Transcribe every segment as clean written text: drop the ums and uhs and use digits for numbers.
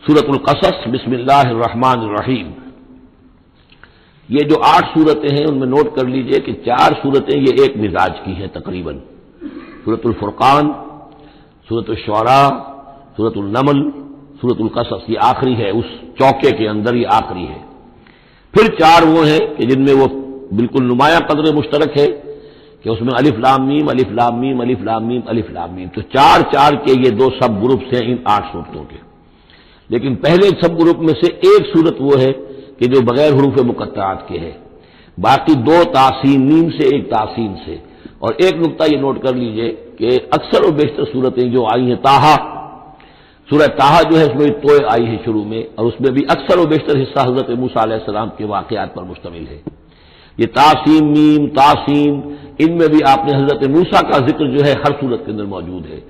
سورۃ القصص بسم اللہ الرحمن الرحیم. یہ جو 8 صورتیں ہیں ان میں نوٹ کر لیجئے کہ 4 صورتیں یہ ایک مزاج کی ہیں تقریباً. سورۃ الفرقان، سورۃ الشعراء، سورۃ النمل، سورۃ القصص، یہ آخری ہے اس چوکے کے اندر، یہ آخری ہے. پھر 4 وہ ہیں کہ جن میں وہ بالکل نمایاں قدر مشترک ہے کہ اس میں الف لام میم الف لام میم الف لام میم الف لام میم، تو 4 کے یہ 2 سب گروپس ہیں ان 8 صورتوں کے. لیکن پہلے سب گروپ میں سے ایک صورت وہ ہے کہ جو بغیر حروف مقطعات کے ہے، باقی 2 تاسین میم سے، ایک تاسین سے. اور ایک نقطہ یہ نوٹ کر لیجئے کہ اکثر و بیشتر صورتیں جو آئی ہیں طٰہٰ، سورہ طٰہٰ جو ہے اس میں توئے آئی ہے شروع میں، اور اس میں بھی اکثر و بیشتر حصہ حضرت موسیٰ علیہ السلام کے واقعات پر مشتمل ہے. یہ تاسین میم تاسین، ان میں بھی آپ نے حضرت موسیٰ کا ذکر جو ہے ہر صورت کے اندر موجود ہے.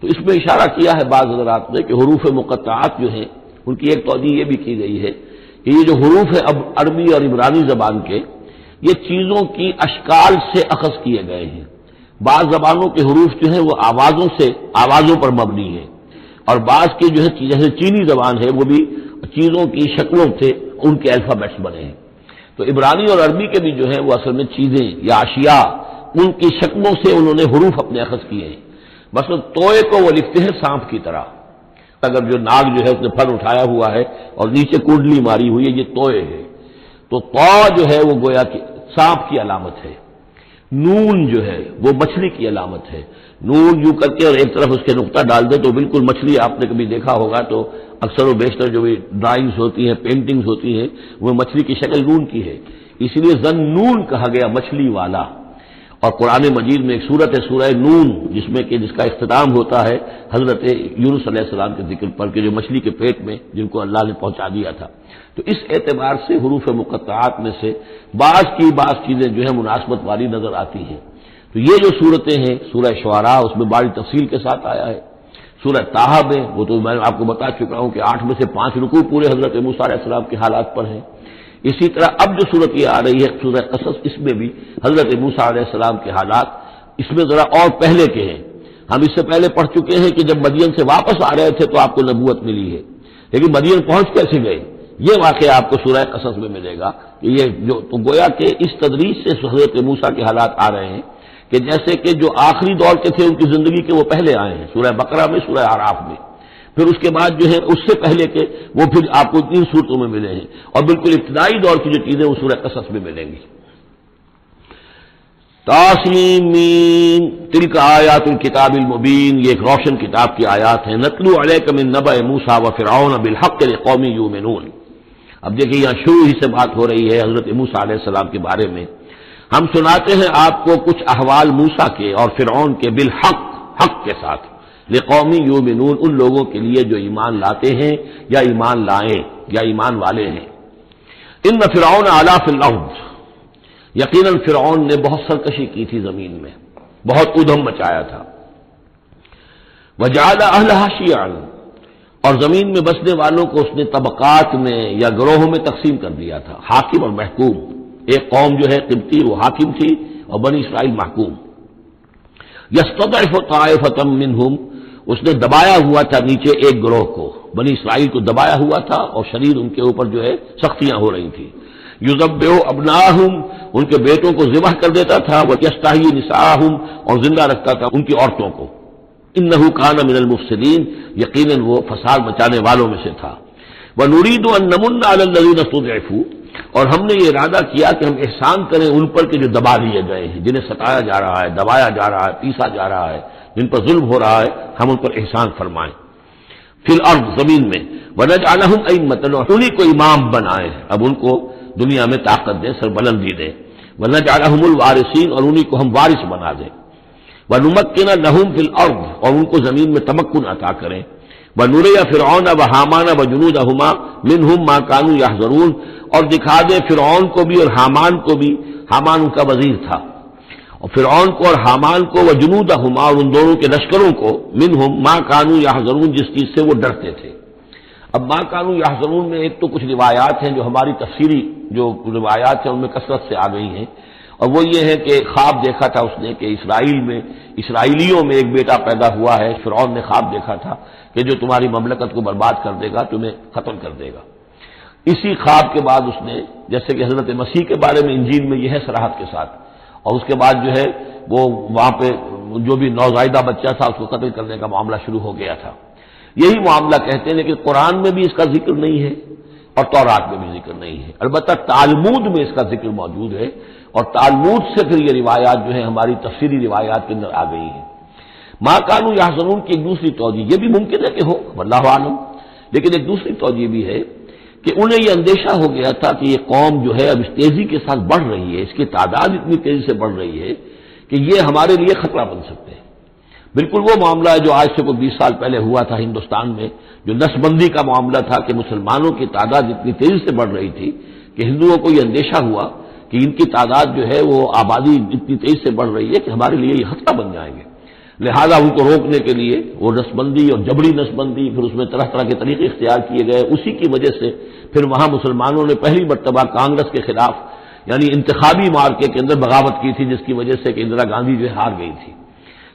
تو اس میں اشارہ کیا ہے بعض حضرات نے کہ حروف مقطعات جو ہیں ان کی ایک توجیہ یہ بھی کی گئی ہے کہ یہ جو حروف ہیں اب عربی اور عبرانی زبان کے، یہ چیزوں کی اشکال سے اخذ کیے گئے ہیں. بعض زبانوں کے حروف جو ہیں وہ آوازوں پر مبنی ہیں، اور بعض کے جو ہے جیسے چینی زبان ہے وہ بھی چیزوں کی شکلوں سے ان کے الفابیٹس بنے ہیں. تو عبرانی اور عربی کے بھی جو ہیں وہ اصل میں چیزیں یا اشیاء، ان کی شکلوں سے انہوں نے حروف اپنے اخذ کیے ہیں. مثلا توئے کو وہ لکھتے ہیں سانپ کی طرح، اگر جو ناگ جو ہے اس نے پھر اٹھایا ہوا ہے اور نیچے کنڈلی ماری ہوئی ہے، یہ توئے ہے. تو تو جو ہے وہ گویا کہ سانپ کی علامت ہے. نون جو ہے وہ مچھلی کی علامت ہے. نون یوں کر کے اور ایک طرف اس کے نقطہ ڈال دے تو بالکل مچھلی، آپ نے کبھی دیکھا ہوگا تو اکثر و بیشتر جو بھی ڈرائنگز ہوتی ہیں، پینٹنگز ہوتی ہیں، وہ مچھلی کی شکل نون کی ہے، اسی لیے ذن نون کہا گیا، مچھلی والا. اور قرآن مجید میں ایک سورت ہے سورہ نون، جس کا اختتام ہوتا ہے حضرت یونس علیہ السلام کے ذکر پر کہ جو مچھلی کے پیٹ میں جن کو اللہ نے پہنچا دیا تھا. تو اس اعتبار سے حروف مقطعات میں سے بعض چیزیں جو ہے مناسبت والی نظر آتی ہیں. تو یہ جو صورتیں ہیں سورہ شعراء اس میں بڑی تفصیل کے ساتھ آیا ہے. سورہ طٰہٰ میں وہ تو میں آپ کو بتا چکا ہوں کہ 8 میں سے 5 رکوع پورے حضرت موسیٰ علیہ السلام کے حالات پر ہیں. اسی طرح اب جو صورت یہ آ رہی ہے سورہ قصص، اس میں بھی حضرت موسیٰ علیہ السلام کے حالات اس میں ذرا اور پہلے کے ہیں. ہم اس سے پہلے پڑھ چکے ہیں کہ جب مدین سے واپس آ رہے تھے تو آپ کو نبوت ملی ہے، لیکن مدین پہنچ کیسے گئے، یہ واقعہ آپ کو سورہ قصص میں ملے گا. کہ یہ جو تو گویا کہ اس تدریج سے حضرت موسیٰ کے حالات آ رہے ہیں کہ جیسے کہ جو آخری دور کے تھے ان کی زندگی کے وہ پہلے آئے ہیں، سورہ بقرہ میں، سورہ اعراف میں. پھر اس کے بعد جو ہے اس سے پہلے کے وہ پھر آپ کو 3 صورتوں میں ملے ہیں، اور بالکل ابتدائی دور کی جو چیزیں وہ سورہ قصص میں ملیں گی. طاسین میم تلک آیات الکتاب المبین، یہ ایک روشن کتاب کی آیات ہیں. نتلو علیک من نبأ موسیٰ وفرعون بالحق لقوم یؤمنون. اب دیکھیے یہاں شروع ہی سے بات ہو رہی ہے حضرت موسیٰ علیہ السلام کے بارے میں. ہم سناتے ہیں آپ کو کچھ احوال موسیٰ کے اور فرعون کے، بالحق، حق کے ساتھ، لقوم یؤمنون، ان لوگوں کے لیے جو ایمان لاتے ہیں یا ایمان لائیں یا ایمان والے ہیں. ان فرعون علا فی الارض، یقیناً فرعون نے بہت سرکشی کی تھی زمین میں، بہت ادھم مچایا تھا. وجعل اہلہا شیعا، اور زمین میں بسنے والوں کو اس نے طبقات میں یا گروہوں میں تقسیم کر دیا تھا، حاکم اور محکوم. ایک قوم جو ہے قبطی وہ حاکم تھی اور بنی اسرائیل محکوم. یستضعف طائفۃ منہم، اس نے دبایا ہوا تھا نیچے ایک گروہ کو، بنی اسرائیل کو دبایا ہوا تھا اور شدید ان کے اوپر جو ہے سختیاں ہو رہی تھی. یذبح ابناہم، ان کے بیٹوں کو ذبح کر دیتا تھا. ویستحیی نساءہم، اور زندہ رکھتا تھا ان کی عورتوں کو. انہ کان من المفسدین، یقیناً وہ فساد مچانے والوں میں سے تھا. ونرید ان نمن علی الذین استضعفوا، اور ہم نے یہ ارادہ کیا کہ ہم احسان کریں ان پر کہ جو دبا دیے گئے ہیں، جنہیں ستایا جا رہا ہے، دبایا جا رہا ہے، پیسا جا رہا ہے، جن پر ظلم ہو رہا ہے، ہم ان پر احسان فرمائیں. فی الارض، زمین میں. ونجعلہم ائمۃ، اور انہیں کو امام بنائیں، اب ان کو دنیا میں طاقت دیں، سربلندی دیں. ونجعلہم الوارثین، اور انہیں کو ہم وارث بنا دیں. ونمکن لہم فی الارض، اور ان کو زمین میں تمکن عطا کریں. ونری فرعون وحامان وجنودہما منہم ما کانوا یحذرون، اور دکھا دیں فرعون کو بھی اور حامان کو بھی، حامان ان کا وزیر تھا، اور فرعون کو اور حامان کو، وجنودہما، اور ان دونوں کے لشکروں کو، منہم ما کانوا یحذرون، جس چیز سے وہ ڈرتے تھے. اب ما کانوا یحذرون میں ایک تو کچھ روایات ہیں جو ہماری تفسیری جو روایات ہیں ان میں کثرت سے آ گئی ہیں، اور وہ یہ ہے کہ خواب دیکھا تھا اس نے کہ اسرائیلیوں میں ایک بیٹا پیدا ہوا ہے، فرعون نے خواب دیکھا تھا کہ جو تمہاری مملکت کو برباد کر دے گا، تمہیں ختم کر دے گا۔ اسی خواب کے بعد اس نے، جیسے کہ حضرت مسیح کے بارے میں انجیل میں یہ ہے صراحت کے ساتھ، اور اس کے بعد جو ہے وہ وہاں پہ جو بھی نوزائیدہ بچہ تھا اس کو قتل کرنے کا معاملہ شروع ہو گیا تھا۔ یہی معاملہ کہتے ہیں کہ قرآن میں بھی اس کا ذکر نہیں ہے اور تورات میں بھی ذکر نہیں ہے، البتہ تالمود میں اس کا ذکر موجود ہے، اور تالمود سے پھر یہ روایات جو ہے ہماری تفسیری روایات کے اندر آ گئی ہیں۔ ما کانوا یحزنون کی ایک دوسری توجہ یہ بھی ممکن ہے کہ ہو، واللہ عالم، لیکن ایک دوسری توجہ بھی ہے کہ انہیں یہ اندیشہ ہو گیا تھا کہ یہ قوم جو ہے اب اس تیزی کے ساتھ بڑھ رہی ہے، اس کی تعداد اتنی تیزی سے بڑھ رہی ہے کہ یہ ہمارے لیے خطرہ بن سکتے ہیں۔ بالکل وہ معاملہ ہے جو آج سے کوئی 20 سال پہلے ہوا تھا ہندوستان میں، جو نسل بندی کا معاملہ تھا کہ مسلمانوں کی تعداد اتنی تیزی سے بڑھ رہی تھی کہ ہندوؤں کو یہ اندیشہ ہوا کہ ان کی تعداد جو ہے وہ آبادی اتنی تیزی سے بڑھ رہی ہے کہ ہمارے لیے یہ خطرہ بن جائیں گے، لہذا ان کو روکنے کے لیے وہ نسل بندی اور جبری نسل بندی، پھر اس میں طرح طرح کے طریقے اختیار کیے گئے۔ اسی کی وجہ سے پھر وہاں مسلمانوں نے پہلی مرتبہ کانگریس کے خلاف یعنی انتخابی مارکے کے اندر بغاوت کی تھی، جس کی وجہ سے کہ اندرا گاندھی جو ہے ہار گئی تھی۔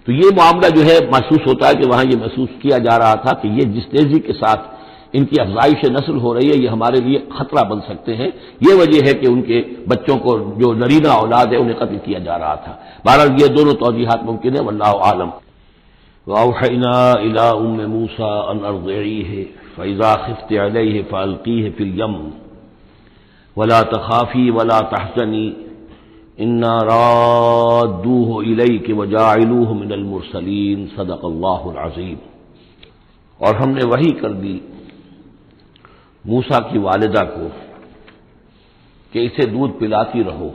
تو یہ معاملہ جو ہے محسوس ہوتا ہے کہ وہاں یہ محسوس کیا جا رہا تھا کہ یہ جس تیزی کے ساتھ ان کی افزائش نسل ہو رہی ہے یہ ہمارے لیے خطرہ بن سکتے ہیں، یہ وجہ ہے کہ ان کے بچوں کو جو نرینہ اولاد ہے انہیں قتل کیا جا رہا تھا۔ بہرحال یہ دونوں توجیحات ممکن ہے، واللہ عالم۔ وَأَوْحَيْنَا إِلَىٰ أُمِّ مُوسَىٰ أَنْ أَرْضِعِيهِ فَإِذَا خِفْتِ عَلَيْهِ فَأَلْقِيهِ فِي الْيَمِّ وَلَا تَخَافِي وَلَا تَحْزَنِي إِنَّا رَادُّوهُ إِلَيْكِ وَجَاعِلُوهُ مِنَ الْمُرْسَلِينَ صدق اللہ العظیم۔ اور ہم نے وحی کر دی موسیٰ کی والدہ کو کہ اسے دودھ پلاتی رہو،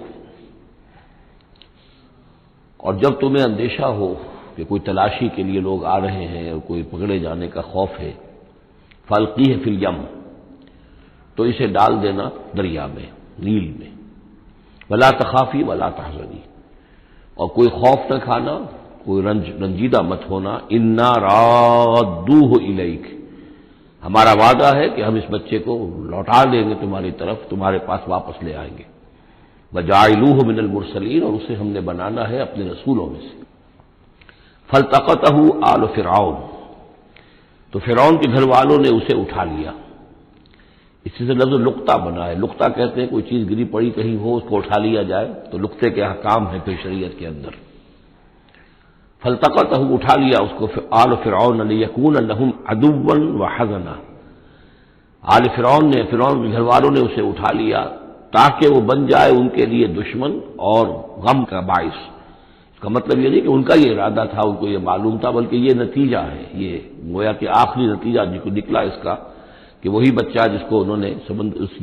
اور جب تمہیں اندیشہ ہو کہ کوئی تلاشی کے لیے لوگ آ رہے ہیں اور کوئی پکڑے جانے کا خوف ہے، فَأَلْقِيهِ فِي الْيَمِّ، تو اسے ڈال دینا دریا میں، نیل میں، وَلَا تَخَافِي وَلَا تَحْزَنِي، اور کوئی خوف نہ کھانا، کوئی رنجیدہ مت ہونا، اِنَّا رَادُّوهُ إِلَيْكَ، ہمارا وعدہ ہے کہ ہم اس بچے کو لوٹا دیں گے تمہاری طرف، تمہارے پاس واپس لے آئیں گے، وَجَاعِلُوهُ مِنَ الْمُرْسَلِينَ، اور اسے ہم نے بنانا ہے اپنے رسولوں میں سے۔ فَالْتَقَطَهُ آلُ فِرْعَوْنَ، تو فرعون کے گھر والوں نے اسے اٹھا لیا۔ اسی سے لفظ لقطہ بنا ہے، لقطہ کہتے ہیں کوئی چیز گری پڑی کہیں ہو اس کو اٹھا لیا جائے، تو لقطے کے احکام ہیں پھر شریعت کے اندر۔ فَالْتَقَطَهُ، اٹھا لیا اس کو آلُ فِرْعَوْنَ لِيَكُونَ لَهُمْ عَدُوًّا وَحَزَنًا، آل فرعون نے، فرعون کے گھر والوں نے اسے اٹھا لیا تاکہ وہ بن جائے ان کے لیے دشمن اور غم کا باعث۔ اس کا مطلب یہ نہیں کہ ان کا یہ ارادہ تھا، ان کو یہ معلوم تھا، بلکہ یہ نتیجہ ہے، یہ گویا کہ آخری نتیجہ جو نکلا اس کا کہ وہی بچہ جس کو انہوں نے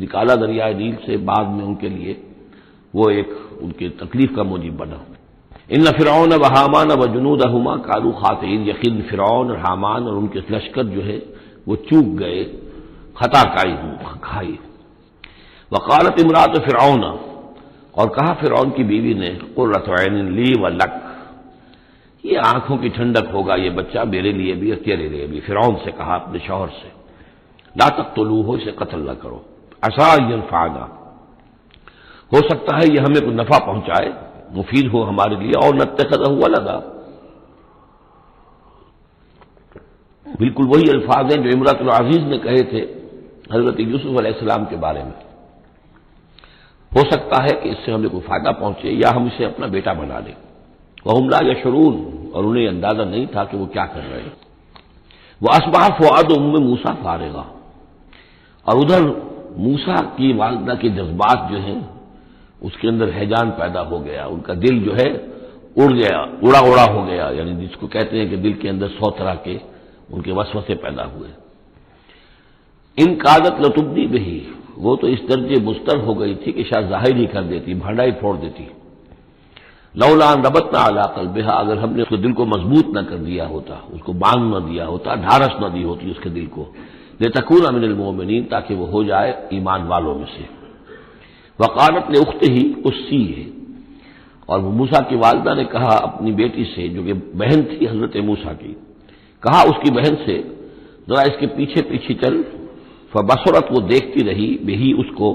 نکالا دریائے نیل سے، بعد میں ان کے لیے وہ ایک ان کی تکلیف کا موجب بنا۔ ان فرعون و حامان و جنودہما کانوا خاطئین، یقین فرعون اور حامان اور ان کے لشکر جو ہے وہ چوک گئے، خطا کھائی۔ وقالت امرأۃ فرعون، اور کہا فرعون کی بیوی نے، قرۃ عین لی و لک، یہ آنکھوں کی ٹھنڈک ہوگا یہ بچہ میرے لیے بھی اور تیرے لیے بھی۔ فرعون سے کہا اپنے شوہر سے، لا تقتلوہ، اسے قتل نہ کرو، عسیٰ ان ینفعنا، ہو سکتا ہے یہ ہمیں کوئی نفع پہنچائے، مفید ہو ہمارے لیے، اور نتخذہ ولدا، بالکل وہی الفاظ ہیں جو امرأۃ العزیز نے کہے تھے حضرت یوسف علیہ السلام کے بارے میں، ہو سکتا ہے کہ اس سے ہمیں کوئی فائدہ پہنچے یا ہم اسے اپنا بیٹا بنا لیں۔ وہم لا یشعرون، اور انہیں اندازہ نہیں تھا کہ وہ کیا کر رہے ہیں۔ وَأَصْبَحَ فُؤَادُ أُمِّ مُوسَىٰ فارغا، اور ادھر موسیٰ کی والدہ کے جذبات جو ہیں اس کے اندر ہیجان پیدا ہو گیا، ان کا دل جو ہے اڑ گیا، اڑا ہو گیا، یعنی جس کو کہتے ہیں کہ دل کے اندر 100 طرح کے ان کے وسوسے پیدا ہوئے۔ ان کادت لتبدی بہی، وہ تو اس درجے مستر ہو گئی تھی کہ شاید ظاہر ہی کر دیتی، بھانڈا ہی پھوڑ دیتی۔ لولا ان ربطنا علی قلبها، اگر ہم نے اس کے دل کو مضبوط نہ کر دیا ہوتا، اس کو باندھ نہ دیا ہوتا، ڈھارس نہ دی ہوتی اس کے دل کو، لتکون من المؤمنین، تاکہ وہ ہو جائے ایمان والوں میں سے۔ وقالت لاختہ قصیہ، اور موسیٰ کی والدہ نے کہا اپنی بیٹی سے جو کہ بہن تھی حضرت موسیٰ کی، کہا اس کی بہن سے ذرا اس کے پیچھے پیچھے چل۔ فبصرت، وہ دیکھتی رہی، بہی اس کو،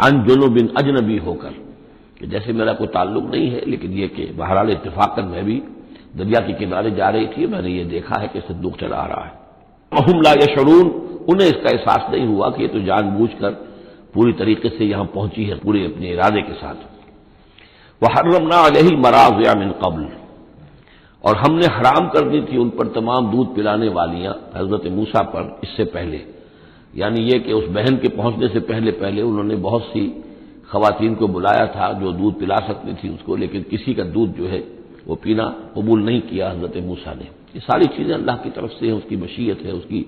عن جنب، اجنبی ہو کر، کہ جیسے میرا کوئی تعلق نہیں ہے، لیکن یہ کہ بہرحال اتفاقاً میں بھی دریا کے کنارے جا رہی تھی، میں نے یہ دیکھا ہے کہ صندوق چلا آ رہا ہے۔ وَهُمْ لَا يَشْعُرُونَ، انہیں اس کا احساس نہیں ہوا کہ یہ تو جان بوجھ کر پوری طریقے سے یہاں پہنچی ہے، پورے اپنے ارادے کے ساتھ۔ وَحَرَّمْنَا عَلَيْهِ الْمَرَاضِعَ مِنْ قَبْلُ، اور ہم نے حرام کر دی تھی ان پر تمام دودھ پلانے والیاں حضرت موسیٰ پر اس سے پہلے، یعنی یہ کہ اس بہن کے پہنچنے سے پہلے پہلے انہوں نے بہت سی خواتین کو بلایا تھا جو دودھ پلا سکتی تھی اس کو، لیکن کسی کا دودھ جو ہے وہ پینا قبول نہیں کیا حضرت موسیٰ نے۔ یہ ساری چیزیں اللہ کی طرف سے ہیں، اس کی مشیت ہے، اس کی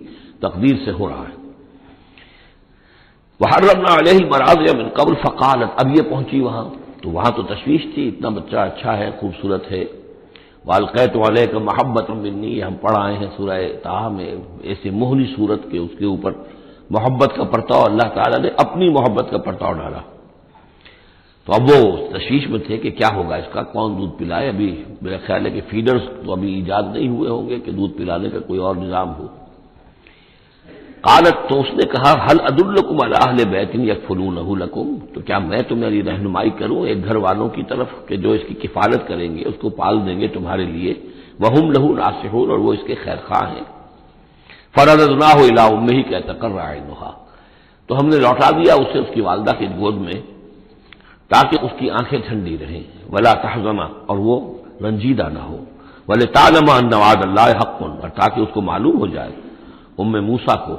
تقدیر سے ہو رہا ہے۔ وَحَرَّمْنَا عَلَيْهِ الْمَرَاضِعَ مِنْ قَبْلُ فَقَالَتْ، اب یہ پہنچی وہاں تو وہاں تو تشویش تھی، اتنا بچہ اچھا ہے، خوبصورت ہے۔ وَأَلْقَيْتُ عَلَيْكَ مَحَبَّةً مِّنِّي، یہ ہم پڑھ آئے ہیں سورہ طٰہٰ میں، ایسے موہنی صورت کے اس کے اوپر محبت کا پرتاؤ اللہ تعالیٰ نے اپنی محبت کا پرتاؤ ڈالا۔ تو اب وہ تشویش میں تھے کہ کیا ہوگا اس کا، کون دودھ پلائے۔ ابھی میرا خیال ہے کہ فیڈرز تو ابھی ایجاد نہیں ہوئے ہوں گے کہ دودھ پلانے کا کوئی اور نظام ہو۔ قالت، تو اس نے کہا، هل ادلکم علی اہل بیت یکفلونہ لکم، تو کیا میں تمہاری رہنمائی کروں ایک گھر والوں کی طرف کہ جو اس کی کفالت کریں گے، اس کو پال دیں گے تمہارے لیے، وہم لہ ناصحون، اور وہ اس کے خیر خواہ ہیں۔ فرددناہ الی امہ کی تقر عینہا، تو ہم نے لوٹا دیا اسے اس کی والدہ کی گود میں تاکہ اس کی آنکھیں ٹھنڈی رہیں، ولا تحزن، اور وہ رنجیدہ نہ ہو، ولتعلم ان وعد اللہ حق، اور تاکہ اس کو معلوم ہو جائے ام موسیٰ کو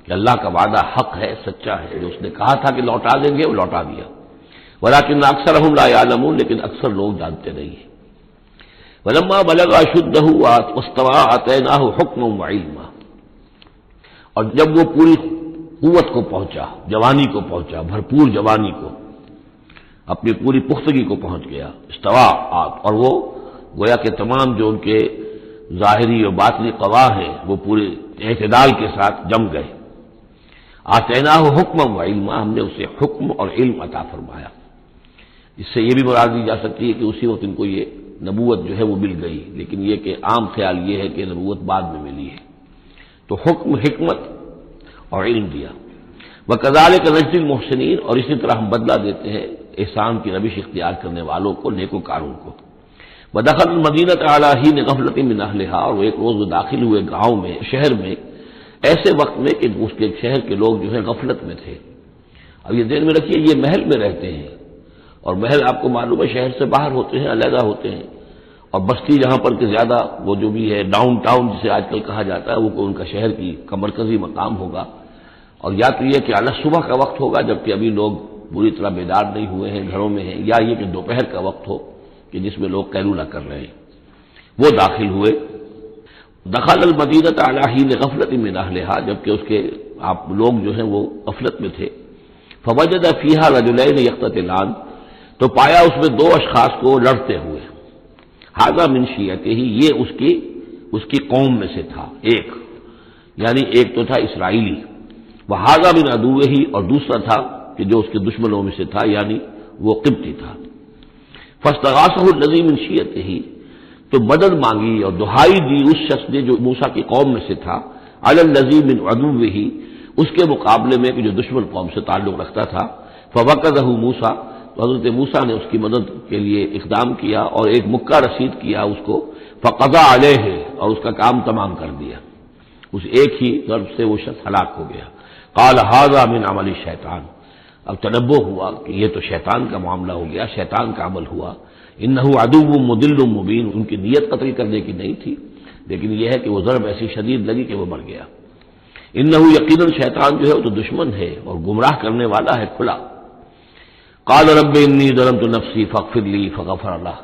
کہ اللہ کا وعدہ حق ہے، سچا ہے، جو اس نے کہا تھا کہ لوٹا دیں گے وہ لوٹا دیا۔ ولکن اکثرهم لا يعلمون، لیکن اکثر لوگ جانتے نہیں ہیں۔ ولما بلغ اشدہ واستوى آتیناہ حکما وعلما، اور جب وہ پوری قوت کو پہنچا، جوانی کو پہنچا، بھرپور جوانی کو، اپنی پوری پختگی کو پہنچ گیا، استوا، اور وہ گویا کہ تمام جو ان کے ظاہری اور باطنی قواہ ہیں وہ پورے اعتدال کے ساتھ جم گئے۔ آتیناہ حکما و علما، ہم نے اسے حکم اور علم عطا فرمایا۔ اس سے یہ بھی مراد دی جا سکتی ہے کہ اسی وقت ان کو یہ نبوت جو ہے وہ مل گئی، لیکن یہ کہ عام خیال یہ ہے کہ نبوت بعد میں ملی ہے۔ تو حکم، حکمت اور علم دیا۔ وَكَذَلِكَ نَجْزِي الْمُحْسِنِينَ، اور اسی طرح ہم بدلہ دیتے ہیں احسان کی روش اختیار کرنے والوں کو، نیکوکاروں کو۔ وَدَخَلَ الْمَدِينَةَ عَلَىٰ حِينِ غَفْلَةٍ مِّنْ أَهْلِهَا، اور وہ ایک روز وہ داخل ہوئے گاؤں میں، شہر میں، ایسے وقت میں کہ اس کے شہر کے لوگ جو ہے غفلت میں تھے۔ اب یہ ذہن میں رکھیے یہ محل میں رہتے ہیں، اور محل آپ کو معلوم ہے شہر سے باہر ہوتے ہیں، علیحدہ ہوتے ہیں، اور بستی جہاں پر کہ زیادہ وہ جو بھی ہے ڈاؤن ٹاؤن جسے آج کل کہا جاتا ہے، وہ ان کا شہر کا مرکزی مقام ہوگا، اور یا تو یہ کہ اعلیٰ صبح کا وقت ہوگا جبکہ ابھی لوگ پوری طرح بیدار نہیں ہوئے ہیں، گھروں میں ہیں، یا یہ کہ دوپہر کا وقت ہو کہ جس میں لوگ قیلولہ کر رہے ہیں۔ وہ داخل ہوئے۔ دخل المدینۃ علی حین غفلۃ من اہلہا، جبکہ اس کے آپ لوگ جو ہیں وہ غفلت میں تھے۔ فوجد فیہا رجلین یقتتلان، تو پایا اس میں دو اشخاص کو لڑتے ہوئے۔ ھذا من شیعتہ، یہ اس کی قوم میں سے تھا، ایک یعنی ایک تو تھا اسرائیلی، وھذا من عدوہ، اور دوسرا تھا کہ جو اس کے دشمنوں میں سے تھا، یعنی وہ قبطی تھا۔ فاستغاثہ الذی من شیعتہ، تو مدد مانگی اور دہائی دی اس شخص نے جو موسیٰ کی قوم میں سے تھا، علی الذی من عدوہ، اس کے مقابلے میں کہ جو دشمن قوم سے تعلق رکھتا تھا۔ فوقظہ موسیٰ، تو حضرت موسیٰ نے اس کی مدد کے لیے اقدام کیا اور ایک مکہ رسید کیا اس کو، فقضى علیہ، اور اس کا کام تمام کر دیا، اس ایک ہی ضرب سے وہ شخص ہلاک ہو گیا۔ قال ھذا من عمل الشیطان، اب تنبہ ہوا کہ یہ تو شیطان کا معاملہ ہو گیا، شیطان کا عمل ہوا۔ انہ عدو مضل مبین، ان کی نیت قتل کرنے کی نہیں تھی، لیکن یہ ہے کہ وہ ضرب ایسی شدید لگی کہ وہ مر گیا۔ انہ یقیناً شیطان جو ہے وہ تو دشمن ہے اور گمراہ کرنے والا ہے کھلا۔ قال رب انی ظلمت نفسی فاغفر لی فغفر له،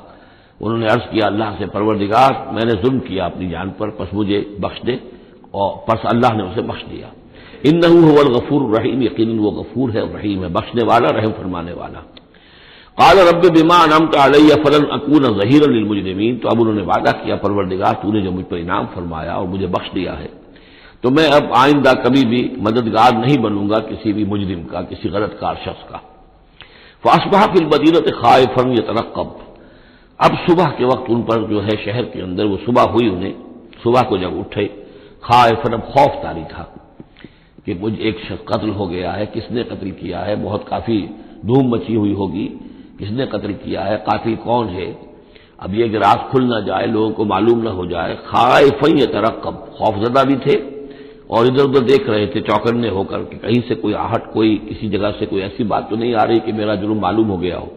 انہوں نے عرض کیا اللہ سے، پروردگار میں نے ظلم کیا اپنی جان پر، پس مجھے بخش دے، اور پس اللہ نے اسے بخش دیا۔ انہ هو الغفور الرحیم، یقیناً وہ غفور ہے رحیم ہے، بخشنے والا، رحم فرمانے والا۔ قال رب بما انعمت علی فلن اکون ظہیرا للمجرمین، تو اب انہوں نے وعدہ کیا پروردگار تو نے جو مجھ پر انعام فرمایا اور مجھے بخش دیا ہے، تو میں اب آئندہ کبھی بھی مددگار نہیں بنوں گا کسی بھی مجرم کا، کسی غلط کار شخص کا۔ فاصبح فی المدینۃ خائفا یترقب، اب صبح کے وقت ان پر جو ہے شہر کے اندر، وہ صبح ہوئی انہیں، صبح کو جب اٹھے، خائفا، اب خوف طاری تھا کہ مجھ ایک شخص قتل ہو گیا ہے، کس نے قتل کیا ہے، بہت کافی دھوم مچی ہوئی ہوگی کس نے قتل کیا ہے، قاتل کون ہے۔ اب یہ کہ راز کھل نہ جائے، لوگوں کو معلوم نہ ہو جائے۔ خائفا یترقب، خوف زدہ بھی تھے اور ادھر ادھر دیکھ رہے تھے چوکنے ہو کر کہ کہیں سے کوئی آہٹ، کوئی کسی جگہ سے کوئی ایسی بات تو نہیں آ رہی کہ میرا جرم معلوم ہو گیا ہو۔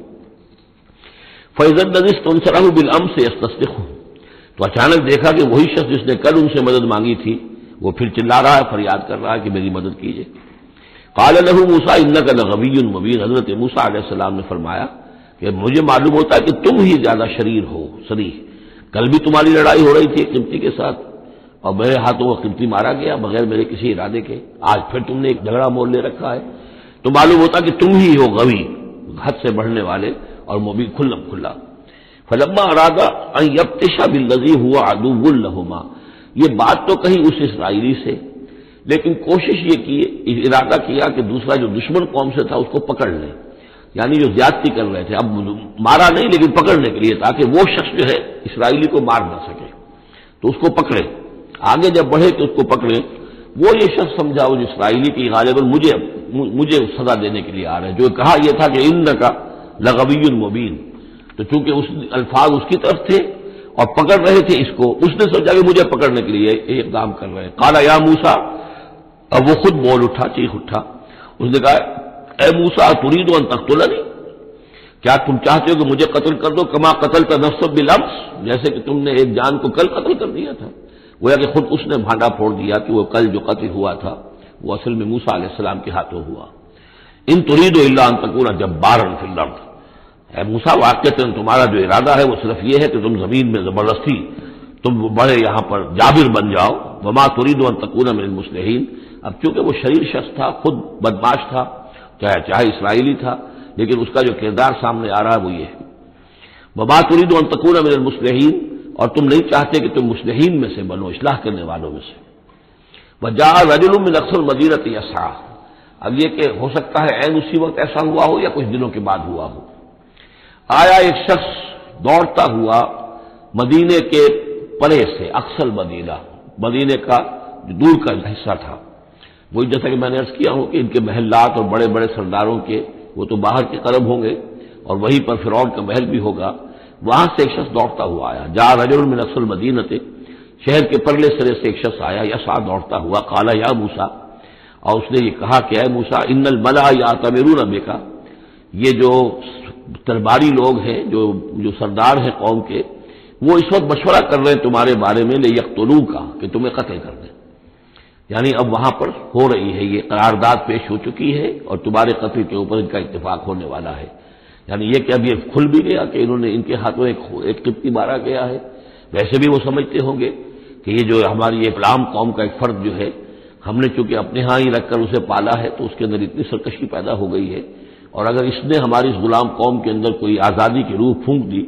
فَإِذَا الَّذِي اسْتَنصَرَهُ بِالْأَمْسِ يَسْتَصْرِخُهُ، تو اچانک دیکھا کہ وہی شخص جس نے کل ان سے مدد مانگی تھی وہ پھر چلا رہا ہے، فریاد کر رہا ہے کہ میری مدد کیجیے۔ قال له موسیٰ انک لغوی مبین، حضرت موسیٰ علیہ السلام نے فرمایا کہ مجھے معلوم ہوتا ہے کہ تم ہی زیادہ شریر ہو، صریح۔ کل بھی تمہاری لڑائی ہو رہی تھی ایک قبطی کے ساتھ اور میرے ہاتھوں وہ قبطی مارا گیا بغیر میرے کسی ارادے کے، آج پھر تم نے ایک جھگڑا مول لے رکھا ہے، تو معلوم ہوتا کہ تم ہی ہو غوی، حد سے بڑھنے والے، اور مبین کھلم کھلا۔ فلما اراد ان یبطش بالذی هو عدو لهما، یہ بات تو کہیں اس اسرائیلی سے، لیکن کوشش یہ کی، ارادہ کیا کہ دوسرا جو دشمن قوم سے تھا اس کو پکڑ لیں، یعنی جو زیادتی کر رہے تھے، اب مارا نہیں لیکن پکڑنے کے لیے، تاکہ وہ شخص جو ہے اسرائیلی کو مار نہ سکے، تو اس کو پکڑے، آگے جب بڑھے کہ اس کو پکڑے۔ وہ یہ شخص سمجھا وہ اسرائیلی کی غالباً مجھے سزا دینے کے لیے آ رہے ہیں، جو کہا یہ تھا کہ انک لغوی مبین، تو چونکہ اس الفاظ اس کی طرف تھے اور پکڑ رہے تھے اس کو، اس نے سوچا کہ مجھے پکڑنے کے لیے یہ اقدام کر رہے ہیں۔ قال یا موسیٰ، اب وہ خود بول اٹھا، چیخ اٹھا، اس نے کہا اے موسیٰ ترید ان تقتلنی، کیا تم چاہتے ہو کہ مجھے قتل کر دو، کما قتلت نفسا بالامس، جیسے کہ تم نے ایک جان کو کل قتل کر دیا تھا۔ گویا کہ خود اس نے بھانڈا پھوڑ دیا کہ وہ کل جو قتل ہوا تھا وہ اصل میں موسیٰ علیہ السلام کے ہاتھوں ہوا۔ ان ترید الا ان تکون جبارا فی الارض، اے موسیٰ واقعتاً تمہارا جو ارادہ ہے وہ صرف یہ ہے کہ تم زمین میں زبردستی تم بڑے یہاں پر جابر بن جاؤ، وما ترید ان تکون من المصلحین۔ اب چونکہ وہ شریر شخص تھا، خود بدماش تھا، چاہے اسرائیلی تھا، لیکن اس کا جو کردار سامنے آ رہا ہے وہ یہ ہے، وما ترید ان تکون من المصلحین، اور تم نہیں چاہتے کہ تم مصلحین میں سے بنو، اصلاح کرنے والوں میں سے۔ وجاء رجل من اقصى المدینہ یسعی، اب یہ کہ ہو سکتا ہے عین اسی وقت ایسا ہوا ہو یا کچھ دنوں کے بعد ہوا ہو، آیا ایک شخص دوڑتا ہوا مدینے کے پرے سے، اقصى المدینہ، مدینے کا جو دور کا حصہ تھا، وہی جیسا کہ میں نے عرض کیا ہوں کہ ان کے محلات اور بڑے بڑے سرداروں کے وہ تو باہر کے قرب ہوں گے اور وہیں پر فرعون کا محل بھی ہوگا، وہاں سے ایک شخص دوڑتا ہوا آیا، جاء رجل من اقصى المدینہ، شہر کے پرلے سرے سے ایک شخص آیا، یسعی دوڑتا ہوا، قال یا موسیٰ، اور اس نے یہ کہا کہ اے موسیٰ ان الملأ یأتمرون بک، یہ جو درباری لوگ ہیں، جو سردار ہیں قوم کے، وہ اس وقت مشورہ کر رہے ہیں تمہارے بارے میں لیقتلوک، کہ تمہیں قتل کر دیں، یعنی اب وہاں پر ہو رہی ہے، یہ قرارداد پیش ہو چکی ہے اور تمہارے قتل کے اوپر ان کا اتفاق ہونے والا ہے، یعنی یہ کہ اب یہ کھل بھی گیا کہ انہوں نے ان کے ہاتھوں ایک قبطی مارا گیا ہے۔ ویسے بھی وہ سمجھتے ہوں گے کہ یہ جو ہماری ایک غلام قوم کا ایک فرد جو ہے، ہم نے چونکہ اپنے ہاں ہی رکھ کر اسے پالا ہے تو اس کے اندر اتنی سرکشی پیدا ہو گئی ہے، اور اگر اس نے ہماری اس غلام قوم کے اندر کوئی آزادی کی روح پھونک دی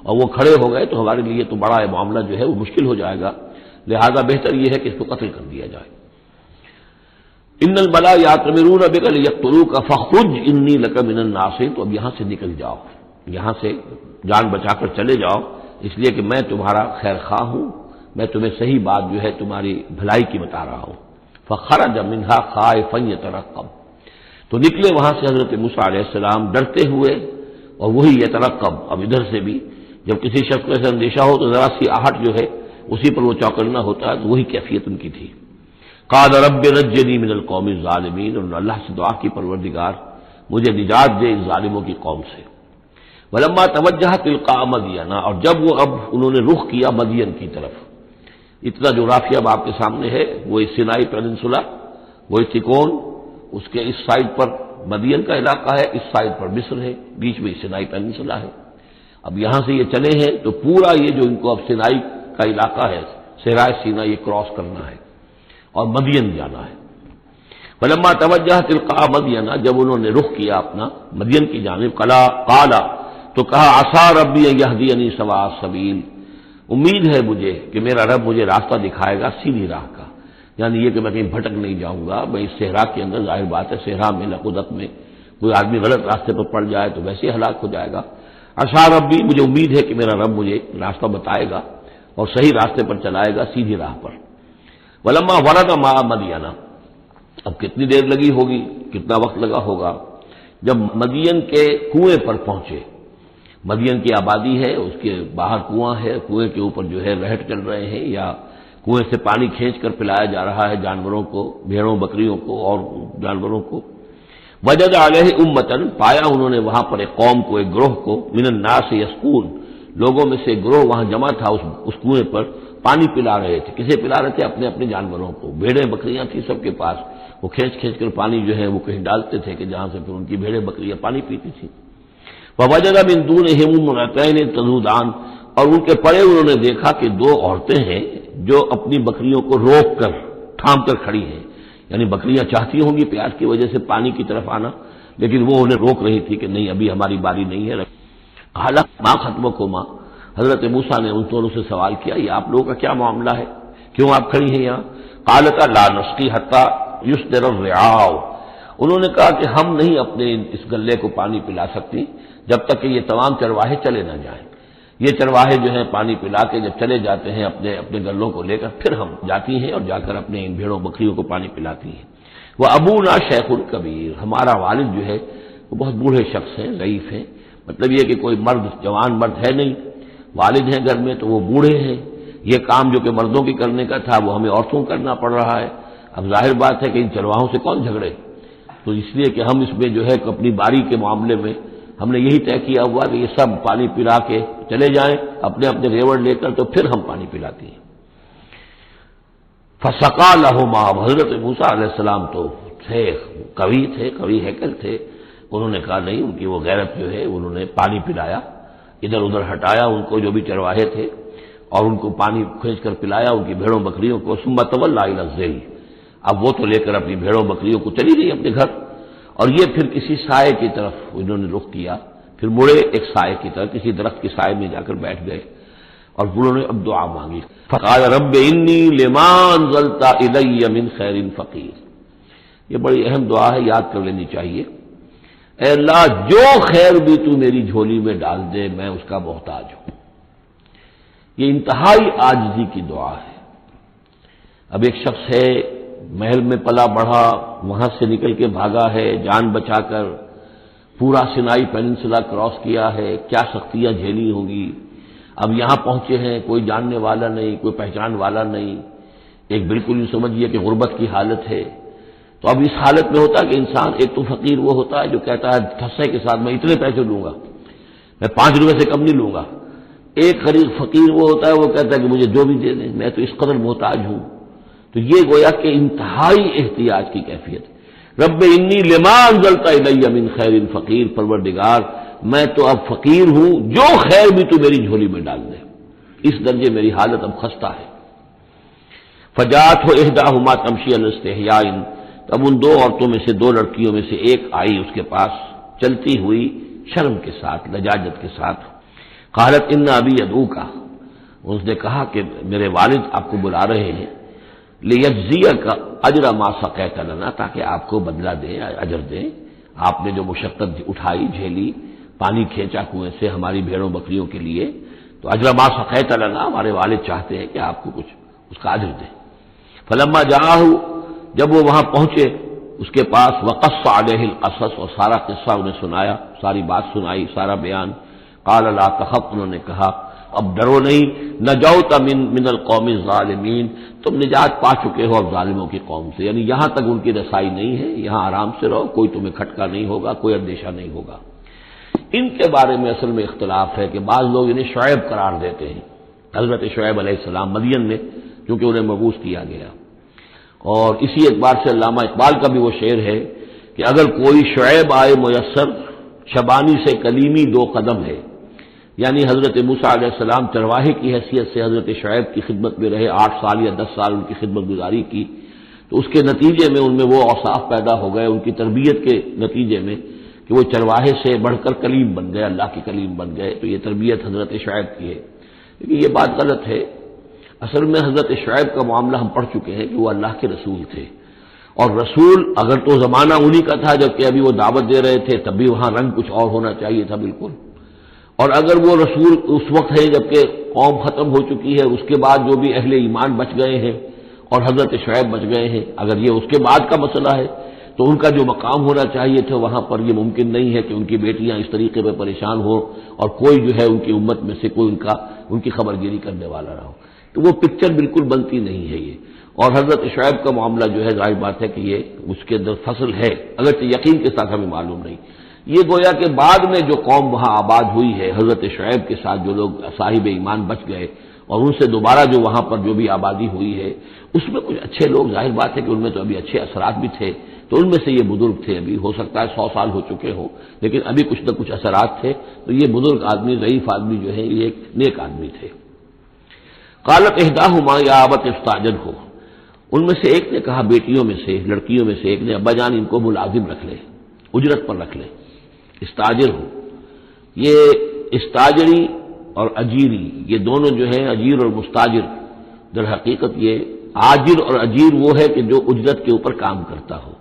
اور وہ کھڑے ہو گئے تو ہمارے لیے تو بڑا معاملہ جو ہے وہ مشکل ہو جائے گا، لہذا بہتر یہ ہے کہ اس کو قتل کر دیا جائے۔ ان الملأ یأتمرون بک لیقتلوک فاخرج انی لک من الناصحین، تو اب یہاں سے نکل جاؤ، یہاں سے جان بچا کر چلے جاؤ، اس لیے کہ میں تمہارا خیر خواہ ہوں، میں تمہیں صحیح بات جو ہے تمہاری بھلائی کی بتا رہا ہوں۔ فخرج منها خائفا یترقب، تو نکلے وہاں سے حضرت موسیٰ علیہ السلام ڈرتے ہوئے، اور وہی یترقب، اب ادھر سے بھی جب کسی شخص کو ایسا اندیشہ ہو تو ذرا سی آہٹ جو ہے اسی پر وہ چوکنا ہوتا ہے، تو وہی کیفیت ان کی تھی۔ قال رب نجنی من القوم الظالمین، اور اللہ سے دعا کی پروردگار مجھے نجات دے اس ظالموں کی قوم سے۔ ولما توجہ تلقاء مدین، اور جب وہ اب انہوں نے رخ کیا مدین کی طرف، اتنا جغرافیہ اب آپ کے سامنے ہے، وہ سینائی پیننسولا، وہ تکون، اس کے اس سائڈ پر مدین کا علاقہ ہے، اس سائڈ پر مصر ہے، بیچ میں سینائی پیننسولا ہے۔ اب یہاں سے یہ چلے ہیں تو پورا یہ جو ان کو اب سینائی کا علاقہ ہے، صحرائے سینا، یہ کراس کرنا ہے اور مدین جانا ہے۔ فلما توجہ تلقاء مدین، جب انہوں نے رخ کیا اپنا مدین کی جانب، قال، تو کہا عسیٰ ربی ان یہدینی سواء السبیل، امید ہے مجھے کہ میرا رب مجھے راستہ دکھائے گا سیدھی راہ کا، یعنی یہ کہ میں کہیں بھٹک نہیں جاؤں گا، میں اس صحرا کے اندر، ظاہر بات ہے صحرا میں لقدت میں کوئی آدمی غلط راستے پر پڑ جائے تو ویسے ہلاک ہو جائے گا۔ عسیٰ ربی، مجھے امید ہے کہ میرا رب مجھے راستہ بتائے گا اور صحیح راستے پر چلائے گا، سیدھی راہ پر۔ ولما ورد ماء مدین، اب کتنی دیر لگی ہوگی، کتنا وقت لگا ہوگا، جب مدین کے کنویں پر پہنچے، مدین کی آبادی ہے، اس کے باہر کنواں ہے، کنویں کے اوپر جو ہے رہٹ چل رہے ہیں یا کنویں سے پانی کھینچ کر پلایا جا رہا ہے جانوروں کو، بھیڑوں بکریوں کو اور جانوروں کو۔ وجد علیہ امتن، پایا انہوں نے وہاں پر ایک قوم کو، ایک گروہ کو، من الناس یسقون، لوگوں میں سے ایک گروہ وہاں جمع تھا اس کنویں پر، پانی پلا رہے تھے۔ کسے پلا رہے تھے؟ اپنے اپنے جانوروں کو، بھیڑیں بکریاں تھیں سب کے پاس، وہ کھینچ کھینچ کر پانی جو ہے وہ کہیں ڈالتے تھے کہ جہاں سے پھر ان کی بھیڑیں بکریاں پانی پیتی تھیں۔ ووجد من دونہم امرأتین تذودان، اور ان کے پڑے انہوں نے دیکھا کہ دو عورتیں ہیں جو اپنی بکریوں کو روک کر، تھام کر کھڑی ہیں، یعنی بکریاں چاہتی ہوں گی پیاس کی وجہ سے پانی کی طرف آنا، لیکن وہ انہیں روک رہی تھی کہ نہیں ابھی ہماری باری نہیں ہے۔ قال ما خطبکما، حضرت موسیٰ نے ان دونوں سے سوال کیا یہ آپ لوگوں کا کیا معاملہ ہے، کیوں آپ کھڑی ہیں یہاں؟ قالتا لا نسقی حتی یصدر الرعاء، انہوں نے کہا کہ ہم نہیں اپنے اس گلے کو پانی پلا سکتی جب تک کہ یہ تمام چرواہے چلے نہ جائیں۔ یہ چرواہے جو ہیں پانی پلا کے جب چلے جاتے ہیں اپنے اپنے گلوں کو لے کر، پھر ہم جاتی ہیں اور جا کر اپنے ان بھیڑوں بکریوں کو پانی پلاتی ہیں۔ وہ ابونا شیخ کبیر، ہمارا والد جو ہے وہ بہت بوڑھے شخص ہیں، ضعیف ہیں، مطلب یہ کہ کوئی مرد، جوان مرد ہے نہیں، والد ہیں گھر میں تو وہ بوڑھے ہیں، یہ کام جو کہ مردوں کی کرنے کا تھا وہ ہمیں عورتوں کو کرنا پڑ رہا ہے۔ اب ظاہر بات ہے کہ ان چرواہوں سے کون جھگڑے، تو اس لیے کہ ہم اس میں جو ہے اپنی باری کے معاملے میں ہم نے یہی طے کیا ہوا کہ یہ سب پانی پلا کے چلے جائیں اپنے اپنے ریوڑ لے کر، تو پھر ہم پانی پلاتی ہیں۔ فسقا لہما، حضرت موسیٰ علیہ السلام تو تھے قوی ہیکل تھے، انہوں نے کہا نہیں، ان کی وہ غیرت جو ہے انہوں نے پانی پلایا، ادھر ادھر ہٹایا ان کو جو بھی چرواہے تھے اور ان کو پانی کھینچ کر پلایا ان کی بھیڑوں بکریوں کو۔ ثم تولی الی الظل، اب وہ تو لے کر اپنی بھیڑوں بکریوں کو چلی گئی اپنے گھر، اور یہ پھر کسی سائے کی طرف انہوں نے رخ کیا، پھر مڑے ایک سائے کی طرف، کسی درخت کی سائے میں جا کر بیٹھ گئے اور انہوں نے اب دعا مانگی۔ فقال رب انی لما انزلت الی من خیر فقیر، یہ بڑی اہم دعا ہے، یاد کر لینی چاہیے۔ اے اللہ جو خیر بھی تو میری جھولی میں ڈال دے میں اس کا محتاج ہوں۔ یہ انتہائی عاجزی کی دعا ہے۔ اب ایک شخص ہے، محل میں پلا بڑھا، وہاں سے نکل کے بھاگا ہے جان بچا کر، پورا سینائی پیننسلا کراس کیا ہے، کیا سختیاں جھیلی ہوں گی، اب یہاں پہنچے ہیں، کوئی جاننے والا نہیں، کوئی پہچان والا نہیں، ایک بالکل یوں سمجھیے کہ غربت کی حالت ہے۔ تو اب اس حالت میں ہوتا ہے کہ انسان، ایک تو فقیر وہ ہوتا ہے جو کہتا ہے ٹھسے کے ساتھ میں اتنے پیسے لوں گا، میں 5 روپے سے کم نہیں لوں گا۔ ایک غریب فقیر وہ ہوتا ہے، وہ کہتا ہے کہ مجھے جو بھی دے دیں، میں تو اس قدر محتاج ہوں۔ تو یہ گویا کہ انتہائی احتیاج کی کیفیت ہے۔ رب انی لما انزلت الی من خیر فقیر، پروردگار میں تو اب فقیر ہوں، جو خیر بھی تو میری جھولی میں ڈال دے، اس درجے میری حالت اب خستہ ہے۔ فجاءت احداہما تمشی علی استحیاء، تب ان دو عورتوں میں سے، 2 لڑکیوں میں سے ایک آئی اس کے پاس چلتی ہوئی شرم کے ساتھ، لجاجت کے ساتھ۔ قالت ان ابی یدعوک، اس نے کہا کہ میرے والد آپ کو بلا رہے ہیں، لیجزیک اجر ما سقیت لنا، تاکہ آپ کو بدلہ دیں، اجر دیں، آپ نے جو مشقت اٹھائی، جھیلی، پانی کھینچا کنویں سے ہماری بھیڑوں بکریوں کے لیے، تو اجر ما سقیت لنا، ہمارے والد چاہتے ہیں کہ آپ کو کچھ اس کا اجر دیں۔ فلما جاءہ، جب وہ وہاں پہنچے اس کے پاس، وقص علیہ القصص، اور سارا قصہ انہیں سنایا، ساری بات سنائی، سارا بیان۔ قال لا تخف، انہوں نے کہا اب ڈرو نہیں، نجوت من القوم الظالمین، تم نجات پا چکے ہو اب ظالموں کی قوم سے، یعنی یہاں تک ان کی رسائی نہیں ہے، یہاں آرام سے رہو، کوئی تمہیں کھٹکا نہیں ہوگا، کوئی اندیشہ نہیں ہوگا۔ ان کے بارے میں اصل میں اختلاف ہے کہ بعض لوگ انہیں شعیب قرار دیتے ہیں، حضرت شعیب علیہ السلام مدین میں، کیونکہ انہیں مبعوث کیا گیا۔ اور اسی اعتبار سے علامہ اقبال کا بھی وہ شعر ہے کہ اگر کوئی شعیب آئے میسر، شبانی سے کلیمی 2 قدم ہے، یعنی حضرت موسیٰ علیہ السلام چرواہے کی حیثیت سے حضرت شعیب کی خدمت میں رہے، 8 سال یا 10 سال ان کی خدمت گزاری کی، تو اس کے نتیجے میں ان میں وہ اوصاف پیدا ہو گئے، ان کی تربیت کے نتیجے میں، کہ وہ چرواہے سے بڑھ کر کلیم بن گئے، اللہ کے کلیم بن گئے۔ تو یہ تربیت حضرت شعیب کی ہے، لیکن یہ بات غلط ہے۔ اصل میں حضرت شعیب کا معاملہ ہم پڑھ چکے ہیں کہ وہ اللہ کے رسول تھے، اور رسول اگر تو زمانہ انہی کا تھا جبکہ ابھی وہ دعوت دے رہے تھے، تب بھی وہاں رنگ کچھ اور ہونا چاہیے تھا بالکل، اور اگر وہ رسول اس وقت ہے جبکہ قوم ختم ہو چکی ہے، اس کے بعد جو بھی اہل ایمان بچ گئے ہیں اور حضرت شعیب بچ گئے ہیں، اگر یہ اس کے بعد کا مسئلہ ہے تو ان کا جو مقام ہونا چاہیے تھا وہاں پر یہ ممکن نہیں ہے کہ ان کی بیٹیاں اس طریقے پہ پریشان ہوں اور کوئی جو ہے ان کی امت میں سے کوئی ان کی خبر گیری کرنے والا نہ ہو. تو وہ پکچر بالکل بنتی نہیں ہے یہ. اور حضرت شعیب کا معاملہ جو ہے ظاہر بات ہے کہ یہ اس کے اندر فصل ہے، اگرچہ یقین کے ساتھ ہمیں معلوم نہیں. یہ گویا کہ بعد میں جو قوم وہاں آباد ہوئی ہے حضرت شعیب کے ساتھ، جو لوگ صاحب ایمان بچ گئے اور ان سے دوبارہ جو وہاں پر جو بھی آبادی ہوئی ہے، اس میں کچھ اچھے لوگ، ظاہر بات ہے کہ ان میں تو ابھی اچھے اثرات بھی تھے، تو ان میں سے یہ بزرگ تھے، ابھی ہو سکتا ہے 100 سال ہو چکے ہوں، لیکن ابھی کچھ نہ کچھ اثرات تھے. تو یہ بزرگ آدمی، ضعیف آدمی جو ہے، یہ ایک نیک آدمی تھے. قالت احداہما یا ابت استاجرہ، ان میں سے ایک نے کہا، بیٹیوں میں سے، لڑکیوں میں سے ایک نے، ابا جان ان کو ملازم رکھ لے، اجرت پر رکھ لے. استاجر ہو، یہ استاجری اور اجیری یہ دونوں جو ہیں، اجیر اور مستاجر، در حقیقت یہ آجر اور اجیر وہ ہے کہ جو اجرت کے اوپر کام کرتا ہو،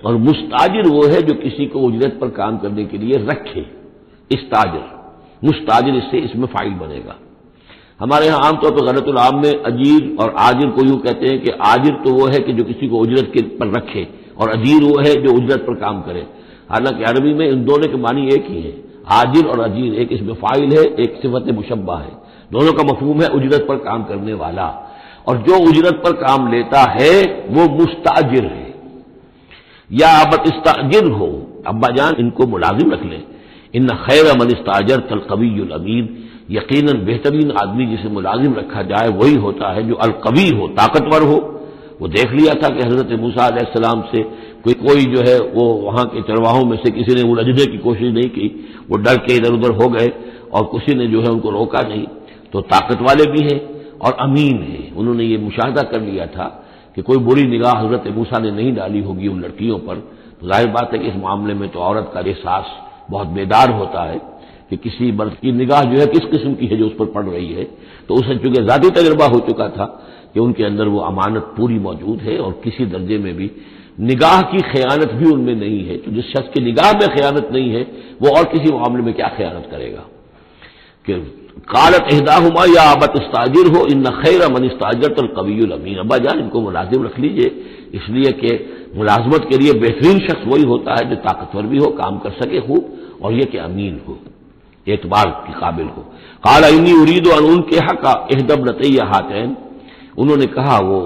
اور مستاجر وہ ہے جو کسی کو اجرت پر کام کرنے کے لیے رکھے. استاجر، مستاجر اس میں فاعل بنے گا. ہمارے ہاں عام طور پر غلط العام میں اجیر اور آجر کو یوں کہتے ہیں کہ آجر تو وہ ہے کہ جو کسی کو اجرت کے پر رکھے، اور اجیر وہ ہے جو اجرت پر کام کرے. حالانکہ عربی میں ان دونوں کے معنی ایک ہی ہے، آجر اور اجیر، ایک اس میں فاعل ہے، ایک صفت مشبہ ہے. دونوں کا مفہوم ہے اجرت پر کام کرنے والا، اور جو اجرت پر کام لیتا ہے وہ مستاجر ہے. یا ابت استاجر ہو، ابا جان ان کو ملازم رکھ لیں. ان خیر من استاجرت القوی الامین، یقیناً بہترین آدمی جسے ملازم رکھا جائے وہی ہوتا ہے جو القوی ہو، طاقتور ہو. وہ دیکھ لیا تھا کہ حضرت موسیٰ علیہ السلام سے کوئی جو ہے وہ وہاں کے چرواہوں میں سے کسی نے الجھنے کی کوشش نہیں کی، وہ ڈر کے ادھر ادھر ہو گئے اور کسی نے جو ہے ان کو روکا نہیں. تو طاقت والے بھی ہیں اور امین ہیں. انہوں نے یہ مشاہدہ کر لیا تھا کہ کوئی بری نگاہ حضرت موسیٰ نے نہیں ڈالی ہوگی ان لڑکیوں پر. تو ظاہر بات ہے کہ اس معاملے میں تو عورت کا احساس بہت بیدار ہوتا ہے کہ کسی مرد کی نگاہ جو ہے کس قسم کی ہے جو اس پر پڑ رہی ہے. تو اسے چونکہ ذاتی تجربہ ہو چکا تھا کہ ان کے اندر وہ امانت پوری موجود ہے اور کسی درجے میں بھی نگاہ کی خیانت بھی ان میں نہیں ہے. تو جس شخص کی نگاہ میں خیانت نہیں ہے وہ اور کسی معاملے میں کیا خیانت کرے گا. کہ قالت احداہما یا ابت استاجر ہو ان خیر من استاجرت القوی الامین، ابا جان ان کو ملازم رکھ لیجئے، اس لیے کہ ملازمت کے لیے بہترین شخص وہی ہوتا ہے جو طاقتور بھی ہو، کام کر سکے خوب، اور یہ کہ امین ہو، اعتبار کے قابل ہو. قال انی اريد ان انکحک احدی ابنتی ہاتین، انہوں نے کہا وہ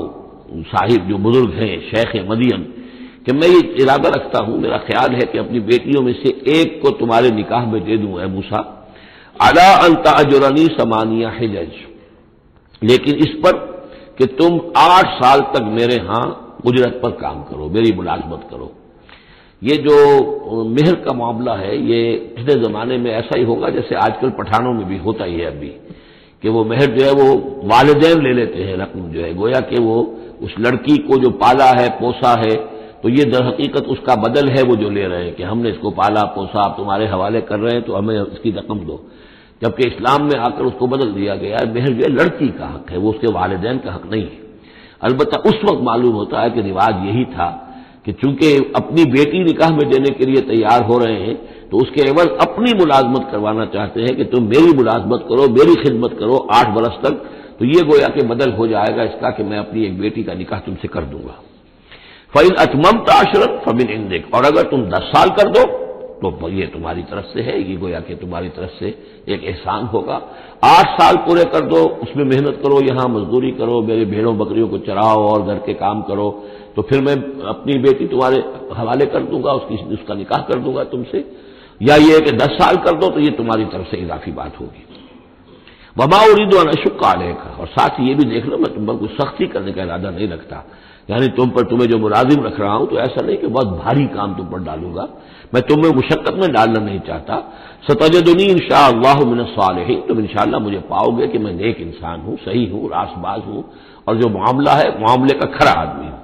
صاحب جو بزرگ ہیں شیخ مدین کہ میں یہ ارادہ رکھتا ہوں، میرا خیال ہے کہ اپنی بیٹیوں میں سے ایک کو تمہارے نکاح میں دے دوں اے موسیٰ، علی ان تأجرنی ثمانیہ حجج، لیکن اس پر کہ تم 8 سال تک میرے ہاں اجرت پر کام کرو، میری ملازمت کرو. یہ جو مہر کا معاملہ ہے یہ پچھلے زمانے میں ایسا ہی ہوگا جیسے آج کل پٹھانوں میں بھی ہوتا ہی ہے ابھی، کہ وہ مہر جو ہے وہ والدین لے لیتے ہیں رقم جو ہے، گویا کہ وہ اس لڑکی کو جو پالا ہے پوسا ہے تو یہ در حقیقت اس کا بدل ہے وہ جو لے رہے ہیں کہ ہم نے اس کو پالا پوسا، آپ تمہارے حوالے کر رہے ہیں تو ہمیں اس کی رقم دو. جبکہ اسلام میں آ کر اس کو بدل دیا گیا ہے، مہر جو ہے لڑکی کا حق ہے، وہ اس کے والدین کا حق نہیں ہے. البتہ اس وقت معلوم ہوتا ہے کہ رواج یہی تھا کہ چونکہ اپنی بیٹی نکاح میں دینے کے لیے تیار ہو رہے ہیں تو اس کے عوض اپنی ملازمت کروانا چاہتے ہیں کہ تم میری ملازمت کرو، میری خدمت کرو 8 برس تک. تو یہ گویا کہ بدل ہو جائے گا اس کا کہ میں اپنی ایک بیٹی کا نکاح تم سے کر دوں گا. فَإِنْ أَتْمَمْتَ عَشْرًا فَمِنْ عِنْدِكَ، اور اگر تم 10 سال کر دو تو یہ تمہاری طرف سے ہے، یہ گویا کہ تمہاری طرف سے ایک احسان ہوگا. 8 سال پورے کر دو، اس میں محنت کرو، یہاں مزدوری کرو، میرے بھیڑوں بکریوں کو چراؤ اور گھر کے کام کرو، تو پھر میں اپنی بیٹی تمہارے حوالے کر دوں گا، اس کا نکاح کر دوں گا تم سے. یا یہ کہ 10 سال کر دو تو یہ تمہاری طرف سے اضافی بات ہوگی. وما اريد ان اشق عليك، اور ساتھ یہ بھی دیکھ لو میں تم پر کوئی سختی کرنے کا ارادہ نہیں رکھتا، یعنی تمہیں جو ملازم رکھ رہا ہوں تو ایسا نہیں کہ بہت بھاری کام تم پر ڈالوں گا، میں تمہیں مشقت میں ڈالنا نہیں چاہتا. ستجدنی انشاءاللہ من الصالحین، تم انشاءاللہ مجھے پاؤ گے کہ میں نیک انسان ہوں، صحیح ہوں، راست باز ہوں، اور جو معاملہ ہے معاملے کا کھرا آدمی ہوں.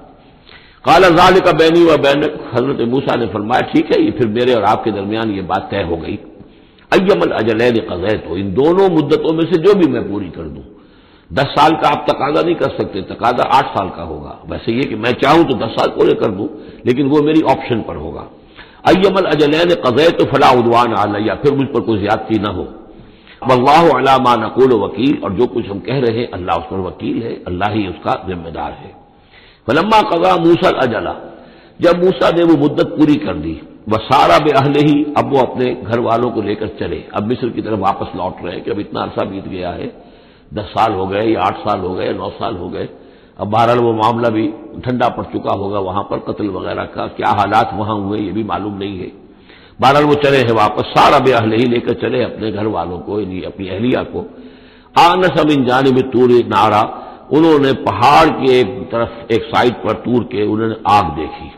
قال ذلك بینی و بینک، حضرت موسیٰ نے فرمایا ٹھیک ہے یہ پھر میرے اور آپ کے درمیان یہ بات طے ہو گئی. ایم الاجلین قضیت، ان دونوں مدتوں میں سے جو بھی میں پوری کر دوں. 10 سال کا آپ تقاضا نہیں کر سکتے، تقاضا 8 سال کا ہوگا. ویسے یہ کہ میں چاہوں تو 10 سال پورے کر دوں لیکن وہ میری آپشن پر ہوگا. ایم الاجلین قضیت فلا عدوان علی، پھر مجھ پر کوئی زیادتی نہ ہو. واللہ علی ما نقول وکیل، اور جو کچھ ہم کہہ رہے ہیں اللہ اس پر وکیل ہے، اللہ ہی اس کا ذمہ دار ہے. فلما قضا موسیٰ الاجل، جب موسیٰ نے وہ مدت پوری کر دی، وسارا باہلہ ہی، اب وہ اپنے گھر والوں کو لے کر چلے، اب مصر کی طرف واپس لوٹ رہے ہیں کہ اب اتنا عرصہ بیت گیا ہے، 10 سال ہو گئے یا 8 سال ہو گئے یا 9 سال ہو گئے، اب بہرحال وہ معاملہ بھی ٹھنڈا پڑ چکا ہوگا، وہاں پر قتل وغیرہ کا کیا حالات وہاں ہوئے یہ بھی معلوم نہیں ہے۔ بہرحال وہ چلے ہیں واپس، سارا باہلہ ہی لے کر چلے اپنے گھر والوں کو، یعنی اپنی اہلیہ کو۔ آنس من جانب طور نارا، انہوں نے پہاڑ کے ایک طرف ایک سائڈ پر طور کے انہوں نے آگ دیکھی۔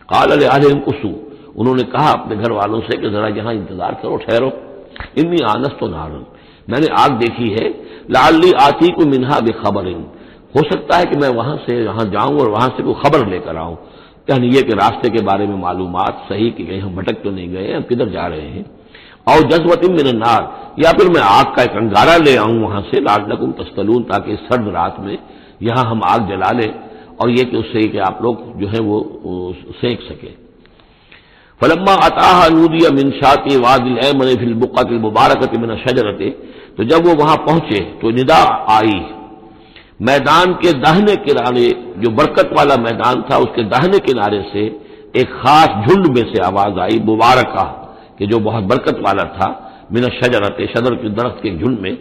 قال لأہلہم کثوا، انہوں نے کہا اپنے گھر والوں سے کہ ذرا یہاں انتظار کرو، ٹھہرو، انی آنست نارا، میں نے آگ دیکھی ہے، لعلی آتیکم منہا بخبر، ہو سکتا ہے کہ میں وہاں سے یہاں جاؤں اور وہاں سے کوئی خبر لے کر آؤں، یعنی یہ کہ راستے کے بارے میں معلومات صحیح کہ کہیں ہم بھٹک تو نہیں گئے، ہم کدھر جا رہے ہیں، اور جذوۃ من النار، یا پھر میں آگ کا ایک انگارہ لے آؤں وہاں سے، لعلکم تصطلون، تاکہ اس سرد رات میں یہاں ہم آگ جلا لیں، اور یہ کہ اس سے کہ آپ لوگ جو ہے وہ سینک سکے۔ فلما اتاها نودی من شاطئ وادی الایمن فی البقعۃ المبارکۃ من الشجرۃ، تو جب وہ وہاں پہنچے تو ندا آئی، میدان کے داہنے کنارے، جو برکت والا میدان تھا اس کے داہنے کنارے سے ایک خاص جھنڈ میں سے آواز آئی، مبارکہ، کہ جو بہت برکت والا تھا، من الشجرۃ، شجر کے درخت کے جھنڈ میں،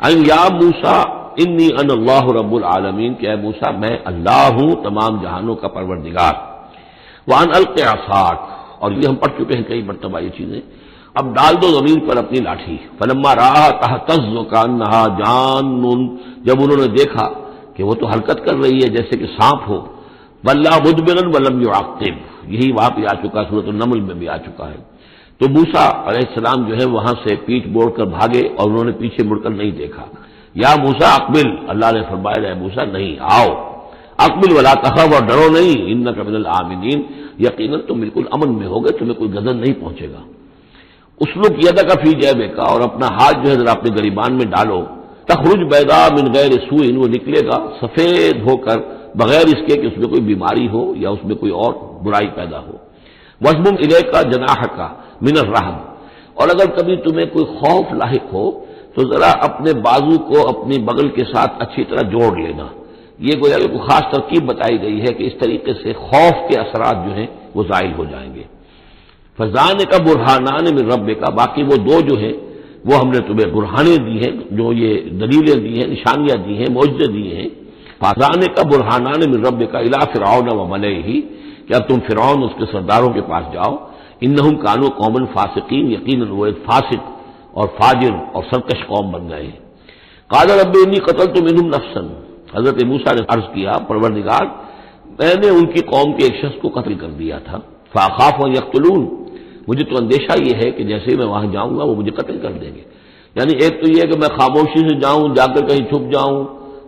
ان یا موسیٰ انی انا اللہ رب العالمین، کہ اے موسیٰ میں اللہ ہوں تمام جہانوں کا پروردگار، وان الق عصاک، اور یہ ہم پڑھ چکے ہیں کئی مرتبہ یہ چیزیں، اب ڈال دو زمین پر اپنی لاٹھی، فلما رآہا تہتز کانہا جان، جب انہوں نے دیکھا کہ وہ تو حرکت کر رہی ہے جیسے کہ سانپ ہو، ولا مدبرا ولم یعقب، یہی وہاں پہ آ چکا، سورۃ النمل میں بھی آ چکا ہے، تو موسیٰ علیہ السلام جو ہے وہاں سے پیٹھ موڑ کر بھاگے اور انہوں نے پیچھے مڑ کر نہیں دیکھا۔ یا موسیٰ اقبل، اللہ نے فرمایا اے موسیٰ نہیں، آؤ، اقبل ولا تخف، اور ڈرو نہیں، انک من الآمنین، یقیناً تم بالکل امن میں ہوگے، تمہیں کوئی غضب نہیں پہنچے گا۔ اسلک یدک فی جیبک، اور اپنا ہاتھ جو ہے ذرا اپنے گریبان میں ڈالو، تخرج بیضاء من غیر سوء، وہ نکلے گا سفید ہو کر بغیر اس کے کہ اس میں کوئی بیماری ہو یا اس میں کوئی اور برائی پیدا ہو۔ وَاضْمُمْ إِلَيْكَ جَنَاحَكَ مِنَ الرَّهْبِ، اور اگر کبھی تمہیں کوئی خوف لاحق ہو تو ذرا اپنے بازو کو اپنی بغل کے ساتھ اچھی طرح جوڑ لینا، یہ گویا کہ کوئی خاص ترکیب بتائی گئی ہے کہ اس طریقے سے خوف کے اثرات جو ہیں وہ زائل ہو جائیں گے۔ فَذَانِكَ بُرْهَانَانِ مِن رَّبِّكَ، باقی وہ دو جو ہیں وہ ہم نے تمہیں برہانے دی ہیں، جو یہ دلیلیں دی ہیں، نشانیاں دی ہیں، معجزے دیے ہیں۔ فَذَانِكَ بُرْهَانَانِ مِن رَّبِّكَ إِلَىٰ فِرْعَوْنَ وَمَلَئِهِ، کہ اب تم فرعون اس کے سرداروں کے پاس جاؤ، انہم کانوا قوما فاسقین، یقیناً وہ ایک فاسق اور فاجر اور سرکش قوم بن گئے ہیں۔ قال رب انی قتلت منہم نفسا، حضرت موسیٰ نے عرض کیا پروردگار میں نے ان کی قوم کے ایک شخص کو قتل کر دیا تھا، فاخاف ان یقتلون، مجھے تو اندیشہ یہ ہے کہ جیسے ہی میں وہاں جاؤں گا وہ مجھے قتل کر دیں گے۔ یعنی ایک تو یہ کہ میں خاموشی سے جاؤں، جا کر کہیں چھپ جاؤں،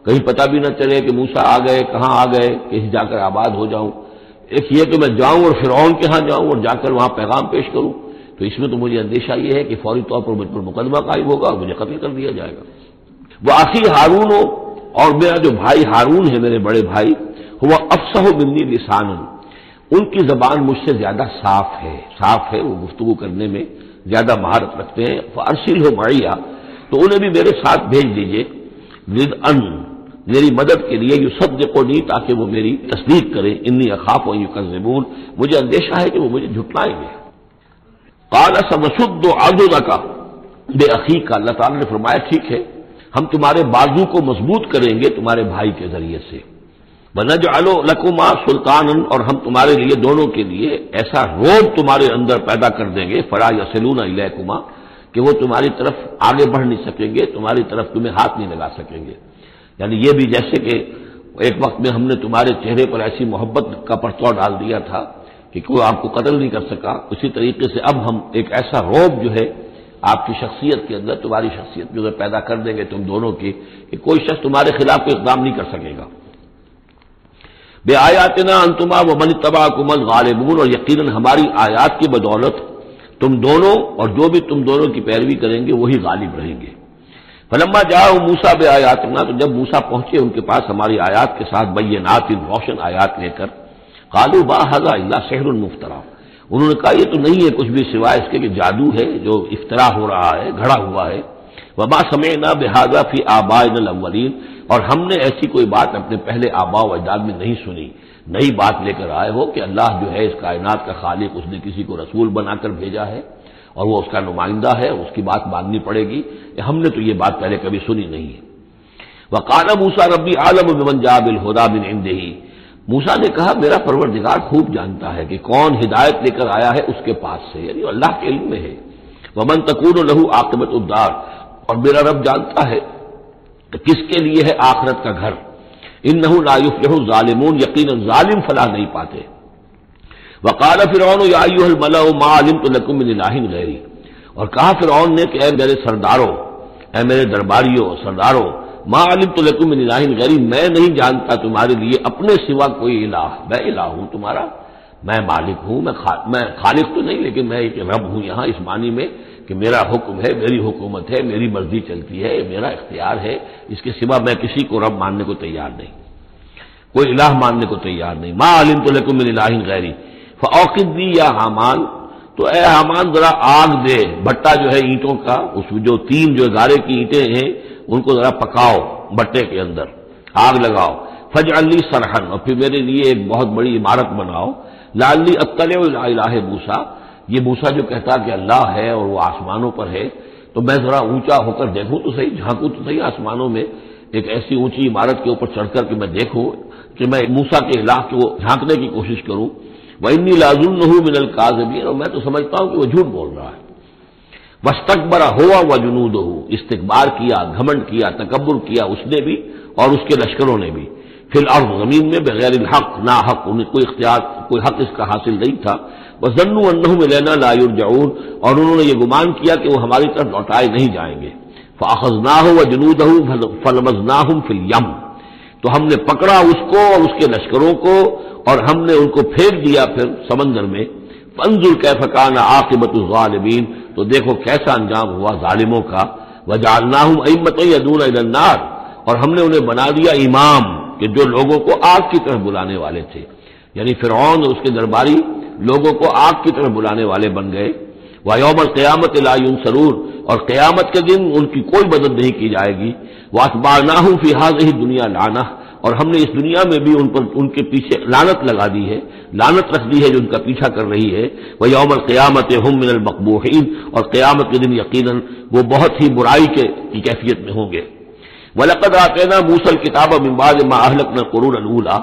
کہیں پتہ بھی نہ چلے کہ موسیٰ آ گئے، کہاں آ گئے، کہیں جا کر آباد ہو جاؤں، ایک یہ کہ میں جاؤں اور فرعون کے ہاں جاؤں اور جا کر وہاں پیغام پیش کروں، تو اس میں تو مجھے اندیشہ یہ ہے کہ فوری طور پر مجھ پر مقدمہ قائم ہوگا اور مجھے قتل کر دیا جائے گا۔ وہ آخی ہارون ہو، اور میرا جو بھائی ہارون ہے، میرے بڑے بھائی، وہ افصح منی لسانا، ان کی زبان مجھ سے زیادہ صاف ہے، وہ گفتگو کرنے میں زیادہ مہارت رکھتے ہیں، فارسلہ معی، تو انہیں بھی میرے ساتھ بھیج دیجئے، ردءً، میری مدد کے لیے، یصدقونی، تاکہ وہ میری تصدیق کرے، انی اخاف ان یکذبون، مجھے اندیشہ ہے کہ وہ مجھے جھٹلائیں گے۔ قال سنشد عضدک باخیک، اللہ تعالیٰ نے فرمایا ٹھیک ہے ہم تمہارے بازو کو مضبوط کریں گے تمہارے بھائی کے ذریعے سے، وَنَجْعَلُ لَكُمَا سُلْطَانًا، اور ہم تمہارے لیے دونوں کے لیے ایسا روب تمہارے اندر پیدا کر دیں گے، فَلَا يَصِلُونَ إِلَيْكُمَا، کہ وہ تمہاری طرف آگے بڑھ نہیں سکیں گے، تمہاری طرف تمہیں ہاتھ نہیں لگا سکیں گے۔ یعنی یہ بھی جیسے کہ ایک وقت میں ہم نے تمہارے چہرے پر ایسی محبت کا پرتو ڈال دیا تھا کہ کوئی آپ کو قتل نہیں کر سکا، اسی طریقے سے اب ہم ایک ایسا روب جو ہے آپ کی شخصیت کے اندر، تمہاری شخصیت جو ہے پیدا کر دیں گے تم دونوں کی، کہ کوئی شخص تمہارے خلاف کوئی اقدام نہیں کر سکے گا۔ بے آیاتنا انتما ومن اتبعکم الغالبون، اور یقیناً ہماری آیات کی بدولت تم دونوں اور جو بھی تم دونوں کی پیروی کریں گے وہی غالب رہیں گے۔ فلما جاء موسیٰ بآیاتنا، تو جب موسیٰ پہنچے ان کے پاس ہماری آیات کے ساتھ، بینات، روشن آیات لے کر، قالوا ما ھذا الا سحر مفترى، انہوں نے کہا یہ تو نہیں ہے کچھ بھی سوائے اس کے کہ جادو ہے جو افترا ہو رہا ہے، گھڑا ہوا ہے۔ وما سمعنا بھذا فی آبائنا الاولین، اور ہم نے ایسی کوئی بات اپنے پہلے آباء و اجداد میں نہیں سنی۔ نئی بات لے کر آئے ہو کہ اللہ جو ہے اس کائنات کا خالق، اس نے کسی کو رسول بنا کر بھیجا ہے اور وہ اس کا نمائندہ ہے، اس کی بات ماننی پڑے گی۔ ہم نے تو یہ بات پہلے کبھی سنی نہیں ہے۔ وقال موسیٰ ربی عالم بمن جاء بالہدی من عنده، موسیٰ نے کہا میرا پروردگار خوب جانتا ہے کہ کون ہدایت لے کر آیا ہے اس کے پاس سے، یعنی اللہ کے علم میں ہے۔ ومن تکون له عاقبۃ الدار، اور میرا رب جانتا ہے کہ کس کے لیے ہے آخرت کا گھر۔ انہ لا یفلح الظالمون، یقینا ظالم فلاح نہیں پاتے۔ وقال فرعون یا ایھا الملأ ما علمت لکم من الہ غیری، اور کہا فرعون نے کہ اے میرے سرداروں، اے میرے درباریوں سرداروں، ما علمت لکم من الہ غیری، میں نہیں جانتا تمہارے لیے اپنے سوا کوئی الہ، میں الہ ہوں تمہارا، میں مالک ہوں، میں خالق تو نہیں لیکن میں ایک رب ہوں یہاں اس معنی میں کہ میرا حکم ہے، میری حکومت ہے، میری مرضی چلتی ہے، میرا اختیار ہے، اس کے سوا میں کسی کو رب ماننے کو تیار نہیں، کوئی الہ ماننے کو تیار نہیں۔ ما علمت لکم من الہ غیری فاوقد لی یا حامان، تو اے حامان ذرا آگ دے، بھٹا جو ہے اینٹوں کا، اس میں جو تین جو گارے کی اینٹیں ہیں ان کو ذرا پکاؤ بٹے کے اندر، آگ لگاؤ، فاجعل لی صرحا، اور پھر میرے لیے ایک بہت بڑی عمارت بناؤ، لعلی اطلع الی الہ موسیٰ، یہ موسیٰ جو کہتا کہ اللہ ہے اور وہ آسمانوں پر ہے، تو میں ذرا اونچا ہو کر دیکھوں تو صحیح، جھانکوں تو صحیح آسمانوں میں، ایک ایسی اونچی عمارت کے اوپر چڑھ کر کے میں دیکھوں کہ میں موسیٰ کے الہ کو جھانکنے کی کوشش کروں۔ وَإِنِّي لَأَظُنُّهُ مِنَ الْكَاذِبِينَ، اور میں تو سمجھتا ہوں کہ وہ جھوٹ بول رہا ہے۔ وَاسْتَكْبَرَ هُوَ وَجُنُودُهُ، استکبار کیا، گھمنڈ کیا، تکبر کیا اس نے بھی اور اس کے لشکروں نے بھی، فی الارض زمین میں، بغیر الحق، نا حق، انہیں کوئی اختیار، کوئی حق اس کا حاصل نہیں تھا۔ وَظَنُّوا أَنَّهُمْ إِلَيْنَا لَا يُرْجَعُونَ، اور انہوں نے یہ گمان کیا کہ وہ ہماری طرف لوٹائے نہیں جائیں گے۔ فَأَخَذْنَاهُ وَجُنُودَهُ فَلَمَزْنَاهُمْ فِي الْيَمِّ، تو ہم نے پکڑا اس کو اور اس کے لشکروں کو اور ہم نے ان کو پھینک دیا پھر سمندر میں۔ فانظر کیف کان عاقبۃ الظالمین، تو دیکھو کیسا انجام ہوا ظالموں کا۔ وجعلناہم ائمۃ یدعون الی النار، اور ہم نے انہیں بنا دیا امام کہ جو لوگوں کو آگ کی طرف بلانے والے تھے، یعنی فرعون اور اس کے درباری لوگوں کو آگ کی طرف بلانے والے بن گئے۔ ویوم القیامۃ لا ینصرون، اور قیامت کے دن ان کی کوئی مدد نہیں کی جائے گی۔ واتبعناہم فی ہذہ الدنیا لعنہ، اور ہم نے اس دنیا میں بھی ان پر ان کے پیچھے لعنت لگا دی ہے، لعنت رکھ دی ہے جو ان کا پیچھا کر رہی ہے۔ ویوم القیامۃ ہم من المقبوحین، اور قیامت کے دن یقیناً وہ بہت ہی برائی کی کیفیت میں ہوں گے۔ وَلَقَدْ آتَيْنَا مُوسَى الْكِتَابَ مِن بَعْدِ مَا أَهْلَكْنَا الْقُرُونَ الْأُولَىٰ،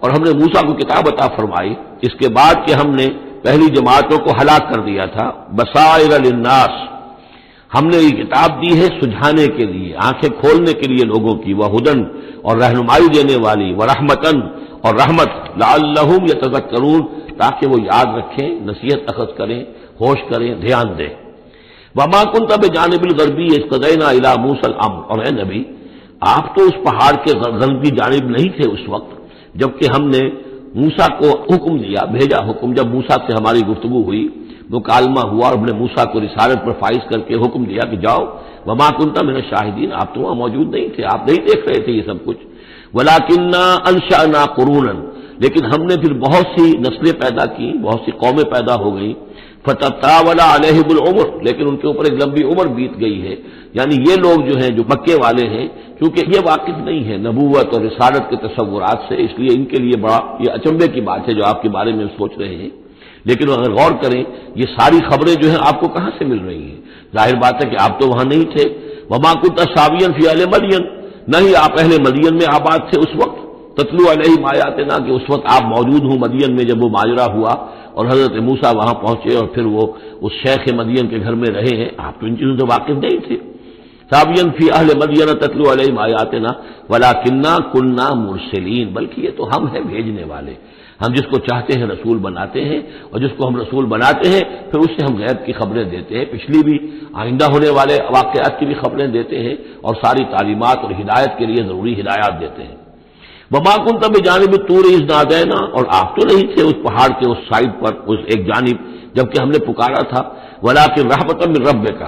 اور ہم نے موسیٰ کو کتاب عطا فرمائی اس کے بعد کہ ہم نے پہلی جماعتوں کو ہلاک کر دیا تھا۔ بصائر للناس، ہم نے یہ کتاب دی ہے سجھانے کے لیے، آنکھیں کھولنے کے لیے لوگوں کی، وہدن، اور رہنمائی دینے والی، ورحمتن، اور رحمت، لعلہم یتذکرون، تاکہ وہ یاد رکھیں، نصیحت اخذ کریں، ہوش کریں، دھیان دیں۔ وما کنت بجانب الغربی اذ قضینا الی موسیٰ الامر، اور اے نبی آپ تو اس پہاڑ کے غربی جانب نہیں تھے اس وقت جبکہ ہم نے موسیٰ کو حکم دیا، بھیجا حکم، جب موسیٰ سے ہماری گفتگو ہوئی، مکالمہ ہوا، اور ہم نے موسیٰ کو رسالت پر فائز کر کے حکم دیا کہ جاؤ۔ وما کنت من الشاہدین، آپ تو وہاں موجود نہیں تھے، آپ نہیں دیکھ رہے تھے یہ سب کچھ۔ ولکننا انشأنا قرونا، لیکن ہم نے پھر بہت سی نسلیں پیدا کی، بہت سی قومیں پیدا ہو گئیں۔ فتطاول علیہم العمر، لیکن ان کے اوپر ایک لمبی عمر بیت گئی ہے، یعنی یہ لوگ جو ہیں جو مکے والے ہیں، کیونکہ یہ واقف نہیں ہے نبوت اور رسالت کے تصورات سے، اس لیے ان کے لیے بڑا یہ اچنبے کی بات ہے جو آپ کے بارے میں سوچ رہے ہیں۔ لیکن اگر غور کریں یہ ساری خبریں جو ہیں آپ کو کہاں سے مل رہی ہیں؟ ظاہر بات ہے کہ آپ تو وہاں نہیں تھے۔ وما كنت ساويا في اهل مدين، نہ ہی آپ اہل مدین میں آباد تھے اس وقت۔ تتلو علیہم آیاتنا، کہ اس وقت آپ موجود ہوں مدین میں جب وہ ماجرا ہوا اور حضرت موسیٰ وہاں پہنچے اور پھر وہ اس شیخ مدین کے گھر میں رہے ہیں، آپ تو ان چیزوں سے واقف نہیں تھے۔ ساويا في اهل مدين تتلو علیہم آیاتنا ولكننا كنا مرسلین، بلکہ یہ تو ہم ہیں بھیجنے والے، ہم جس کو چاہتے ہیں رسول بناتے ہیں، اور جس کو ہم رسول بناتے ہیں پھر اس سے ہم غیب کی خبریں دیتے ہیں، پچھلی بھی آئندہ ہونے والے واقعات کی بھی خبریں دیتے ہیں، اور ساری تعلیمات اور ہدایت کے لیے ضروری ہدایات دیتے ہیں۔ وما كنت بجانب الطور اذ نادینا، اور آپ تو نہیں تھے اس پہاڑ کے اس سائڈ پر، اس ایک جانب جبکہ ہم نے پکارا تھا۔ ولکن رحمۃ من ربک،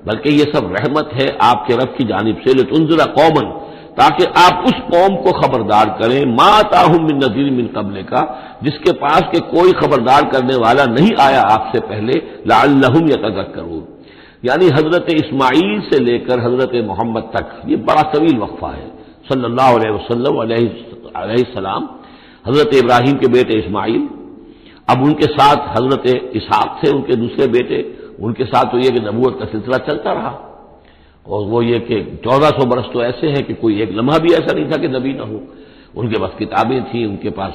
بلکہ یہ سب رحمت ہے آپ کے رب کی جانب سے، لتنذر قوما، تاکہ آپ اس قوم کو خبردار کریں، ما آتاہم من نذیر من قبلک، جس کے پاس کہ کوئی خبردار کرنے والا نہیں آیا آپ سے پہلے، لعلہم یتذکرون، یعنی حضرت اسماعیل سے لے کر حضرت محمد تک یہ بڑا طویل وقفہ ہے، صلی اللہ علیہ وسلم علیہ السلام، حضرت ابراہیم کے بیٹے اسماعیل، اب ان کے ساتھ حضرت اسحاق تھے ان کے دوسرے بیٹے، ان کے ساتھ تو یہ کہ نبوت کا سلسلہ چلتا رہا، اور وہ یہ کہ 1400 برس تو ایسے ہیں کہ کوئی ایک لمحہ بھی ایسا نہیں تھا کہ نبی نہ ہو۔ ان کے پاس کتابیں تھیں، ان کے پاس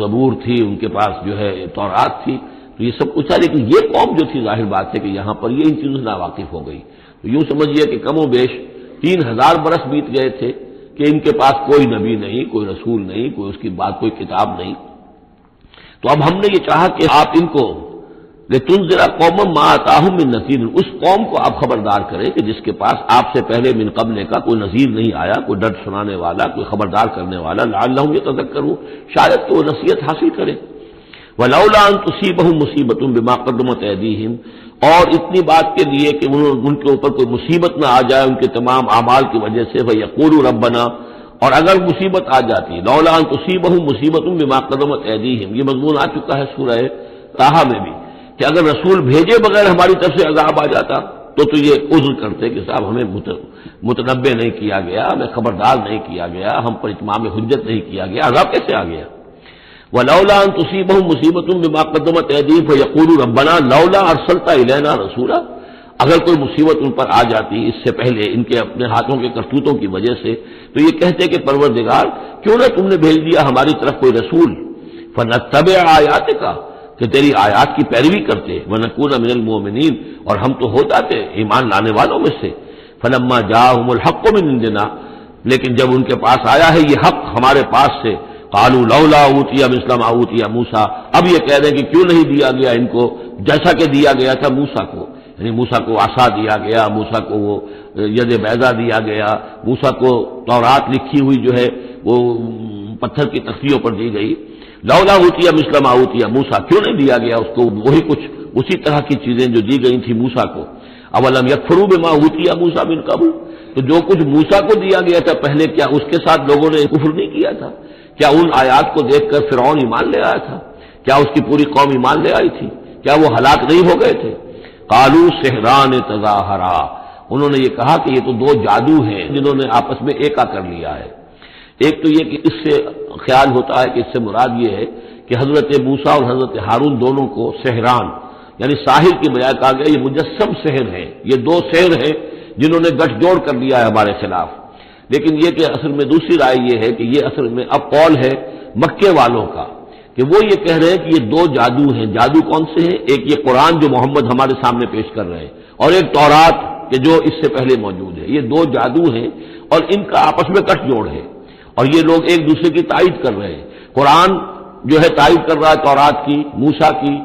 زبور تھی، ان کے پاس جو ہے تورات تھی، تو یہ سب کچھ تھا، لیکن یہ قوم جو تھی ظاہر بات ہے کہ یہاں پر یہ ان چیزوں سے ناواقف ہو گئی۔ تو یوں سمجھیے کہ کم و بیش 3000 برس بیت گئے تھے کہ ان کے پاس کوئی نبی نہیں، کوئی رسول نہیں، کوئی اس کی بات کوئی کتاب نہیں۔ تو اب ہم نے یہ چاہا کہ آپ ان کو لتنذر قوما ما آتاہم من نذیر، اس قوم کو آپ خبردار کریں کہ جس کے پاس آپ سے پہلے من قبل کا کوئی نذیر نہیں آیا، کوئی ڈر سنانے والا، کوئی خبردار کرنے والا، لعلہم یتذکرون، شاید تو وہ نصیحت حاصل کرے۔ ولولا ان تصیبہم مصیبۃ بما قدمت ایدیہم، اور اتنی بات کے لیے کہ ان کے اوپر کوئی مصیبت نہ آ جائے ان کے تمام اعمال کی وجہ سے، فیقولوا ربنا، اور اگر مصیبت آ جاتی، لولا ان تصیبہم مصیبۃ بما قدمت ایدیہم، یہ مضمون آ چکا ہے سورہ طٰہٰ میں بھی، کہ اگر رسول بھیجے بغیر ہماری طرف سے عذاب آ جاتا تو یہ عذر کرتے کہ صاحب ہمیں متنبع نہیں کیا گیا، ہمیں خبردار نہیں کیا گیا، ہم پر اتمام حجت نہیں کیا گیا، عذاب کیسے آ گیا؟ وَلَوْلَا أَن تُصِيبَهُم مُّصِيبَةٌ بِمَا قَدَّمَتْ أَيْدِيهِمْ فَيَقُولُوا رَبَّنَا لَوْلَا أَرْسَلْتَ إِلَيْنَا رَسُولًا، اگر کوئی مصیبت ان پر آ جاتی اس سے پہلے ان کے اپنے ہاتھوں کے کرتوتوں کی وجہ سے، تو یہ کہتے کہ پروردگار کیوں نہ تم نے بھیج دیا ہماری طرف کوئی رسول، فَنَتَّبِعَ آيَاتِكَ، کہ تیری آیات کی پیروی کرتے، وَنَكُونَ مِنَ الْمُؤْمِنِينَ، اور ہم تو ہو جاتے ایمان لانے والوں میں سے، فَلَمَّا جَاءَهُمُ الْحَقُّ مِنْ عِندِنَا، لیکن جب ان کے پاس آیا ہے یہ حق ہمارے پاس سے، قالوا لولا اوتي مثل ما اوتي موسیٰ، اب یہ کہہ رہے ہیں کہ کیوں نہیں دیا گیا ان کو جیسا کہ دیا گیا تھا موسیٰ کو، یعنی موسیٰ کو عصا دیا گیا، موسیٰ کو وہ ید بیضا دیا گیا، موسیٰ کو تورات لکھی ہوئی جو ہے وہ پتھر کی تختیوں پر دی گئی، لولا اوتي مثل ما اوتي موسیٰ، کیوں نہیں دیا گیا اس کو وہی کچھ اسی طرح کی چیزیں جو دی گئی تھی موسیٰ کو، اولم یکفروا بما اوتي موسیٰ من قبل، تو جو کچھ موسیٰ کو دیا گیا تھا پہلے کیا اس کے ساتھ لوگوں نے کفر نہیں کیا تھا؟ کیا ان آیات کو دیکھ کر فرعون ایمان لے آیا تھا؟ کیا اس کی پوری قوم ایمان لے آئی تھی؟ کیا وہ ہلاک نہیں ہو گئے تھے؟ قالوا سحران تظاہرا، انہوں نے یہ کہا کہ یہ تو دو جادو ہیں جنہوں نے آپس میں ایکا کر لیا ہے۔ ایک تو یہ کہ اس سے خیال ہوتا ہے کہ اس سے مراد یہ ہے کہ حضرت موسیٰ اور حضرت ہارون دونوں کو سحران، یعنی ساحر کی بجائے کہا گیا یہ مجسم سحر ہیں، یہ دو سحر ہیں جنہوں نے گٹھ جوڑ کر لیا ہے ہمارے خلاف۔ لیکن یہ کہ اصل میں دوسری رائے یہ ہے کہ یہ اصل میں اب قول ہے مکے والوں کا کہ وہ یہ کہہ رہے ہیں کہ یہ دو جادو ہیں۔ جادو کون سے ہیں؟ ایک یہ قرآن جو محمد ہمارے سامنے پیش کر رہے ہیں، اور ایک تورات کہ جو اس سے پہلے موجود ہے، یہ دو جادو ہیں اور ان کا آپس میں گٹھ جوڑ ہے، اور یہ لوگ ایک دوسرے کی تائید کر رہے ہیں۔ قرآن جو ہے تائید کر رہا ہے تورات کی، موسیٰ کی،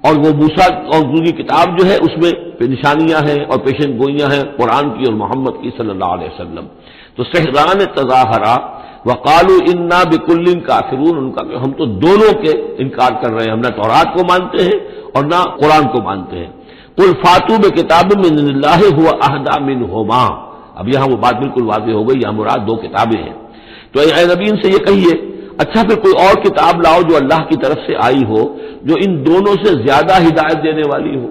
اور وہ موسیٰ اور دوسری کتاب جو ہے اس میں نشانیاں ہیں اور پیشن گوئیاں ہیں قرآن کی اور محمد کی صلی اللہ علیہ وسلم۔ تو سحران تظاہرا وقالوا انا بکل کافرون، ان کا کہ ہم تو دونوں کے انکار کر رہے ہیں، ہم نہ تورات کو مانتے ہیں اور نہ قرآن کو مانتے ہیں۔ قل فاتوا بکتاب من اللہ هو اہدی منہما، اب یہاں وہ بات بالکل واضح ہو گئی، یہاں مراد دو کتابیں ہیں۔ تو اے نبی ان سے یہ کہیے اچھا پھر کوئی اور کتاب لاؤ جو اللہ کی طرف سے آئی ہو، جو ان دونوں سے زیادہ ہدایت دینے والی ہو۔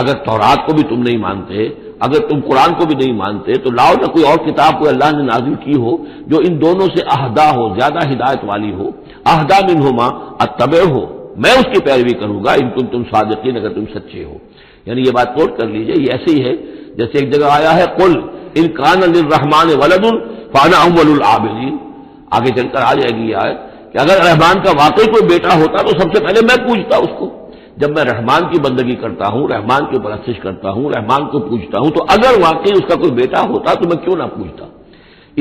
اگر تورات کو بھی تم نہیں مانتے، اگر تم قرآن کو بھی نہیں مانتے، تو لاؤ نہ کوئی اور کتاب کوئی اللہ نے نازل کی ہو جو ان دونوں سے اہدا ہو، زیادہ ہدایت والی ہو۔ اہدا منہما اتبع ہو، میں اس کی پیروی کروں گا ان تم صادقین، اگر تم سچے ہو۔ یعنی یہ بات نوٹ کر لیجئے، یہ ایسے ہی ہے جیسے ایک جگہ آیا ہے قل ان کان للرحمن ولد فانا اول العابدین، آگے چل کر آ جائے گی یہ آیت کہ اگر رحمان کا واقعی کوئی بیٹا ہوتا تو سب سے پہلے میں پوچھتا اس کو۔ جب میں رحمان کی بندگی کرتا ہوں، رحمان کی پرستش کرتا ہوں، رحمان کو پوجتا ہوں، تو اگر واقعی اس کا کوئی بیٹا ہوتا تو میں کیوں نہ پوجتا۔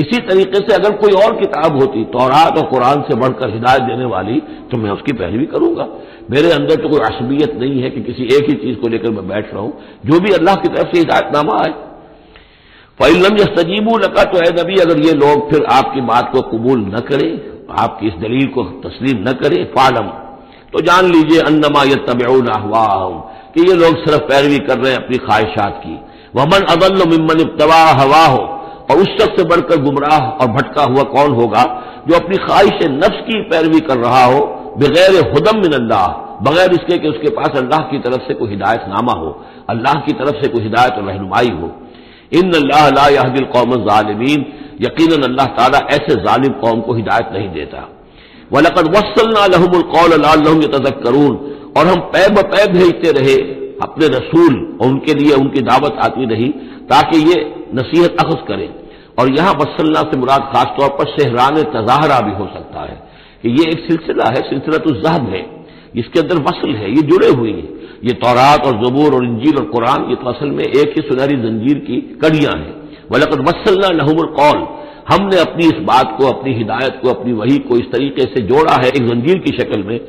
اسی طریقے سے اگر کوئی اور کتاب ہوتی تورات اور قرآن سے بڑھ کر ہدایت دینے والی تو میں اس کی پیروی کروں گا۔ میرے اندر تو کوئی عصبیت نہیں ہے کہ کسی ایک ہی چیز کو لے کر میں بیٹھ رہا ہوں، جو بھی اللہ کی طرف سے ہدایت نامہ آئے۔ فَإِن لَّمْ يَسْتَجِيبُوا لَكَ، تو اے نبی اگر یہ لوگ پھر آپ کی بات کو قبول نہ کریں، آپ کی اس دلیل کو تسلیم نہ کریں، فَاعْلَمْ، تو جان لیجئے انما یتبعون اہواءہم، کہ یہ لوگ صرف پیروی کر رہے ہیں اپنی خواہشات کی۔ ومن اضل ممن اتبع ہواہ، اور اس شخص سے بڑھ کر گمراہ اور بھٹکا ہوا کون ہوگا جو اپنی خواہش نفس کی پیروی کر رہا ہو، بغیر ہدی من اللہ، بغیر اس کے کہ اس کے پاس اللہ کی طرف سے کوئی ہدایت نامہ ہو، اللہ کی طرف سے کوئی ہدایت اور رہنمائی ہو۔ ان اللہ لا یہدی القوم الظالمین، یقیناً اللہ تعالیٰ ایسے ظالم قوم کو ہدایت نہیں دیتا۔ وَلَقَدْ وَصَّلْنَا لَهُمُ الْقَوْلَ لَعَلَّهُمْ يَتَذَكَّرُونَ، اور ہم پے بپے بھیجتے رہے اپنے رسول، اور ان کے لیے ان کی دعوت آتی رہی تاکہ یہ نصیحت اخذ کریں۔ اور یہاں وصلنا سے مراد خاص طور پر سہران تظاہرہ بھی ہو سکتا ہے کہ یہ ایک سلسلہ ہے، سلسلۃ الذہب ہے، اس کے اندر وصل ہے، یہ جڑے ہوئی ہیں۔ یہ تورات اور زبور اور انجیل اور قرآن یہ تو اصل میں ایک ہی سنہری زنجیر کی کڑیاں ہیں۔ وَلَقَدْ وَصَّلْنَا لَهُمُ الْقَوْلَ، ہم نے اپنی اس بات کو، اپنی ہدایت کو، اپنی وحی کو اس طریقے سے جوڑا ہے ایک زنجیر کی شکل میں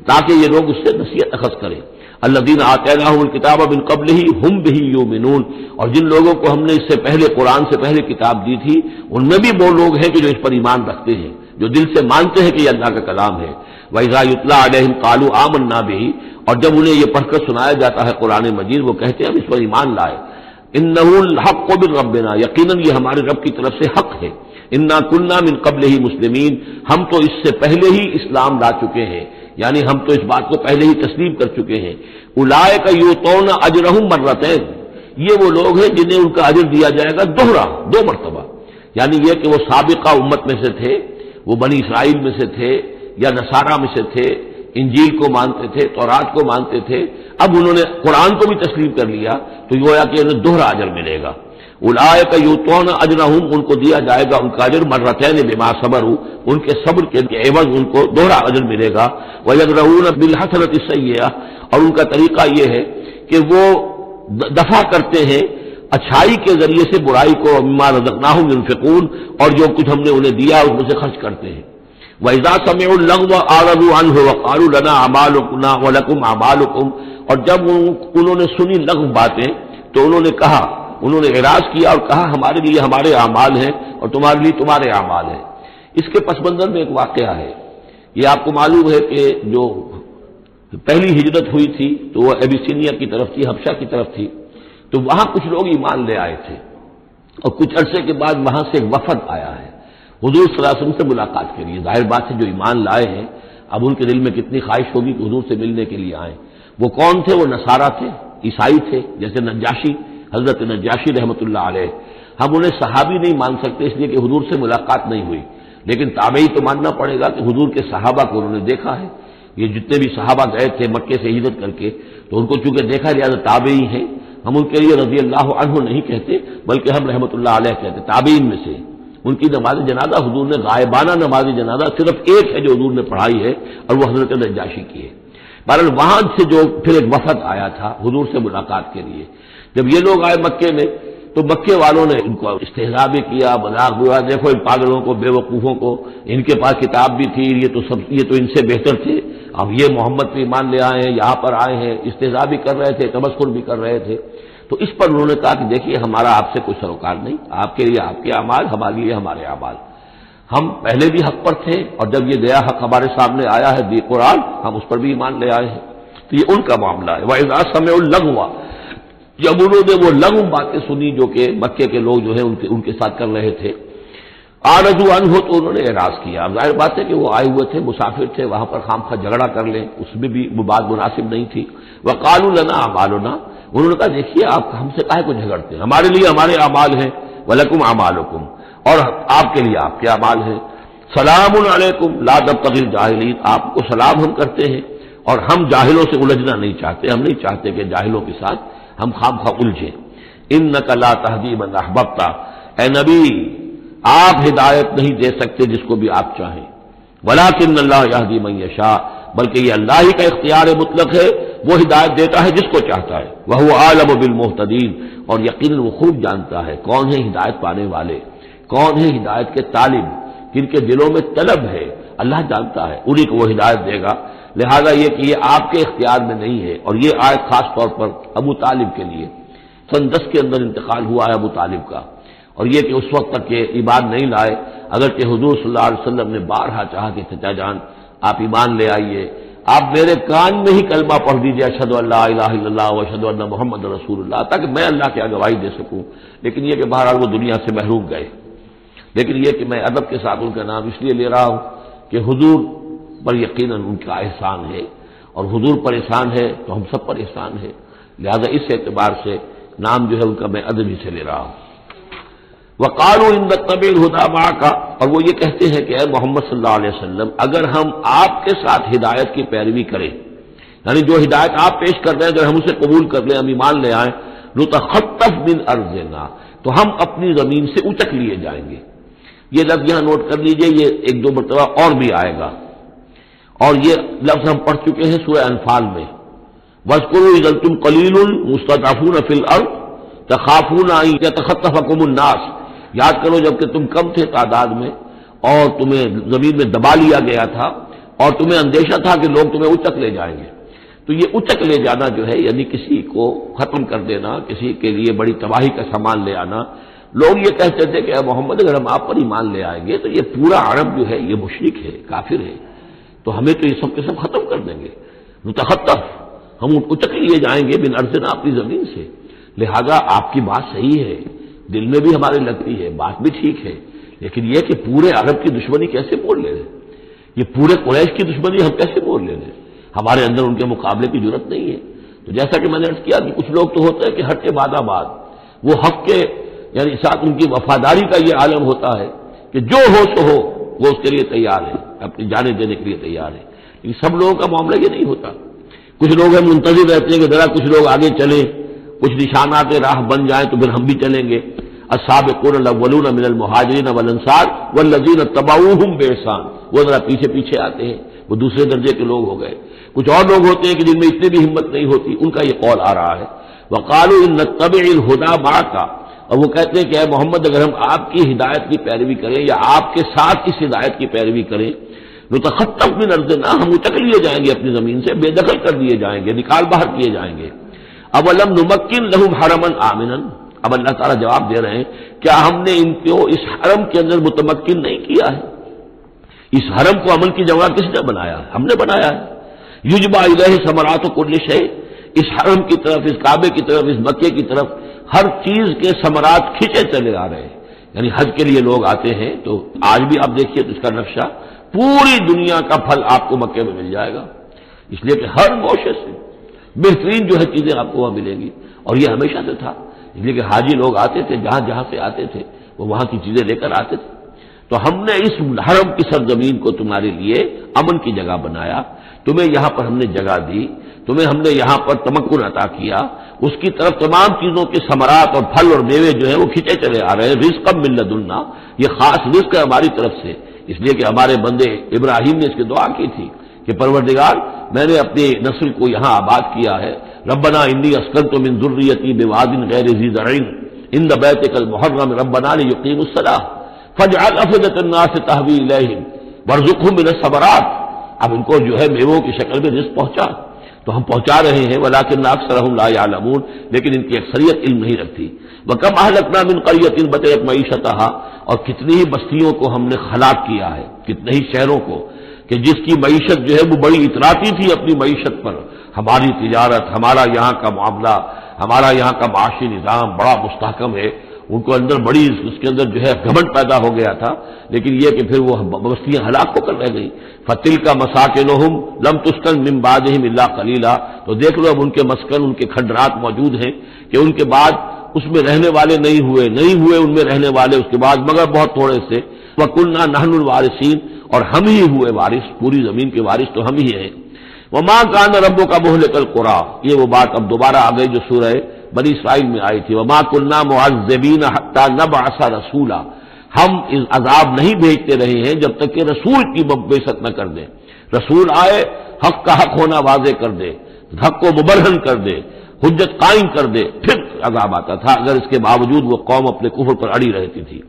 تاکہ یہ لوگ اس سے نصیحت اخذ کریں۔ الذین آتیناہم الکتاب من قبلہ ہم بہ یؤمنون، اور جن لوگوں کو ہم نے اس سے پہلے قرآن سے پہلے کتاب دی تھی ان میں بھی وہ لوگ ہیں کہ جو اس پر ایمان رکھتے ہیں، جو دل سے مانتے ہیں کہ یہ اللہ کا کلام ہے۔ وَإِذَا يُتْلَىٰ عَلَيْهِمْ قَالُوا آمَنَّا بِهِ، اور جب انہیں یہ پڑھ کر سنایا جاتا ہے قرآن مجید وہ کہتے ہیں ہم اس پر ایمان لائے۔ إِنَّهُ الْحَقُّ مِن رَّبِّنَا، یقیناً یہ ہمارے رب کی طرف سے حق ہے۔ إِنَّا كُنَّا مِن قَبْلِهِ مُسْلِمِينَ، ہم تو اس سے پہلے ہی اسلام لا چکے ہیں، یعنی ہم تو اس بات کو پہلے ہی تسلیم کر چکے ہیں۔ اولئک یؤتون اجرہم مرتین، یہ وہ لوگ ہیں جنہیں ان کا اجر دیا جائے گا دوہرا، دو مرتبہ، یعنی یہ کہ وہ سابقہ امت میں سے تھے، وہ بنی اسرائیل میں سے تھے یا نصارہ میں سے تھے، انجیل کو مانتے تھے، تورات کو مانتے تھے، اب انہوں نے قرآن کو بھی تسلیم کر لیا تو گویا کہ انہیں دوہرا اجر ملے گا۔ اولئک یؤتون اجرہم، ان کو دیا جائے گا ان کا اجر مرتین بما صبروا، ان کے صبر کے عوض ان کو دوہرا اجر ملے گا۔ ویدرؤون بالحسنۃ السیئۃ، اور ان کا طریقہ یہ ہے کہ وہ دفع کرتے ہیں اچھائی کے ذریعے سے برائی کو، مما رزقناہم ينفقون، اور جو کچھ ہم نے انہیں دیا اس میں سے خرچ کرتے ہیں۔ وَإِذَا سَمِعُوا اللَّغْوَ أَعْرَضُوا عَنْهُ وَقَالُوا لَنَا أَعْمَالُنَا وَلَكُمْ أَعْمَالُكُمْ، اور جب انہوں نے سنی لغو باتیں تو انہوں نے کہا، انہوں نے اعراض کیا اور کہا ہمارے لیے ہمارے اعمال ہیں اور تمہارے لیے تمہارے اعمال ہیں۔ اس کے پس منظر میں ایک واقعہ ہے، یہ آپ کو معلوم ہے کہ جو پہلی ہجرت ہوئی تھی تو وہ ابیسینیا کی طرف تھی، حبشہ کی طرف تھی، تو وہاں کچھ لوگ ایمان لے آئے تھے اور کچھ عرصے کے بعد وہاں سے ایک وفد آیا ہے حضور صلی اللہ علیہ وسلم سے ملاقات کے لیے۔ ظاہر بات ہے جو ایمان لائے ہیں اب ان کے دل میں کتنی خواہش ہوگی کہ حضور سے ملنے کے لیے آئیں۔ وہ کون تھے؟ وہ نصارہ تھے، عیسائی تھے، جیسے نجاشی، حضرت نجاشی رحمۃ اللہ علیہ۔ ہم انہیں صحابی نہیں مان سکتے اس لیے کہ حضور سے ملاقات نہیں ہوئی، لیکن تابعی تو ماننا پڑے گا کہ حضور کے صحابہ کو انہوں نے دیکھا ہے۔ یہ جتنے بھی صحابہ گئے تھے مکے سے ہجرت کر کے تو ان کو چونکہ دیکھا لہٰذا تابعی ہیں، ہم ان کے لیے رضی اللہ عنہ نہیں کہتے بلکہ ہم رحمۃ اللہ علیہ کہتے، تابعین میں سے۔ ان کی نماز جنازہ حضور نے غائبانہ نماز جنازہ صرف ایک ہے جو حضور نے پڑھائی ہے اور وہ حضرت نجاشی کی ہے۔ بہرحال وہاں سے جو پھر ایک وفد آیا تھا حضور سے ملاقات کے لیے، جب یہ لوگ آئے مکے میں تو مکے والوں نے ان کو استہزاء بھی کیا، مذاق بھی ہوا، دیکھو ان پاگلوں کو، بے وقوفوں کو، ان کے پاس کتاب بھی تھی، یہ تو ان سے بہتر تھے، اب یہ محمد پہ ایمان لے آئے ہیں، یہاں پر آئے ہیں، استہزاء بھی کر رہے تھے، تمسخر بھی کر رہے تھے۔ تو اس پر انہوں نے کہا کہ دیکھیے ہمارا آپ سے کوئی سروکار نہیں، آپ کے لیے آپ کے اعمال، ہمارے لیے ہمارے اعمال، ہم پہلے بھی حق پر تھے اور جب یہ نیا حق ہمارے سامنے آیا ہے دی قرآن، ہم اس پر بھی ایمان لے آئے ہیں۔ تو یہ ان کا معاملہ ہے۔ وَإِذَا سَمِعُوا اللَّغْوَ، جب انہوں نے وہ لغو باتیں سنی جو کہ مکے کے لوگ جو ہیں ان کے ساتھ کر رہے تھے، أَعْرَضُوا عَنْهُ، تو انہوں نے اعراض کیا۔ ظاہر بات ہے کہ وہ آئے ہوئے تھے، مسافر تھے، وہاں پر خامخواہ جھگڑا کر لیں، اس میں بھی وہ بات مناسب نہیں تھی۔ وَقَالُوا لَنَا أَعْمَالُنَا، انہوں نے کہا دیکھیے آپ ہم سے کاہے کو جھگڑتے ہیں، ہمارے لیے ہمارے اعمال ہیں، وَلَكُمْ أَعْمَالُكُمْ، اور آپ کے لیے آپ کے اعمال ہیں۔ سلام علیکم لا تبتغوا الجاہلین، آپ کو سلام ہم کرتے ہیں اور ہم جاہلوں سے الجھنا نہیں چاہتے، ہم نہیں چاہتے کہ جاہلوں کے ساتھ ہم خامخواہ الجھیں۔ انک لا تہدی من احببت، اے نبی آپ ہدایت نہیں دے سکتے جس کو بھی آپ چاہیں، ولکن اللہ یہدی من یشاء، بلکہ یہ اللہ ہی کا اختیار مطلق ہے، وہ ہدایت دیتا ہے جس کو چاہتا ہے۔ وہو اعلم بالمہتدین، اور یقیناً وہ خوب جانتا ہے کون ہے ہدایت پانے والے، کون ہے ہدایت کے طالب، جن کے دلوں میں طلب ہے، اللہ جانتا ہے، انہی کو وہ ہدایت دے گا۔ لہذا یہ کہ یہ آپ کے اختیار میں نہیں ہے، اور یہ آیت خاص طور پر ابو طالب کے لیے، سن 10 کے اندر انتقال ہوا ہے ابو طالب کا، اور یہ کہ اس وقت تک یہ ایمان نہیں لائے، اگرچہ حضور صلی اللہ علیہ وسلم نے بارہا چاہا کہ چچا جان آپ ایمان لے آئیے، آپ میرے کان میں ہی کلمہ پڑھ دیجیے اشہد ان لا الہ الا اللہ و اشہد ان محمد رسول اللہ، تاکہ میں اللہ کی گواہی دے سکوں۔ لیکن یہ کہ بہرحال وہ دنیا سے محروم گئے۔ لیکن یہ کہ میں ادب کے ساتھ ان کا نام اس لیے لے رہا ہوں کہ حضور پر یقیناً ان کا احسان ہے، اور حضور پر احسان ہے تو ہم سب پر احسان ہے، لہذا اس اعتبار سے نام جو ہے ان کا میں ادب ہی سے لے رہا ہوں۔ وقالوا ان نتبع الهدى معك، اور وہ یہ کہتے ہیں کہ اے محمد صلی اللہ علیہ وسلم اگر ہم آپ کے ساتھ ہدایت کی پیروی کریں، یعنی جو ہدایت آپ پیش کر رہے ہیں اگر ہم اسے قبول کر لیں، ہم ایمان لے آئیں، نتخطف من ارضنا، تو ہم اپنی زمین سے اچک لیے جائیں گے۔ یہ لفظ یہاں نوٹ کر لیجئے، یہ ایک دو مرتبہ اور بھی آئے گا، اور یہ لفظ ہم پڑھ چکے ہیں سورہ انفال میں۔ وَاذْكُرُوا إِذْ أَنْتُمْ قَلِيلٌ مُسْتَضْعَفُونَ فِي الْأَرْضِ تَخَافُونَ أَنْ يَتَخَطَّفَكُمُ النَّاسُ، یاد کرو جب کہ تم کم تھے تعداد میں اور تمہیں زمین میں دبا لیا گیا تھا اور تمہیں اندیشہ تھا کہ لوگ تمہیں اچک لے جائیں گے۔ تو یہ اچک لے جانا جو ہے یعنی کسی کو ختم کر دینا، کسی کے لیے بڑی تباہی کا سامان لے آنا۔ لوگ یہ کہتے تھے کہ اے محمد اگر ہم آپ پر ایمان لے آئیں گے تو یہ پورا عرب جو ہے یہ مشرک ہے، کافر ہے، تو ہمیں تو یہ سب کے سب ختم کر دیں گے۔ نتخطف، ہم اچک لیے جائیں گے من ارضنا، اپنی زمین سے۔ لہذا آپ کی بات صحیح ہے، دل میں بھی ہمارے لگتی ہے، بات بھی ٹھیک ہے، لیکن یہ کہ پورے عرب کی دشمنی کیسے مول لے رہے، یہ پورے قریش کی دشمنی ہم کیسے مول لے رہے، ہمارے اندر ان کے مقابلے کی ضرورت نہیں ہے۔ تو جیسا کہ میں نے عرض کیا کہ کچھ لوگ تو ہوتے ہیں کہ حق کے بعد آباد، وہ حق کے یعنی ساتھ ان کی وفاداری کا یہ عالم ہوتا ہے کہ جو ہو سو ہو، وہ اس کے لیے تیار ہے، اپنی جانیں دینے کے لیے تیار ہے۔ لیکن سب لوگوں کا معاملہ یہ نہیں ہوتا، کچھ لوگ ہیں منتظر رہتے ہیں کہ ذرا کچھ لوگ آگے چلیں، کچھ نشانات راہ بن جائیں تو پھر ہم بھی چلیں گے۔ السابقون الاولون من المہاجرین والانصار والذین اتبعوہم باحسان، وہ ذرا پیچھے پیچھے آتے ہیں، وہ دوسرے درجے کے لوگ ہو گئے۔ کچھ اور لوگ ہوتے ہیں کہ جن میں اتنی بھی ہمت نہیں ہوتی، ان کا یہ قول آ رہا ہے۔ وقالوا ان نتبع الہدی معک، اور وہ کہتے ہیں کہ اے محمد اگر ہم آپ کی ہدایت کی پیروی کریں یا آپ کے ساتھ اس ہدایت کی پیروی کریں، نتخطف من ارضنا، ہم اچک لیے جائیں گے اپنی زمین سے، بے دخل کر دیے جائیں گے، نکال باہر کیے جائیں گے۔ اولم نمکن لہم حرما آمنا، اب اللہ تعالیٰ جواب دے رہے ہیں کیا ہم نے ان کو اس حرم کے اندر متمکن نہیں کیا ہے؟ اس حرم کو عمل کی جگہ کس نے بنایا ہے؟ ہم نے بنایا ہے۔ یجبا الیہ ثمرات کل شیء، اس حرم کی طرف، اس کعبے کی طرف، اس مکے کی طرف ہر چیز کے ثمرات کھینچے چلے آ رہے ہیں۔ یعنی حج کے لیے لوگ آتے ہیں تو آج بھی آپ دیکھیے تو اس کا نقشہ، پوری دنیا کا پھل آپ کو مکے میں مل جائے گا، اس لیے کہ ہر گوشے سے بہترین جو ہے چیزیں آپ کو وہاں ملیں گی، اور یہ ہمیشہ سے تھا، اس لیے کہ حاجی لوگ آتے تھے، جہاں جہاں سے آتے تھے وہ وہاں کی چیزیں لے کر آتے تھے۔ تو ہم نے اس حرم کی سرزمین کو تمہارے لیے امن کی جگہ بنایا، تمہیں یہاں پر ہم نے جگہ دی، تمہیں ہم نے یہاں پر تمکن عطا کیا، اس کی طرف تمام چیزوں کے ثمرات اور پھل اور میوے جو ہیں وہ کھینچے چلے آ رہے ہیں۔ رزقا من لدنا، یہ خاص رزق ہے ہماری طرف سے، اس لیے کہ ہمارے بندے ابراہیم نے اس کی دعا کی تھی کہ پروردگار میں نے اپنی نسل کو یہاں آباد کیا ہے، ربنا انی اسکنت من ذریتی بواد غیر ذی زرع عند بیتک المحرم ربنا لیقیموا الصلاۃ فاجعل افئدة الناس تهوی الیہم وارزقهم من الثمرات۔ اب ان کو جو ہے میووں کی شکل میں رزق پہنچا، تو ہم پہنچا رہے ہیں، ولکن اکثرهم لا یعلمون، لیکن ان کی اکثریت علم نہیں رکھتی۔ وکم اہلکنا من قریۃ بطرت معیشتها، اور کتنی ہی بستیوں کو ہم نے ہلاک کیا ہے، کتنے ہی شہروں کو کہ جس کی معیشت جو ہے وہ بڑی اتراتی تھی اپنی معیشت پر، ہماری تجارت، ہمارا یہاں کا معاملہ، ہمارا یہاں کا معاشی نظام بڑا مستحکم ہے، ان کو اندر بڑی اس کے اندر جو ہے گھمنڈ پیدا ہو گیا تھا، لیکن یہ کہ پھر وہ بستیاں ہلاک ہو کر رہ گئی۔ فَتِلْكَ مَسَاكِنُهُمْ لَمْ تُسْكَنْ مِنْ بَعْدِهِمْ إِلَّا قَلِيلًا، تو دیکھ لو اب ان کے مسکن، ان کے کھنڈرات موجود ہیں کہ ان کے بعد اس میں رہنے والے نہیں ہوئے ان میں رہنے والے اس کے بعد مگر بہت تھوڑے سے۔ وَكُنَّا نَحْنُ الْوَارِثِينَ، اور ہم ہی ہوئے وارث، پوری زمین کے وارث تو ہم ہی ہیں۔ وَمَا كَانَ رَبُّكَ مُهْلِكَ الْقُرَىٰ، یہ وہ بات اب دوبارہ آ گئی جو سورہ بنی اسرائیل میں آئی تھی، وَمَا كُنَّا مُعَذِّبِينَ حَتَّىٰ نَبْعَثَ رَسُولًا، ہم عذاب نہیں بھیجتے رہے ہیں جب تک کہ رسول کی بعثت نہ کر دیں، رسول آئے حق کا حق ہونا واضح کر دے، حق کو مبرہن کر دے، حجت قائم کر دے، پھر عذاب آتا تھا، اگر اس کے باوجود وہ قوم اپنے کفر پر اڑی رہتی تھی۔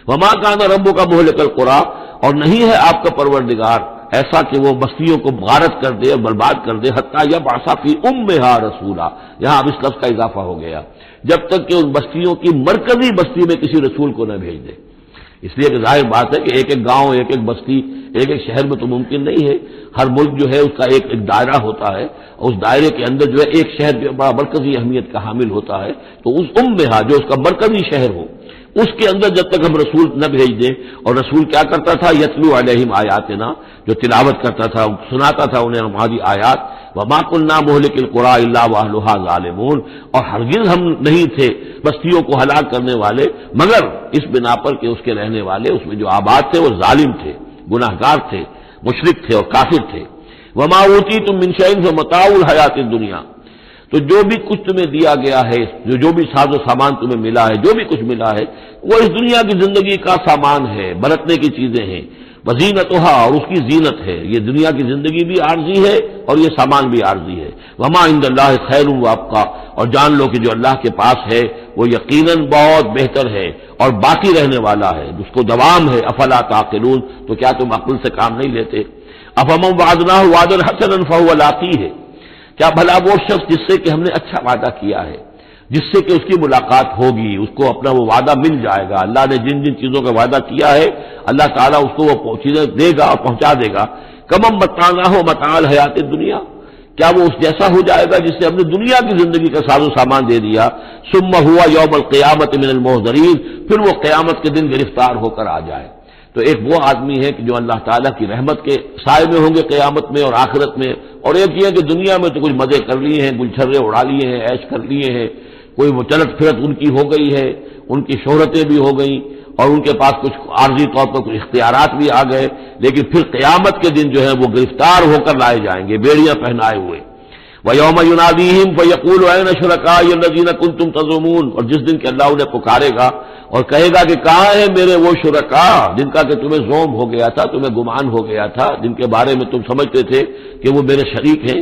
وَمَا كَانَ رَبُّكَ مُهْلِكَ الْقُرَىٰ، اور نہیں ہے آپ کا پروردگار ایسا کہ وہ بستیوں کو غارت کر دے اور برباد کر دے، حتیٰ یبعث فی امہا رسولا، یہاں اب اس لفظ کا اضافہ ہو گیا، جب تک کہ ان بستیوں کی مرکزی بستی میں کسی رسول کو نہ بھیج دے۔ اس لیے کہ ظاہر بات ہے کہ ایک ایک گاؤں، ایک ایک بستی، ایک ایک شہر میں تو ممکن نہیں ہے، ہر ملک جو ہے اس کا ایک دائرہ ہوتا ہے، اور اس دائرے کے اندر جو ہے ایک شہر جو بڑا مرکزی اہمیت کا حامل ہوتا ہے، تو اس امہا جو اس کا مرکزی شہر ہو، اس کے اندر جب تک ہم رسول نہ بھیج دیں، اور رسول کیا کرتا تھا، یتلو علیہم آیاتنا، جو تلاوت کرتا تھا، سناتا تھا انہیں ہماری آیات، وما كنا مهلك القرى الا واهلها ظالمون، اور ہرگز ہم نہیں تھے بستیوں کو ہلاک کرنے والے مگر اس بنا پر کہ اس کے رہنے والے اس میں جو آباد تھے وہ ظالم تھے، گناہگار تھے، مشرک تھے اور کافر تھے۔ وما اوتیتم من شیء فمتاع الحیات الدنیا، تو جو بھی کچھ تمہیں دیا گیا ہے، جو بھی ساز و سامان تمہیں ملا ہے، جو بھی کچھ ملا ہے وہ اس دنیا کی زندگی کا سامان ہے، برتنے کی چیزیں ہیں، وزینتها، اور اس کی زینت ہے۔ یہ دنیا کی زندگی بھی عارضی ہے اور یہ سامان بھی عارضی ہے۔ وما عند اللہ خیر وابقا، اور جان لو کہ جو اللہ کے پاس ہے وہ یقیناً بہت بہتر ہے اور باقی رہنے والا ہے، اس کو دوام ہے۔ افلا تعقلون، تو کیا تم عقل سے کام نہیں لیتے؟ افمن وعدناہ وعدا حسنا فهو لاقیہ، کیا بھلا وہ شخص جس سے کہ ہم نے اچھا وعدہ کیا ہے، جس سے کہ اس کی ملاقات ہوگی، اس کو اپنا وہ وعدہ مل جائے گا، اللہ نے جن جن چیزوں کا وعدہ کیا ہے اللہ تعالیٰ اس کو وہ چیزیں دے گا اور پہنچا دے گا۔ کمم متعناہ متاع الحیات الدنیا، کیا وہ اس جیسا ہو جائے گا جس سے ہم نے دنیا کی زندگی کا ساز و سامان دے دیا؟ ثم ہوا یوم القیامت من المحضرین، پھر وہ قیامت کے دن گرفتار ہو کر آ جائے۔ تو ایک وہ آدمی ہے کہ جو اللہ تعالیٰ کی رحمت کے سائے میں ہوں گے قیامت میں اور آخرت میں، اور ایک یہ کہ دنیا میں تو کچھ مزے کر لیے ہیں، گلچھرے اڑا لیے ہیں، عیش کر لیے ہیں، کوئی وہ چلت پھرت ان کی ہو گئی ہے، ان کی شہرتیں بھی ہو گئیں اور ان کے پاس کچھ عارضی طور پر کچھ اختیارات بھی آ گئے، لیکن پھر قیامت کے دن جو ہے وہ گرفتار ہو کر لائے جائیں گے بیڑیاں پہنائے ہوئے۔ وَيَوْمَ يُنَادِيهِمْ فَيَقُولُ أَيْنَ شُرَكَائِيَ الَّذِينَ كُنتُمْ تَزْعُمُونَ، اور جس دن کہ اللہ انہیں پکارے گا اور کہے گا کہ کہاں ہیں میرے وہ شرکاء جن کا کہ تمہیں زوم ہو گیا تھا، تمہیں گمان ہو گیا تھا، جن کے بارے میں تم سمجھتے تھے کہ وہ میرے شریک ہیں۔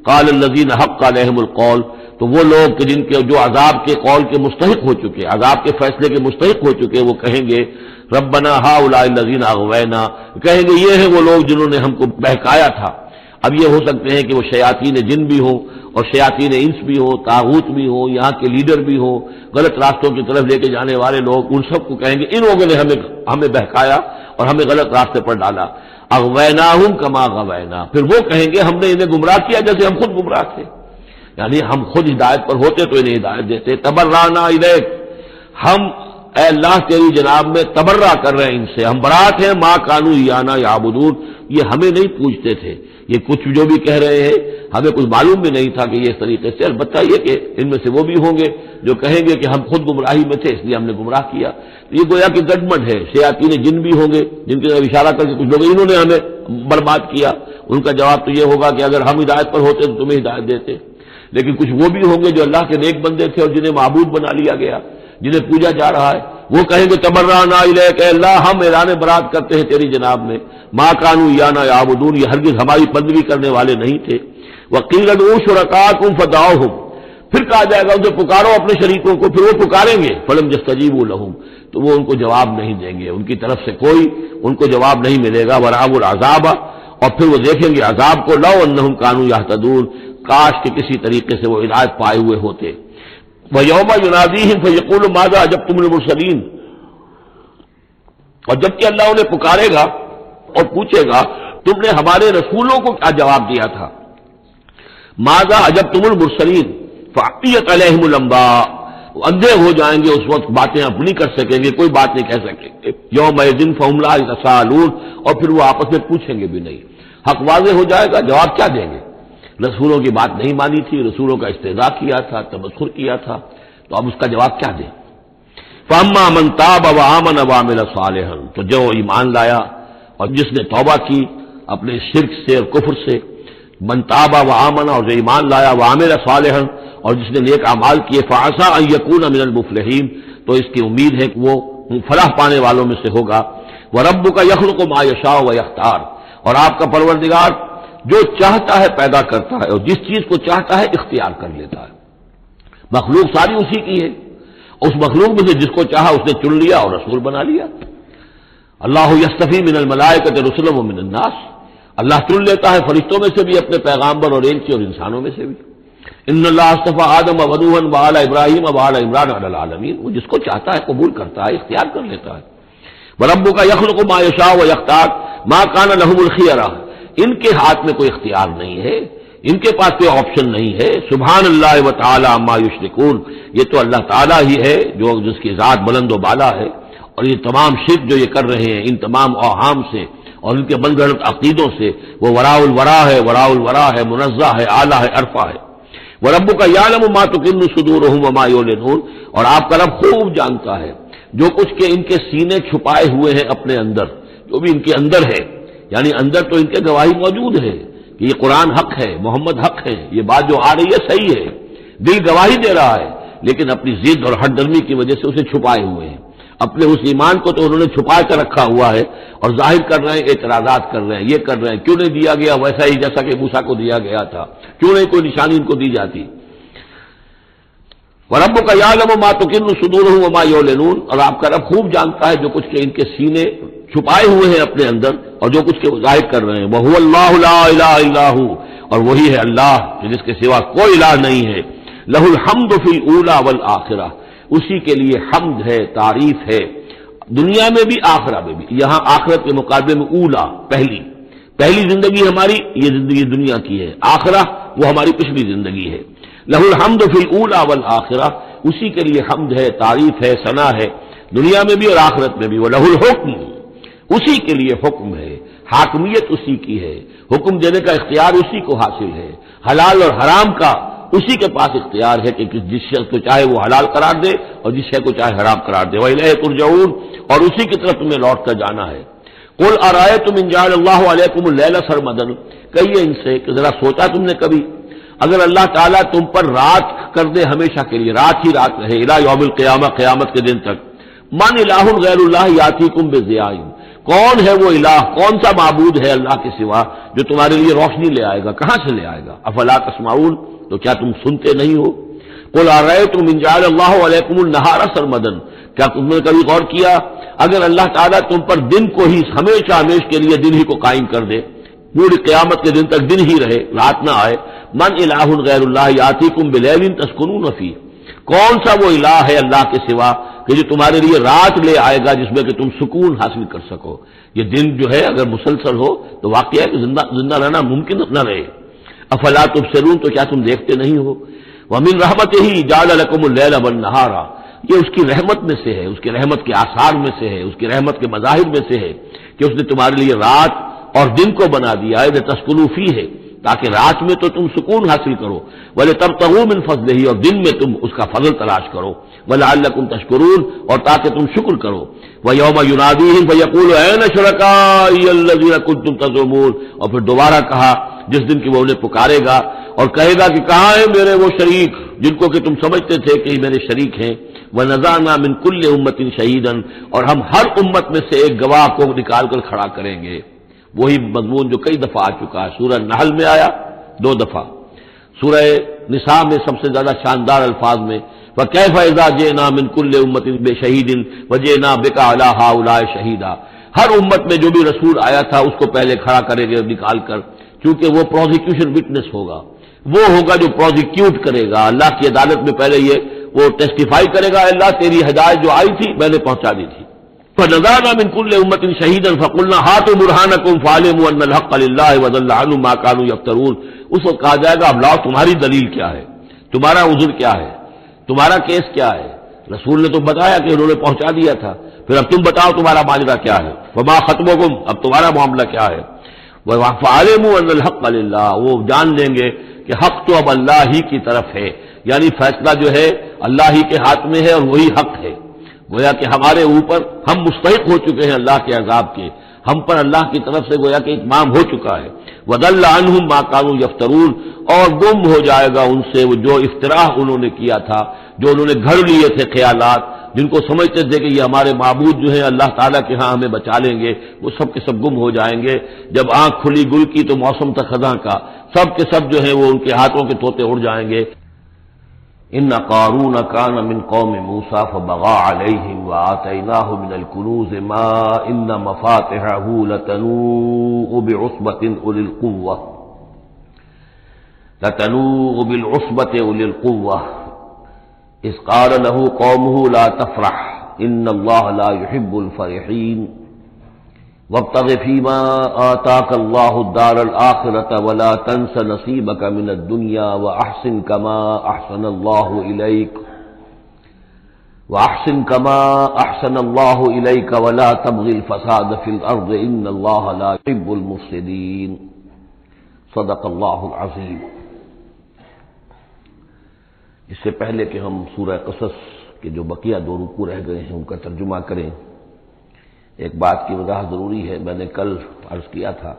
قال الذين حق عليهم القول، تو وہ لوگ کہ جن کے جو عذاب کے قول کے مستحق ہو چکے، عذاب کے فیصلے کے مستحق ہو چکے، وہ کہیں گے ربنا هؤلاء الذين اغوينا، کہیں گے یہ ہیں وہ لوگ جنہوں نے ہم کو بہکایا تھا۔ اب یہ ہو سکتے ہیں کہ وہ شیاطین جن بھی ہوں اور شیاطین انس بھی ہوں، طاغوت بھی ہوں، یہاں کے لیڈر بھی ہوں، غلط راستوں کی طرف لے کے جانے والے لوگ، ان سب کو کہیں گے ان لوگوں نے ہمیں بہکایا اور ہمیں غلط راستے پر ڈالا۔ اغویناہم کما غوینا، پھر وہ کہیں گے ہم نے انہیں گمراہ کیا جیسے ہم خود گمراہ تھے، یعنی ہم خود ہدایت پر ہوتے تو انہیں ہدایت دیتے۔ تبرأنا الیک، ہم اے اللہ تیری جناب میں تبرہ کر رہے ہیں ان سے، ہم برات ہیں، ما کانوا ایانا یعبدون، یہ ہمیں نہیں پوجتے تھے، یہ کچھ جو بھی کہہ رہے ہیں ہمیں کچھ معلوم بھی نہیں تھا کہ یہ اس طریقے سے، البتہ یہ کہ ان میں سے وہ بھی ہوں گے جو کہیں گے کہ ہم خود گمراہی میں تھے اس لیے ہم نے گمراہ کیا۔ تو یہ گویا کہ گڈمڈ ہے، شیاطین جن بھی ہوں گے جن کی طرف اشارہ کر کے کچھ لوگ انہوں نے ہمیں برباد کیا، ان کا جواب تو یہ ہوگا کہ اگر ہم ہدایت پر ہوتے تو تمہیں ہدایت دیتے۔ لیکن کچھ وہ بھی ہوں گے جو اللہ کے نیک بندے تھے اور جنہیں معبود بنا لیا گیا، جنہیں پوجا جا رہا ہے، وہ کہیں گے تبرأنا الیک، اے اللہ ہم اعلان برات کرتے ہیں تیری جناب میں، ما کانوا ایانا یعبدون، یہ ہرگز ہماری بندگی کرنے والے نہیں تھے۔ وقیل ادعوا شرکاءکم فدعوہم، پھر کہا جائے گا ان سے پکارو اپنے شریکوں کو، پھر وہ پکاریں گے، فلم یستجیبوا لہم، تو وہ ان کو جواب نہیں دیں گے، ان کی طرف سے کوئی ان کو جواب نہیں ملے گا۔ ورأوا العذاب، اور پھر وہ دیکھیں گے عذاب کو، لو انہم کانوا یہتدون، کاش کہ کسی طریقے سے وہ ہدایت پائے ہوئے ہوتے۔ وَيَوْمَ يُنَادِيهِمْ فَيَقُولُ مَاذَا أَجَبْتُمُ الْمُرْسَلِينَ، اور جب کہ اللہ انہیں پکارے گا اور پوچھے گا تم نے ہمارے رسولوں کو کیا جواب دیا تھا، ماذا اجبتم المرسلین فعطیت علیہم الانباء، اندھے ہو جائیں گے اس وقت، باتیں اب نہیں کر سکیں گے، کوئی بات نہیں کہہ سکیں گے۔ یومئذ فہم لا یتساءلون، اور پھر وہ آپس میں پوچھیں گے بھی نہیں، حق واضح ہو جائے گا، جواب کیا دیں گے؟ رسولوں کی بات نہیں مانی تھی، رسولوں کا استہزاء کیا تھا، تمسخر کیا تھا، تو اب اس کا جواب کیا دیں؟ فَأَمَّا مَن تَابَ وَآمَنَ وَعَمِلَ صَالِحًا، تو جو ایمان لایا اور جس نے توبہ کی اپنے شرک سے اور کفر سے، من تاب وآمن، اور جو ایمان لایا، وعمل صالحا، اور جس نے نیک اعمال کیے، فعسى ان يكون من المفلحین، تو اس کی امید ہے کہ وہ فلاح پانے والوں میں سے ہوگا۔ وربک یخلق ما یشاء ویختار، اور آپ کا پروردگار جو چاہتا ہے پیدا کرتا ہے اور جس چیز کو چاہتا ہے اختیار کر لیتا ہے۔ مخلوق ساری اسی کی ہے، اس مخلوق میں سے جس کو چاہا اس نے چن لیا اور رسول بنا لیا۔ اللہ یصطفی من الملائکۃ رسلا ومن الناس، اللہ چن لیتا ہے فرشتوں میں سے بھی اپنے پیغامبر اور ایلچی، اور انسانوں میں سے بھی۔ ان اللہ اصطفى آدم ونوحا وآل ابراہیم وآل عمران علی العالمین، وہ جس کو چاہتا ہے قبول کرتا ہے، اختیار کر لیتا ہے۔ وربک یخلق ما یشاء ویختار ما کان لهم الخیرہ، ان کے ہاتھ میں کوئی اختیار نہیں ہے، ان کے پاس کوئی آپشن نہیں ہے۔ سبحان اللہ وتعالی عما یشرکون، یہ تو اللہ تعالیٰ ہی ہے جو جس کی ذات بلند و بالا ہے، اور یہ تمام شرک جو یہ کر رہے ہیں ان تمام اوہام سے اور ان کے من گھڑت عقیدوں سے وہ وراء الورا ہے، وراء الورا ہے، منزہ ہے، اعلیٰ ہے، عرفہ ہے۔ وَرَبُّكَ يَعْلَمُ مَا تُكِنُّ صُدُورُهُمْ وَمَا يُعْلِنُونَ، اور آپ کا رب خوب جانتا ہے جو کچھ کہ ان کے سینے چھپائے ہوئے ہیں اپنے اندر، جو بھی ان کے اندر ہے، یعنی اندر تو ان کے گواہی موجود ہے کہ یہ قرآن حق ہے، محمد حق ہے، یہ بات جو آ رہی ہے صحیح ہے، دل گواہی دے رہا ہے، لیکن اپنی ضد اور ہٹ درمی کی وجہ سے اسے چھپائے ہوئے ہیں۔ اپنے اس ایمان کو تو انہوں نے چھپا کر رکھا ہوا ہے اور ظاہر کر رہے ہیں، اعتراضات کر رہے ہیں، یہ کر رہے ہیں کیوں نہیں دیا گیا ویسا ہی جیسا کہ موسیٰ کو دیا گیا تھا، کیوں نہیں کوئی نشانی ان کو دی جاتی۔ وَرَبُّكَ يَعْلَمُ مَا تُكِنُّ صُدُورُهُمْ وَمَا يُعْلِنُونَ، اور آپ کا رب خوب جانتا ہے جو کچھ کہ ان کے سینے چھپائے ہوئے ہیں اپنے اندر اور جو کچھ کہ ظاہر کر رہے ہیں۔ وَهُوَ اللَّهُ لَا إِلَٰهَ إِلَّا هُوَ، اور وہی ہے اللہ جس کے سوا کوئی الہ نہیں ہے۔ لَهُ الْحَمْدُ فِي الْأُولَىٰ وَالْآخِرَةِ، اسی کے لیے حمد ہے، تعریف ہے، دنیا میں بھی آخرہ میں بھی۔ یہاں آخرت کے مقابلے میں اولا، پہلی زندگی ہماری یہ زندگی دنیا کی ہے، آخرہ وہ ہماری پچھلی زندگی ہے۔ لہ الحمد فی الاولی والآخرہ، اسی کے لیے حمد ہے، تعریف ہے، ثنا ہے، دنیا میں بھی اور آخرت میں بھی۔ وَلَهُ الْحُکْمُ، اسی کے لیے حکم ہے، حاکمیت اسی کی ہے، حکم دینے کا اختیار اسی کو حاصل ہے، حلال اور حرام کا اسی کے پاس اختیار ہے کہ جس شے کو چاہے وہ حلال قرار دے اور جس شے کو چاہے حرام قرار دے۔ وَإِلَيْهِ تُرْجَعُونَ، اور اسی کی طرف تمہیں لوٹ کر جانا ہے۔ قُلْ أَرَأَيْتُمْ إِنْ جَعَلَ اللَّهُ عَلَيْكُمُ اللَّيْلَ سَرْمَدًا، کہیے ان سے کہ ذرا سوچا تم نے کبھی اگر اللہ تعالیٰ تم پر رات کر دے ہمیشہ کے لیے، رات ہی رات رہے، الی یوم القیامہ، قیامت کے دن تک، من الہ غیر اللہ یاتیکم بضیاء، کون ہے وہ الہ، کون سا معبود ہے اللہ کے سوا جو تمہارے لیے روشنی لے آئے گا، کہاں سے لے آئے گا؟ افلا تسمعون، تو کیا تم سنتے نہیں ہو؟ قل ارأیتم ان جعل اللہ علیکم النہار سرمدا، کیا تم نے کبھی غور کیا اگر اللہ تعالیٰ تم پر دن کو ہی ہمیشہ ہمیش کے لیے دن ہی کو قائم کر دے، پوری قیامت کے دن تک دن ہی رہے، رات نہ آئے، من الہ غیر اللہ یاتیکم بلیل تسکنون فیہ، کون سا وہ الہ ہے اللہ کے سوا کہ جو تمہارے لیے رات لے آئے گا جس میں کہ تم سکون حاصل کر سکو؟ یہ دن جو ہے اگر مسلسل ہو تو واقعہ ہے کہ زندہ رہنا ممکن نہ رہے۔ افلا تبصرون، تو کیا تم دیکھتے نہیں ہو؟ ومن رحمتہ جعل لکم اللیل والنہار، یہ اس کی رحمت میں سے ہے، اس کی رحمت کے آثار میں سے ہے، اس کی رحمت کے مظاہر میں سے ہے کہ اس نے تمہارے لیے رات اور دن کو بنا دیا ہے، لتسکنوا فیہ، تاکہ رات میں تو تم سکون حاصل کرو، ولتبتغوا من فضلہ، اور دن میں تم اس کا فضل تلاش کرو، ولعلکم تشکرون، اور تاکہ تم شکر کرو۔ ویوم ینادیہم فیقول این شرکائی الذین کنتم تزعمون، اور پھر دوبارہ کہا جس دن کہ وہ انہیں پکارے گا اور کہے گا کہ کہاں ہیں میرے وہ شریک جن کو کہ تم سمجھتے تھے کہ یہ میرے شریک ہیں۔ وَنَزَعْنَا مِن كُلِّ أُمَّةٍ شَهِيدًا، اور ہم ہر امت میں سے ایک گواہ کو نکال کر کھڑا کریں گے۔ وہی مضمون جو کئی دفعہ آ چکا ہے، سورہ نحل میں آیا 2 دفعہ، سورہ نساء میں سب سے زیادہ شاندار الفاظ میں وَكَيْفَ إِذَا جِئْنَا مِن كُلِّ أُمَّةٍ بِشَهِيدٍ وَجِئْنَا بِكَ عَلَىٰ هَٰؤُلَاءِ شَهِيدًا، ہر امت میں جو بھی رسول آیا تھا اس کو پہلے کھڑا کریں گے نکال کر، چونکہ وہ پروزیکیوشن وٹنس ہوگا، وہ ہوگا جو پروزیکیوٹ کرے گا اللہ کی عدالت میں، پہلے یہ وہ ٹیسٹیفائی کرے گا اللہ تیری ہدایت جو آئی تھی میں نے پہنچا دی تھی۔ فَنَزَعْنَا مِن كُلِّ أُمَّةٍ شَهِيدًا فَقُلْنَا هَاتُوا بُرْهَانَكُمْ فَعَلِمُوا أَنَّ الْحَقَّ لِلَّهِ وَضَلَّ عَنْهُم مَّا كَانُوا يَفْتَرُونَ، اس وقت کہا جائے گا اب لاؤ تمہاری دلیل کیا ہے، تمہارا عذر کیا ہے، تمہارا کیس کیا ہے؟ رسول نے تو بتایا کہ انہوں نے پہنچا دیا تھا، پھر اب تم بتاؤ تمہارا ماجرا کیا ہے، فما خطبکم، اب تمہارا معاملہ کیا ہے؟ فَعَلِمُوا أَنَّ الْحَقَّ لِلَّهِ، وہ جان لیں گے کہ حق تو اب اللہ ہی کی طرف ہے، یعنی فیصلہ جو ہے اللہ ہی کے ہاتھ میں ہے اور وہی حق ہے۔ گویا کہ ہمارے اوپر ہم مستحق ہو چکے ہیں اللہ کے عذاب کے، ہم پر اللہ کی طرف سے گویا کہ اتمام ہو چکا ہے۔ وَضَلَّ عَنْهُمْ مَا كَانُوا يَفْتَرُونَ، اور گم ہو جائے گا ان سے وہ جو افتراء انہوں نے کیا تھا، جو انہوں نے گھڑ لیے تھے خیالات، جن کو سمجھتے تھے کہ یہ ہمارے معبود جو ہیں اللہ تعالیٰ کے ہاں ہمیں بچا لیں گے، وہ سب کے سب گم ہو جائیں گے۔ جب آنکھ کھلی گل کی تو موسم تھا خزاں کا، سب کے سب جو ہیں وہ ان کے ہاتھوں کے طوطے اڑ جائیں گے۔ ان قارون کان من قوم موسیٰ فبغى علیہم وآتیناہ من الکنوز ما ان مفاتحہ لتنوء بعصبۃ اولی القوة اذ قال له قومه لا تفرح ان اللہ لا يحب الفرحین وابتغ فيما آتاك الله الدار الآخرة ولا تنس نصيبك من الدنيا وأحسن كما أحسن الله إليك وَأَحْسِنْ كَمَا أَحْسَنَ اللَّهُ إِلَيْكَ وَلَا تَبْغِ الْفَسَادَ فِي الْأَرْضِ إِنَّ اللَّهَ لَا يُحِبُّ الْمُفْسِدِينَ صدق اللہ العظیم۔ اس سے پہلے کہ ہم سورہ قصص کے جو بقیہ دو رکوع رہ گئے ہیں ان کا ترجمہ کریں، ایک بات کی وضاحت ضروری ہے۔ میں نے کل عرض کیا تھا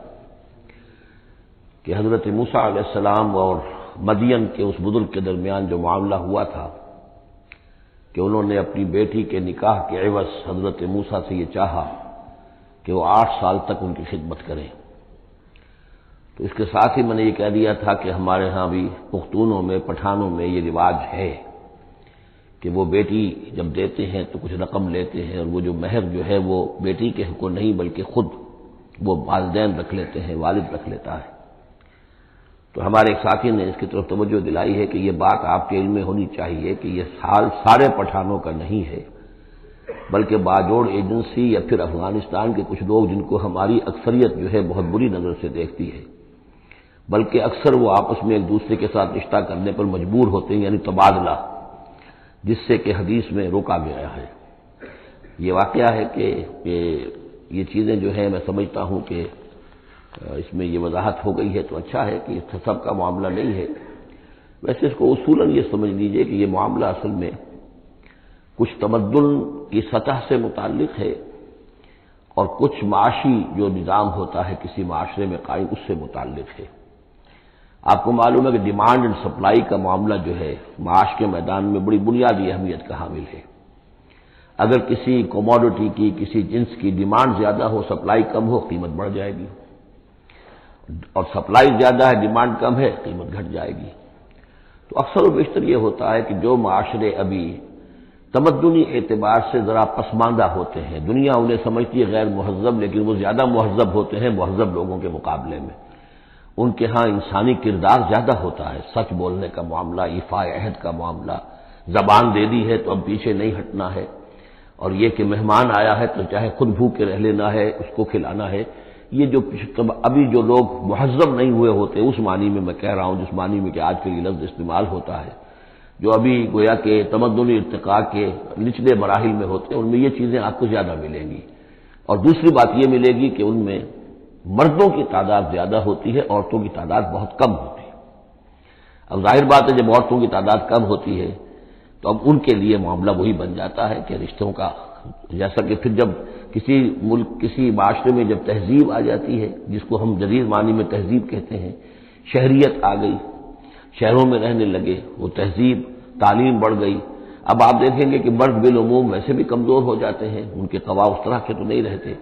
کہ حضرت موسیٰ علیہ السلام اور مدین کے اس بزرگ کے درمیان جو معاملہ ہوا تھا کہ انہوں نے اپنی بیٹی کے نکاح کے عوض حضرت موسیٰ سے یہ چاہا کہ وہ 8 سال تک ان کی خدمت کریں، تو اس کے ساتھ ہی میں نے یہ کہہ دیا تھا کہ ہمارے ہاں بھی پختونوں میں، پٹھانوں میں یہ رواج ہے کہ وہ بیٹی جب دیتے ہیں تو کچھ رقم لیتے ہیں، اور وہ جو مہر جو ہے وہ بیٹی کے حق کو نہیں بلکہ خود وہ والدین رکھ لیتے ہیں، والد رکھ لیتا ہے۔ تو ہمارے ایک ساتھی نے اس کی طرف توجہ دلائی ہے کہ یہ بات آپ کے علم میں ہونی چاہیے کہ یہ حال سارے پٹھانوں کا نہیں ہے، بلکہ باجوڑ ایجنسی یا پھر افغانستان کے کچھ لوگ جن کو ہماری اکثریت جو ہے بہت بری نظر سے دیکھتی ہے، بلکہ اکثر وہ آپس میں ایک دوسرے کے ساتھ رشتہ کرنے پر مجبور ہوتے ہیں، یعنی تبادلہ، جس سے کہ حدیث میں روکا گیا ہے۔ یہ واقعہ ہے کہ یہ چیزیں جو ہے میں سمجھتا ہوں کہ اس میں یہ وضاحت ہو گئی ہے تو اچھا ہے کہ اس سب کا معاملہ نہیں ہے۔ ویسے اس کو اصولاً یہ سمجھ لیجئے کہ یہ معاملہ اصل میں کچھ تمدن کی سطح سے متعلق ہے اور کچھ معاشی جو نظام ہوتا ہے کسی معاشرے میں قائم اس سے متعلق ہے۔ آپ کو معلوم ہے کہ ڈیمانڈ اینڈ سپلائی کا معاملہ جو ہے معاش کے میدان میں بڑی بنیادی اہمیت کا حامل ہے۔ اگر کسی کوموڈٹی کی، کسی جنس کی ڈیمانڈ زیادہ ہو، سپلائی کم ہو، قیمت بڑھ جائے گی، اور سپلائی زیادہ ہے، ڈیمانڈ کم ہے، قیمت گھٹ جائے گی۔ تو اکثر و بیشتر یہ ہوتا ہے کہ جو معاشرے ابھی تمدنی اعتبار سے ذرا پسماندہ ہوتے ہیں، دنیا انہیں سمجھتی ہے غیر مہذب، لیکن وہ زیادہ مہذب ہوتے ہیں مہذب لوگوں کے مقابلے میں۔ ان کے ہاں انسانی کردار زیادہ ہوتا ہے، سچ بولنے کا معاملہ، ایفاء عہد کا معاملہ، زبان دے دی ہے تو اب پیچھے نہیں ہٹنا ہے، اور یہ کہ مہمان آیا ہے تو چاہے خود بھوکے رہ لینا ہے، اس کو کھلانا ہے۔ یہ جو ابھی جو لوگ مہذب نہیں ہوئے ہوتے، اس معنی میں میں کہہ رہا ہوں جس معنی میں کہ آج کل یہ لفظ استعمال ہوتا ہے، جو ابھی گویا کہ تمدنی ارتقاء کے نچلے مراحل میں ہوتے ہیں، ان میں یہ چیزیں آپ کو زیادہ ملیں گی۔ اور دوسری بات یہ ملے گی کہ ان میں مردوں کی تعداد زیادہ ہوتی ہے، عورتوں کی تعداد بہت کم ہوتی ہے۔ اب ظاہر بات ہے جب عورتوں کی تعداد کم ہوتی ہے تو اب ان کے لیے معاملہ وہی بن جاتا ہے کہ رشتوں کا، جیسا کہ پھر جب کسی ملک، کسی معاشرے میں جب تہذیب آ جاتی ہے، جس کو ہم جدید معنی میں تہذیب کہتے ہیں، شہریت آ گئی، شہروں میں رہنے لگے، وہ تہذیب، تعلیم بڑھ گئی، اب آپ دیکھیں گے کہ مرد بالعموم ویسے بھی کمزور ہو جاتے ہیں، ان کے قوا اس طرح کے تو نہیں رہتے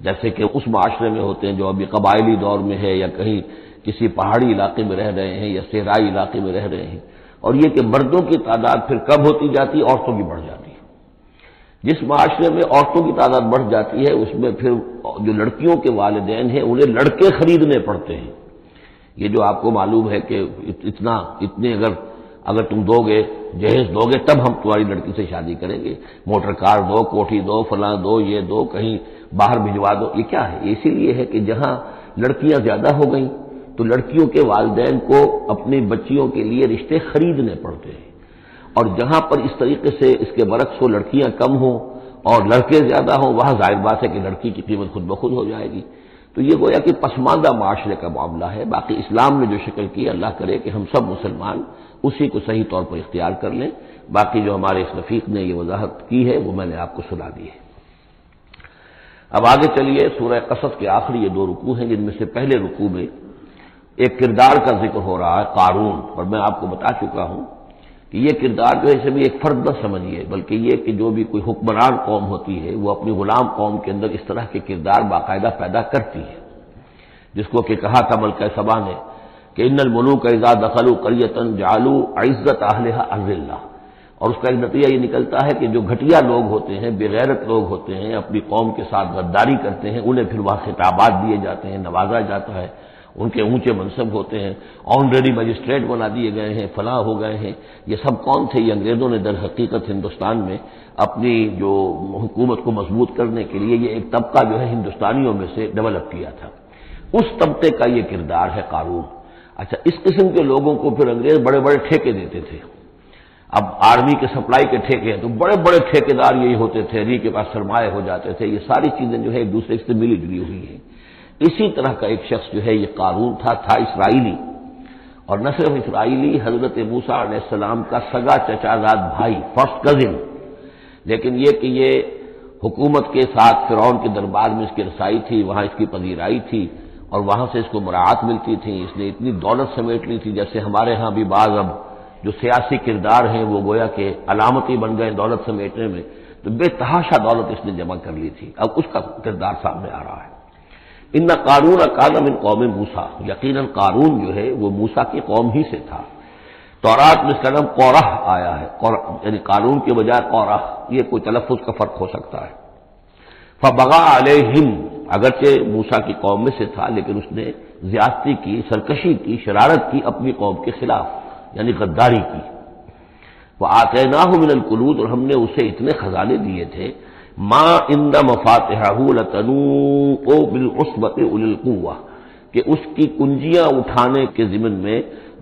جیسے کہ اس معاشرے میں ہوتے ہیں جو ابھی قبائلی دور میں ہے، یا کہیں کسی پہاڑی علاقے میں رہ رہے ہیں یا صحرائی علاقے میں رہ رہے ہیں۔ اور یہ کہ مردوں کی تعداد پھر کم ہوتی جاتی ہے، عورتوں کی بڑھ جاتی ہے۔ جس معاشرے میں عورتوں کی تعداد بڑھ جاتی ہے اس میں پھر جو لڑکیوں کے والدین ہیں انہیں لڑکے خریدنے پڑتے ہیں۔ یہ جو آپ کو معلوم ہے کہ اتنے اگر تم دو گے، جہیز دو گے تب ہم تمہاری لڑکی سے شادی کریں گے، موٹر کار دو، کوٹھی دو، فلاں دو، یہ دو، کہیں باہر بھجوا دو۔ یہ کیا ہے؟ اسی لیے ہے کہ جہاں لڑکیاں زیادہ ہو گئیں تو لڑکیوں کے والدین کو اپنی بچیوں کے لیے رشتے خریدنے پڑتے ہیں، اور جہاں پر اس طریقے سے اس کے برعکس ہو، لڑکیاں کم ہوں اور لڑکے زیادہ ہوں، وہاں ظاہر بات ہے کہ لڑکی کی قیمت خود بخود ہو جائے گی۔ تو یہ گویا کہ پسماندہ معاشرے کا معاملہ ہے۔ باقی اسلام نے جو شکل کی، اللہ کرے کہ ہم سب مسلمان اسی کو صحیح طور پر اختیار کر لیں۔ باقی جو ہمارے اس رفیق نے یہ وضاحت کی ہے وہ میں نے آپ کو سنا دی ہے۔ اب آگے چلیے، سورہ قصص کے آخری یہ 2 رکوع ہیں، جن میں سے پہلے رکوع میں ایک کردار کا ذکر ہو رہا ہے، قارون، اور میں آپ کو بتا چکا ہوں کہ یہ کردار جو ہے اسے بھی ایک فرد نہ سمجھیے، بلکہ یہ کہ جو بھی کوئی حکمران قوم ہوتی ہے وہ اپنی غلام قوم کے اندر اس طرح کے کردار باقاعدہ پیدا کرتی ہے، جس کو کہ کہا تھا ملکہ سبا نے کہ ان الملوک اذا دخلوا قریۃ جعلوا عزت اہلھا اذلہ، اور اس کا ایک نتیجہ یہ نکلتا ہے کہ جو گھٹیا لوگ ہوتے ہیں، بے غیرت لوگ ہوتے ہیں، اپنی قوم کے ساتھ غداری کرتے ہیں، انہیں پھر وہاں خطابات دیے جاتے ہیں، نوازا جاتا ہے، ان کے اونچے منصب ہوتے ہیں، آنریری مجسٹریٹ بنا دیے گئے ہیں، فلاں ہو گئے ہیں۔ یہ سب کون تھے؟ یہ انگریزوں نے در حقیقت ہندوستان میں اپنی جو حکومت کو مضبوط کرنے کے لیے یہ ایک طبقہ جو ہے ہندوستانیوں میں سے ڈیولپ کیا تھا، اس طبقے کا یہ کردار ہے قارون۔ اچھا، اس قسم کے لوگوں کو پھر انگریز بڑے بڑے ٹھیکے دیتے تھے۔ اب آرمی کے سپلائی کے ٹھیکے ہیں تو بڑے بڑے ٹھیکیدار یہی ہوتے تھے، علی کے پاس سرمایہ ہو جاتے تھے، یہ ساری چیزیں جو ہے ایک دوسرے سے ملی جلی ہوئی ہیں۔ اسی طرح کا ایک شخص جو ہے یہ قارون تھا اسرائیلی، اور نہ صرف اسرائیلی، حضرت موسیٰ علیہ السلام کا سگا چچا زاد بھائی، فرسٹ کزن، لیکن یہ کہ یہ حکومت کے ساتھ فرعون کے دربار میں اس کی رسائی تھی، وہاں اس کی پذیرائی تھی اور وہاں سے اس کو مراعات ملتی تھی، اس نے اتنی دولت سمیٹ لی تھی، جیسے ہمارے ہاں بھی بعض اب جو سیاسی کردار ہیں وہ گویا کہ علامتی بن گئے دولت سمیٹنے میں، تو بے تحاشا دولت اس نے جمع کر لی تھی، اب اس کا کردار سامنے آ رہا ہے۔ ان قارون کان من قوم موسیٰ، یقیناً قارون جو ہے وہ موسیٰ کی قوم ہی سے تھا۔ تورات میں اس کا نام قورح آیا ہے، یعنی قارون کے بجائے قورح، یہ کوئی تلفظ کا فرق ہو سکتا ہے۔ فبغى علیہم، اگرچہ موسیٰ کی قوم میں سے تھا لیکن اس نے زیادتی کی، سرکشی کی، شرارت کی اپنی قوم کے خلاف، یعنی غداری کی۔ وآتیناہ من الکنوز، اور ہم نے اسے اتنے خزانے دیے تھے، ما ان مفاتحہ لتنوء بالعصبۃ اولي القوہ، کہ اس کی کنجیاں اٹھانے کے ضمن میں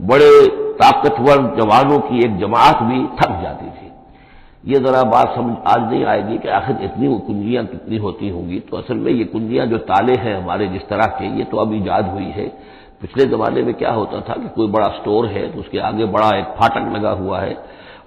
بڑے طاقتور جوانوں کی ایک جماعت بھی تھک جاتی تھی۔ یہ ذرا بات سمجھ آج نہیں آئے گی کہ آخر اتنی وہ کنجیاں کتنی ہوتی ہوں گی، تو اصل میں یہ کنجیاں جو تالے ہیں ہمارے جس طرح کے، یہ تو اب ایجاد ہوئی ہے۔ پچھلے زمانے میں کیا ہوتا تھا کہ کوئی بڑا سٹور ہے تو اس کے آگے بڑا ایک پھاٹک لگا ہوا ہے،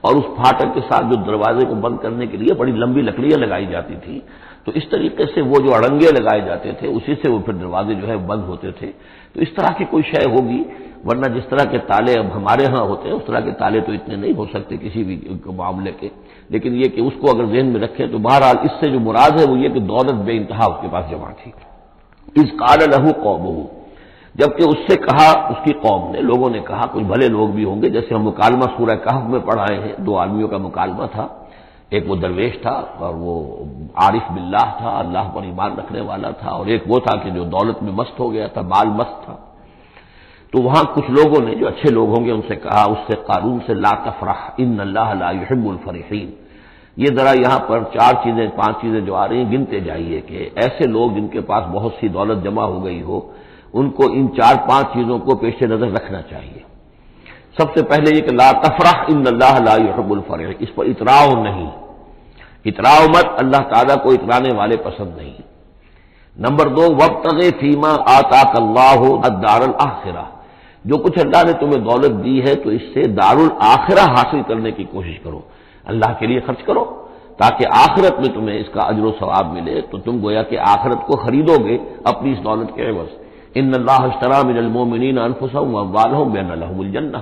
اور اس پھاٹک کے ساتھ جو دروازے کو بند کرنے کے لیے بڑی لمبی لکڑیاں لگائی جاتی تھی، تو اس طریقے سے وہ جو اڑنگے لگائے جاتے تھے اسی سے وہ پھر دروازے جو ہے بند ہوتے تھے۔ تو اس طرح کی کوئی شے ہوگی، ورنہ جس طرح کے تالے اب ہمارے ہاں ہوتے ہیں اس طرح کے تالے تو اتنے نہیں ہو سکتے کسی بھی معاملے کے، لیکن یہ کہ اس کو اگر ذہن میں رکھیں تو بہرحال اس سے جو مراد ہے وہ یہ کہ دولت بے انتہا اس کے پاس جمع تھی۔ اذ قال له قومه، جبکہ اس سے کہا اس کی قوم نے، لوگوں نے کہا، کچھ بھلے لوگ بھی ہوں گے، جیسے ہم مکالمہ سورہ کہف میں پڑھائے ہیں، دو آدمیوں کا مکالمہ تھا، ایک وہ درویش تھا اور وہ عارف باللہ تھا، اللہ پر ایمان رکھنے والا تھا، اور ایک وہ تھا کہ جو دولت میں مست ہو گیا تھا، مال مست تھا۔ تو وہاں کچھ لوگوں نے جو اچھے لوگ ہوں گے ان سے کہا، اس سے قارون سے، لا تفرح ان اللہ لا يحب الفرحین۔ یہ ذرا یہاں پر پانچ چیزیں جو آ رہی ہیں گنتے جائیے کہ ایسے لوگ جن کے پاس بہت سی دولت جمع ہو گئی ہو، ان کو ان 4-5 چیزوں کو پیش نظر رکھنا چاہیے۔ سب سے پہلے یہ کہ لا تفرح ان اللہ لا يحب الفرح، اس پر اتراؤ نہیں، اتراؤ مت، اللہ تعالیٰ کو اترانے والے پسند نہیں۔ نمبر 2، وابتغ فیما آتاک اللہ الدار الآخرہ، جو کچھ اللہ نے تمہیں دولت دی ہے تو اس سے دار الآخرہ حاصل کرنے کی کوشش کرو، اللہ کے لیے خرچ کرو تاکہ آخرت میں تمہیں اس کا اجر و ثواب ملے، تو تم گویا کہ آخرت کو خریدو گے اپنی اس دولت کے عوض۔ ان اللہ اشتری من المؤمنین انفسهم واموالهم بان لهم الجنہ۔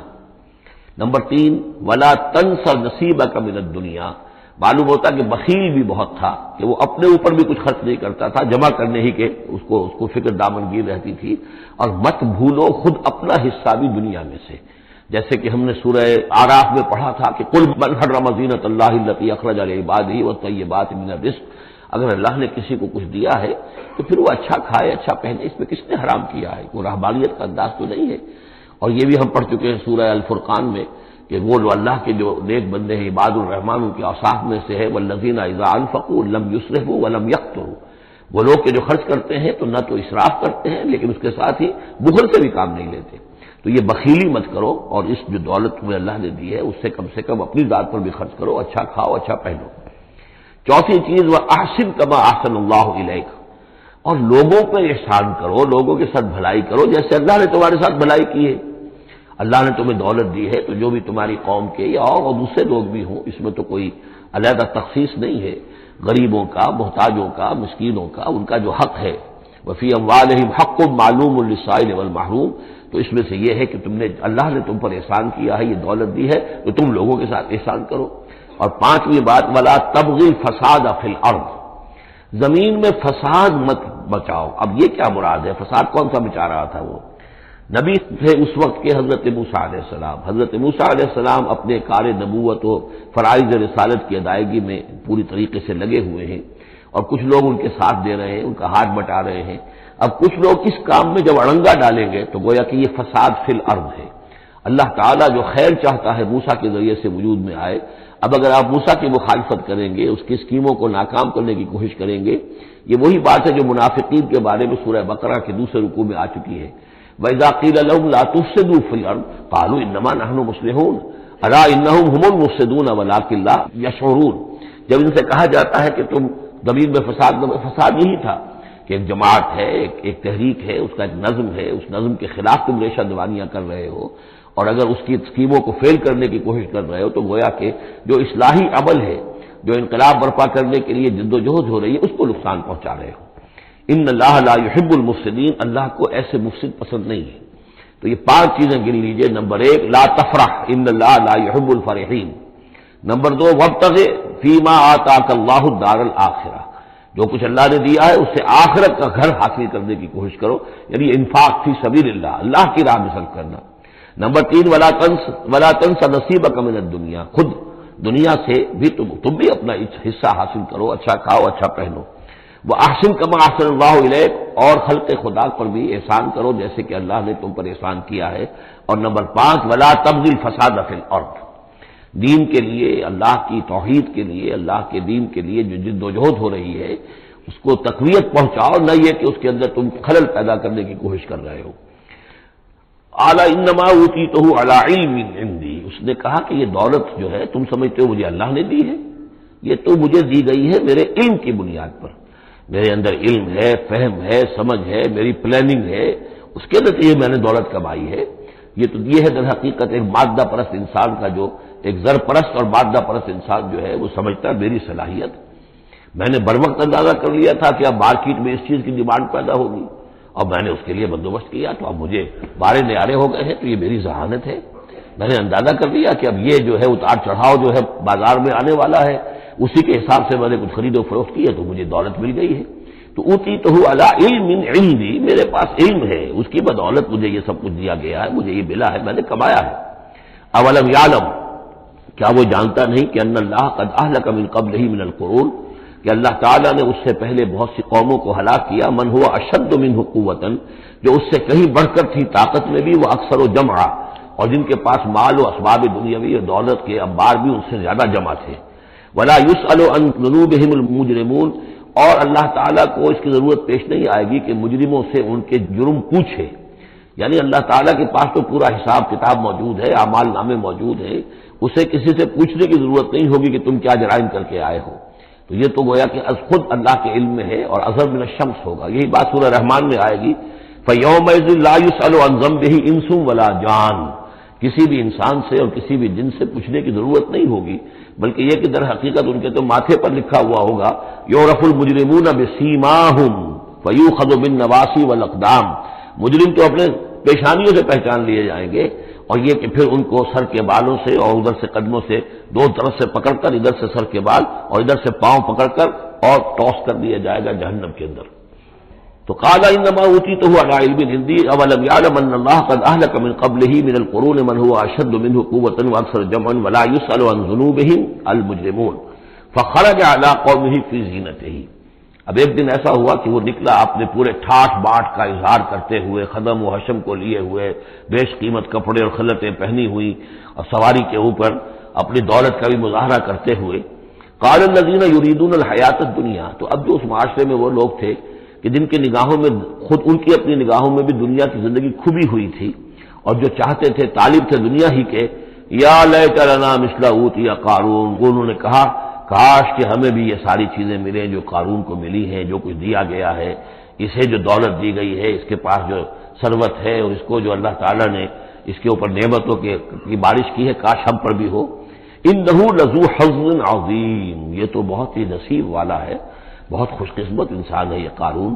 نمبر 3، ولا تنس نصیبک من الدنیا، معلوم ہوتا کہ بخیل بھی بہت تھا کہ وہ اپنے اوپر بھی کچھ خرچ نہیں کرتا تھا، جمع کرنے ہی کے اس کو فکر دامنگیر رہتی تھی، اور مت بھولو خود اپنا حصہ بھی دنیا میں سے، جیسے کہ ہم نے سورہ اعراف میں پڑھا تھا کہ قل من حرم زینۃ اللہ التی اخرج لعبادہ والطیبات من الرزق، اگر اللہ نے کسی کو کچھ دیا ہے تو پھر وہ اچھا کھائے، اچھا پہنے، اس میں کس نے حرام کیا ہے؟ کوئی رہبانیت کا انداز تو نہیں ہے۔ اور یہ بھی ہم پڑھ چکے ہیں سورہ الفرقان میں کہ وہ اللہ کے جو نیک بندے ہیں عباد الرحمن، ان کے اوصاف میں سے ہے والذین اذا انفقوا لم یسرفوا ولم یقتروا، وہ لوگ کہ جو خرچ کرتے ہیں تو نہ تو اسراف کرتے ہیں لیکن اس کے ساتھ ہی بخل سے بھی کام نہیں لیتے۔ تو یہ بخیلی مت کرو، اور اس جو دولت تمہیں اللہ نے دی ہے اس سے کم اپنی ذات پر بھی خرچ کرو، اچھا کھاؤ، اچھا پہنو۔ چوتھی چیز، وَأَحْسِنْ كَمَا أَحْسَنَ اللَّهُ إِلَيْكَ، اور لوگوں پر احسان کرو، لوگوں کے ساتھ بھلائی کرو جیسے اللہ نے تمہارے ساتھ بھلائی کی ہے۔ اللہ نے تمہیں دولت دی ہے تو جو بھی تمہاری قوم کے یا اور دوسرے لوگ بھی ہوں، اس میں تو کوئی علیحدہ تخصیص نہیں ہے، غریبوں کا، محتاجوں کا، مسکینوں کا، ان کا جو حق ہے، وفی اموالہم حق معلوم للسائل والمحروم، تو اس میں سے یہ ہے کہ اللہ نے تم پر احسان کیا ہے، یہ دولت دی ہے تو تم لوگوں کے ساتھ احسان کرو۔ اور 5ویں بات، ولا تبغی الفساد فی الارض، زمین میں فساد مت بچاؤ۔ اب یہ کیا مراد ہے؟ فساد کون سا بچا رہا تھا؟ وہ نبی تھے اس وقت کے حضرت موسیٰ علیہ السلام۔ حضرت موسیٰ علیہ السلام اپنے کار نبوت و فرائض رسالت کی ادائیگی میں پوری طریقے سے لگے ہوئے ہیں، اور کچھ لوگ ان کے ساتھ دے رہے ہیں، ان کا ہاتھ بٹا رہے ہیں۔ اب کچھ لوگ اس کام میں جب اڑنگا ڈالیں گے تو گویا کہ یہ فساد فی الارض ہے۔ اللہ تعالیٰ جو خیر چاہتا ہے موسیٰ کے ذریعے سے وجود میں آئے، اب اگر آپ موسیٰ کی مخالفت کریں گے، اس کی اسکیموں کو ناکام کرنے کی کوشش کریں گے، یہ وہی بات ہے جو منافقین کے بارے میں سورہ بقرہ کے دوسرے رکوع میں آ چکی ہے۔ وَإِذَا قِيلَ لَهُمْ لَا تُفْسِدُوا فِي الْأَرْضِ قَالُوا إِنَّمَا نَحْنُ مُصْلِحُونَ، الا انہم هم المفسدون ولکن لا یشعرون، جب ان سے کہا جاتا ہے کہ تم زمین میں فساد یہی تھا کہ ایک جماعت ہے، ایک تحریک ہے، اس کا ایک نظم ہے، اس نظم کے خلاف تم ریشہ دوانیاں کر رہے ہو اور اگر اس کی اسکیموں کو فیل کرنے کی کوشش کر رہے ہو تو گویا کہ جو اصلاحی عمل ہے، جو انقلاب برپا کرنے کے لیے جد و جہد ہو رہی ہے، اس کو نقصان پہنچا رہے ہو۔ ان اللہ لا يحب المفسدین، اللہ کو ایسے مفسد پسند نہیں ہے۔ تو یہ 5 چیزیں گن لیجئے۔ نمبر 1 لا تفرح ان اللہ لا يحب الفرحین۔ نمبر 2 وابتغ فیما آتاک اللہ الدار الآخرہ، جو کچھ اللہ نے دیا ہے اس سے آخرت کا گھر حاصل کرنے کی کوشش کرو، یعنی انفاق فی سبیل اللہ، اللہ کی راہ میں صرف کرنا۔ نمبر 3 ولا تنس نصیبک من الدنیا، خود دنیا سے بھی تم بھی اپنا حصہ حاصل کرو، اچھا کھاؤ، اچھا پہنو۔ وہ احسن کما احسن اللہ الیک، اور خلق خدا پر بھی احسان کرو جیسے کہ اللہ نے تم پر احسان کیا ہے۔ اور نمبر 5 ولا تبغی الفساد فی الارض، دین کے لیے، اللہ کی توحید کے لیے، اللہ کے دین کے لیے جو جد و جہد ہو رہی ہے اس کو تقویت پہنچاؤ، نہ یہ کہ اس کے اندر تم خلل پیدا کرنے کی کوشش کر رہے ہو۔ اعلی انما اوتیتہ علی علم عندی، اس نے کہا کہ یہ دولت جو ہے تم سمجھتے ہو مجھے اللہ نے دی ہے، یہ تو مجھے دی گئی ہے میرے علم کی بنیاد پر، میرے اندر علم ہے، فہم ہے، سمجھ ہے، میری پلاننگ ہے، اس کے نتیجے میں نے دولت کمائی ہے۔ یہ ہے در حقیقت ایک مادہ پرست انسان کا، جو ایک زر پرست اور مادہ پرست انسان جو ہے وہ سمجھتا ہے میری صلاحیت، میں نے بر وقت اندازہ کر لیا تھا کہ اب مارکیٹ میں اس چیز کی ڈیمانڈ پیدا ہوگی اور میں نے اس کے لیے بندوبست کیا، تو اب مجھے بارے نیارے ہو گئے ہیں، تو یہ میری ذہانت ہے، میں نے اندازہ کر لیا کہ اب یہ جو ہے اتار چڑھاؤ جو ہے بازار میں آنے والا ہے، اسی کے حساب سے میں نے کچھ خرید و فروخت کی ہے تو مجھے دولت مل گئی ہے۔ تو اوتیتہ علی علم عندی، میرے پاس علم ہے، اس کی بدولت مجھے یہ سب کچھ دیا گیا ہے، مجھے یہ ملا ہے، میں نے کمایا ہے۔ اولم یعلم، کیا وہ جانتا نہیں کہ ان اللہ قد اہلک من قبلہ من القرون، کہ اللہ تعالیٰ نے اس سے پہلے بہت سی قوموں کو ہلاک کیا، من ہوا اشد منہ قوۃ، جو اس سے کہیں بڑھ کر تھی طاقت میں بھی، وہ اکثر و جمعا، اور جن کے پاس مال و اسباب دنیاوی اور دولت کے انبار بھی ان سے زیادہ جمع تھے۔ ولا یسأل عن ذنوبہم المجرمون، اور اللہ تعالیٰ کو اس کی ضرورت پیش نہیں آئے گی کہ مجرموں سے ان کے جرم پوچھے، یعنی اللہ تعالیٰ کے پاس تو پورا حساب کتاب موجود ہے، اعمال نامے موجود ہیں، اسے کسی سے پوچھنے کی ضرورت نہیں ہوگی کہ تم کیا جرائم کر کے آئے ہو۔ تو یہ تو گویا کہ خود اللہ کے علم میں ہے، اور اظہر من الشمس ہوگا، یہی بات سورہ رحمان میں آئے گی، فَيَوْمَئِذٍ لَا يُسْأَلُ عَنْ ذَنبِهِ إِنسٌ وَلَا جان، کسی بھی انسان سے اور کسی بھی جن سے پوچھنے کی ضرورت نہیں ہوگی، بلکہ یہ کہ در حقیقت ان کے تو ماتھے پر لکھا ہوا ہوگا، یعرف المجرمون بسیماہم فیؤخذ بالنواصی والاقدام، مجرم تو اپنے پیشانیوں سے پہچان لیے جائیں گے، اور یہ کہ پھر ان کو سر کے بالوں سے اور ادھر سے قدموں سے دو طرف سے پکڑ کر، ادھر سے سر کے بال اور ادھر سے پاؤں پکڑ کر اور ٹاس کر دیا جائے گا جہنم کے اندر۔ تو قال انما اوتیتہ علی علم عندی اولم یعلم ان اللہ قد اہلک من قبلہ من القرون من هو اشد منہ قوۃ واکثر جمعا ولا یسأل عن ذنوبہم المجرمون فخرج علی قومہ فی زینتہ۔ اب ایک دن ایسا ہوا کہ وہ نکلا اپنے پورے ٹھاٹ باٹ کا اظہار کرتے ہوئے، خدم و حشم کو لیے ہوئے، بیش قیمت کپڑے اور خلعتیں پہنی ہوئی اور سواری کے اوپر اپنی دولت کا بھی مظاہرہ کرتے ہوئے۔ قال الذین یریدون الحیاۃ الدنیا، تو اب جو اس معاشرے میں وہ لوگ تھے کہ جن کی نگاہوں میں، خود ان کی اپنی نگاہوں میں بھی دنیا کی زندگی کھبی ہوئی تھی، اور جو چاہتے تھے، طالب تھے دنیا ہی کے، یا لیت لنا مثل اوتی قارون، انہوں نے کہا کاش کہ ہمیں بھی یہ ساری چیزیں ملیں جو قارون کو ملی ہیں، جو کچھ دیا گیا ہے، اسے جو دولت دی گئی ہے، اس کے پاس جو ثروت ہے، اور اس کو جو اللہ تعالیٰ نے اس کے اوپر نعمتوں کی بارش کی ہے، کاش ہم پر بھی ہو۔ انہ لذو حظ عظیم، یہ تو بہت ہی نصیب والا ہے، بہت خوش قسمت انسان ہے یہ قارون،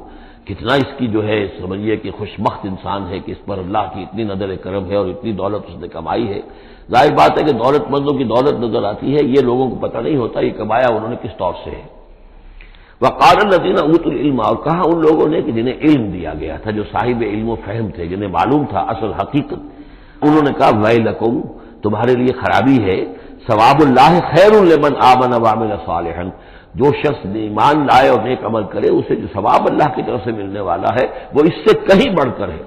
کتنا اس کی جو ہے سمجھیے کہ خوش بخت انسان ہے کہ اس پر اللہ کی اتنی نظر کرم ہے اور اتنی دولت اس نے کمائی ہے۔ ظاہر بات ہے کہ دولت مندوں کی دولت نظر آتی ہے، یہ لوگوں کو پتہ نہیں ہوتا یہ کمایا انہوں نے کس طور سے ہے۔ وقال الذین اوتوا العلم، اور کہا ان لوگوں نے کہ جنہیں علم دیا گیا تھا، جو صاحب علم و فہم تھے، جنہیں معلوم تھا اصل حقیقت، انہوں نے کہا ویلکم، تمہارے لیے خرابی ہے، ثواب اللہ خیر لمن آمن وعمل صالحا، جو شخص ایمان لائے اور نیک عمل کرے اسے جو ثواب اللہ کی طرف سے ملنے والا ہے وہ اس سے کہیں بڑھ کر ہے۔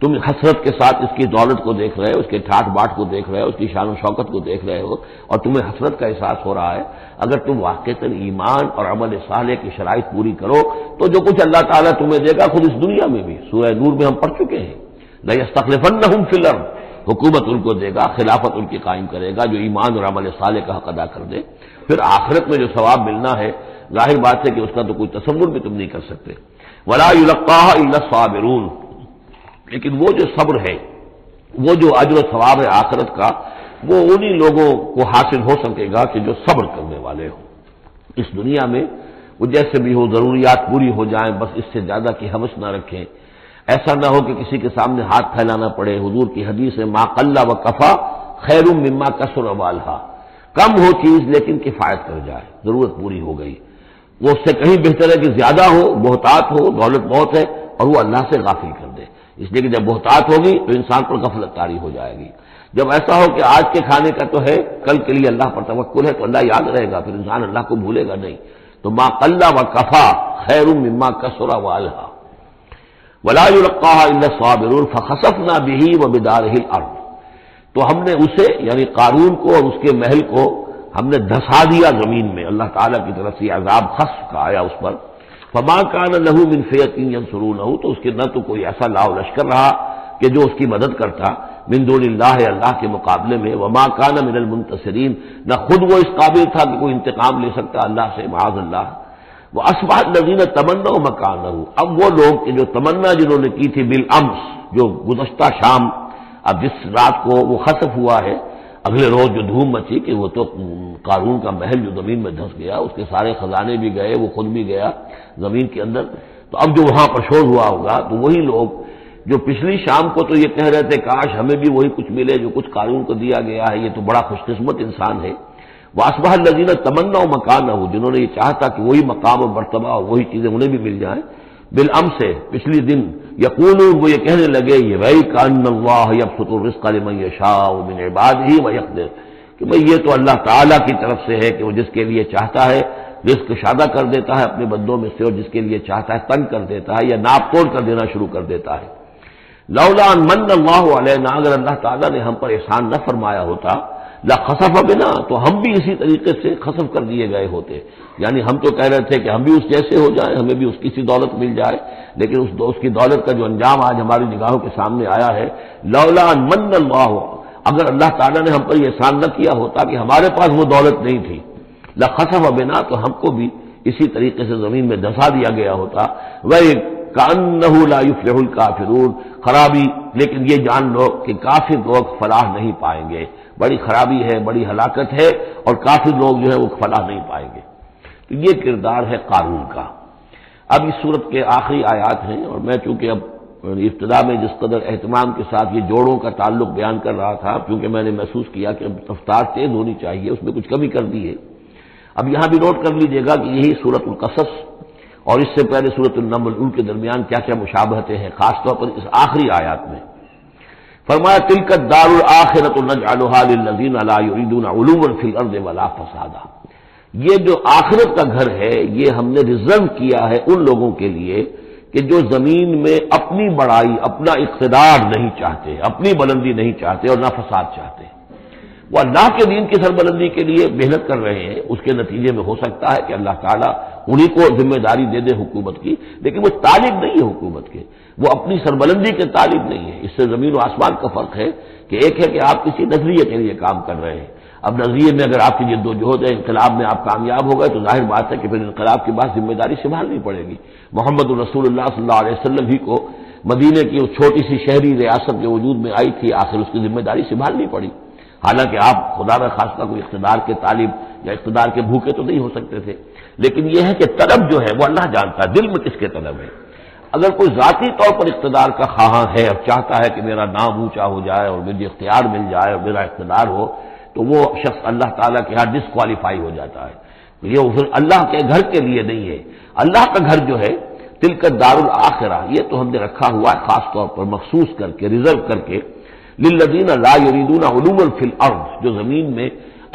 تم حسرت کے ساتھ اس کی دولت کو دیکھ رہے ہو، اس کے ٹھاٹ باٹ کو دیکھ رہے ہو، اس کی شان و شوکت کو دیکھ رہے ہو، اور تمہیں حسرت کا احساس ہو رہا ہے۔ اگر تم واقعتاً ایمان اور عمل صالح کی شرائط پوری کرو تو جو کچھ اللہ تعالیٰ تمہیں دے گا خود اس دنیا میں بھی، سورہ نور میں ہم پڑھ چکے ہیں، لَيَسْتَخْلِفَنَّهُمْ فِي الْأَرْضِ، حکومت ان کو دے گا، خلافت ان کی قائم کرے گا، جو ایمان اور عمل صالح کا حق ادا کر دے. پھر آخرت میں جو ثواب ملنا ہے ظاہر بات ہے کہ اس کا تو کوئی تصور بھی تم نہیں کر سکتے. ولا یلقاها الا الصابرون، لیکن وہ جو صبر ہے، وہ جو اجر و ثواب ہے آخرت کا، وہ انہی لوگوں کو حاصل ہو سکے گا کہ جو صبر کرنے والے ہوں. اس دنیا میں وہ جیسے بھی ہو ضروریات پوری ہو جائیں، بس اس سے زیادہ کی ہوس نہ رکھیں. ایسا نہ ہو کہ کسی کے سامنے ہاتھ پھیلانا پڑے. حضور کی حدیث ہے ما قل و کفا خیر مما کثر والھا، کم ہو چیز لیکن کفایت کر جائے، ضرورت پوری ہو گئی. وہ اس سے کہیں بہتر ہے کہ زیادہ ہو، بہتات ہو، دولت بہت ہے اور وہ اللہ سے غافل کر دے. اس لیے کہ جب بہتات ہوگی تو انسان پر غفلت طاری ہو جائے گی. جب ایسا ہو کہ آج کے کھانے کا تو ہے، کل کے لیے اللہ پر توکل ہے، تو اللہ یاد رہے گا، پھر انسان اللہ کو بھولے گا نہیں. تو ما قل و کفا خیر مما کثر والھا ولا یلقاها الا الصابرون فخسفنا به وبداره الارض. تو ہم نے اسے یعنی قارون کو اور اس کے محل کو ہم نے دھسا دیا زمین میں. اللہ تعالیٰ کی طرف سے عذاب خسف کا آیا اس پر. فما كان له من فئة ينصرونه، تو اس کے نہ تو کوئی ایسا لاؤ لشکر رہا کہ جو اس کی مدد کرتا من دون اللہ، اللہ کے مقابلے میں. وما كان من المنتصرین، نہ خود وہ اس قابل تھا کہ کوئی انتقام لے سکتا اللہ سے، معاذ اللہ. واصبح الذين تمنوا مكانه، اب وہ لوگ کہ جو تمنا جنہوں نے کی تھی بالامس، جو گزشتہ شام، اب جس رات کو وہ خسف ہوا ہے، اگلے روز جو دھوم مچی کہ وہ تو قارون کا محل جو زمین میں دھس گیا، اس کے سارے خزانے بھی گئے، وہ خود بھی گیا زمین کے اندر. تو اب جو وہاں پر شور ہوا ہوگا تو وہی لوگ جو پچھلی شام کو تو یہ کہہ رہے تھے کاش ہمیں بھی وہی کچھ ملے جو کچھ قارون کو دیا گیا ہے، یہ تو بڑا خوش قسمت انسان ہے. واصبح الذین تمنوا مکانہ، جنہوں نے یہ چاہا تھا کہ وہی مقام اور مرتبہ اور وہی چیزیں انہیں بھی مل جائیں، بالامس سے پچھلی دن، یقولون وہ یہ کہنے لگے یہ وہی کان اللہ یبسط الرزق لمن یشاء من عبادہ ویقدر، کہ بھئی یہ تو اللہ تعالیٰ کی طرف سے ہے کہ وہ جس کے لیے چاہتا ہے رزق شادہ کر دیتا ہے اپنے بندوں میں سے، اور جس کے لیے چاہتا ہے تنگ کر دیتا ہے یا ناپ توڑ کر دینا شروع کر دیتا ہے. لولا ان من اللہ علینا، اگر اللہ تعالیٰ نے ہم پر احسان نہ فرمایا ہوتا، لخسف بنا، تو ہم بھی اسی طریقے سے خسف کر دیے گئے ہوتے. یعنی ہم تو کہہ رہے تھے کہ ہم بھی اس جیسے ہو جائیں، ہمیں بھی اس کی سی دولت مل جائے، لیکن اس کی دولت کا جو انجام آج ہماری نگاہوں کے سامنے آیا ہے، لولا ان من اللہ، اگر اللہ تعالیٰ نے ہم پر یہ احسان نہ کیا ہوتا کہ ہمارے پاس وہ دولت نہیں تھی، لخسف بنا، تو ہم کو بھی اسی طریقے سے زمین میں دھسا دیا گیا ہوتا. وہی کأنہ لا یفلح الکافرون، خرابی، لیکن یہ جان لو کہ کافر لوگ فلاح نہیں پائیں گے. بڑی خرابی ہے، بڑی ہلاکت ہے، اور کافر لوگ جو ہے وہ فلاح نہیں پائیں گے. تو یہ کردار ہے قارون کا. اب اس صورت کے آخری آیات ہیں، اور میں چونکہ اب ابتدا میں جس قدر اہتمام کے ساتھ یہ جوڑوں کا تعلق بیان کر رہا تھا، کیونکہ میں نے محسوس کیا کہ اب رفتار تیز ہونی چاہیے، اس میں کچھ کمی کر دی ہے. اب یہاں بھی نوٹ کر لیجئے گا کہ یہی سورۃ القصص اور اس سے پہلے سورۃ النمل، ان کے درمیان کیا کیا مشابہتیں ہیں، خاص طور پر اس آخری آیات میں. فرمایا تلک الدار الآخرۃ نجعلها للذین لا یریدون علوا فی الارض ولا فسادا، یہ جو آخرت کا گھر ہے یہ ہم نے ریزرو کیا ہے ان لوگوں کے لیے کہ جو زمین میں اپنی بڑائی، اپنا اقتدار نہیں چاہتے، اپنی بلندی نہیں چاہتے اور نہ فساد چاہتے. وہ اللہ کے دین کی سربلندی کے لیے محنت کر رہے ہیں، اس کے نتیجے میں ہو سکتا ہے کہ اللہ تعالیٰ انہی کو ذمہ داری دے دے حکومت کی، لیکن وہ طالب نہیں ہے حکومت کے، وہ اپنی سربلندی کے طالب نہیں ہے. اس سے زمین و آسمان کا فرق ہے کہ ایک ہے کہ آپ کسی نظریے کے لیے کام کر رہے ہیں. اب نظریے میں اگر آپ کی جد و جہد ہے، انقلاب میں آپ کامیاب ہو گئے تو ظاہر بات ہے کہ پھر انقلاب کے بعد ذمہ داری سنبھالنی پڑے گی. محمد رسول اللہ صلی اللہ علیہ وسلم ہی کو مدینے کی اس چھوٹی سی شہری ریاست جو وجود میں آئی تھی، آخر اس کی ذمہ داری سنبھالنی پڑی. حالانکہ آپ خدا نہ خواستہ کوئی اقتدار کے طالب یا اقتدار کے بھوکے تو نہیں ہو سکتے تھے، لیکن یہ ہے کہ طلب جو ہے وہ اللہ جانتا ہے دل میں کس کے طلب ہے. اگر کوئی ذاتی طور پر اقتدار کا خواہاں ہے اور چاہتا ہے کہ میرا نام اونچا ہو جائے اور مجھے اختیار مل جائے اور میرا اقتدار ہو، تو وہ شخص اللہ تعالیٰ کے ہاں ڈسکوالیفائی ہو جاتا ہے. یہ پھر اللہ کے گھر کے لیے نہیں ہے. اللہ کا گھر جو ہے تلک الدار الآخرہ، یہ تو ہم نے رکھا ہوا ہے خاص طور پر مخصوص کر کے، ریزرو کر کے، للذین لا یریدون علوا فی الارض، جو زمین میں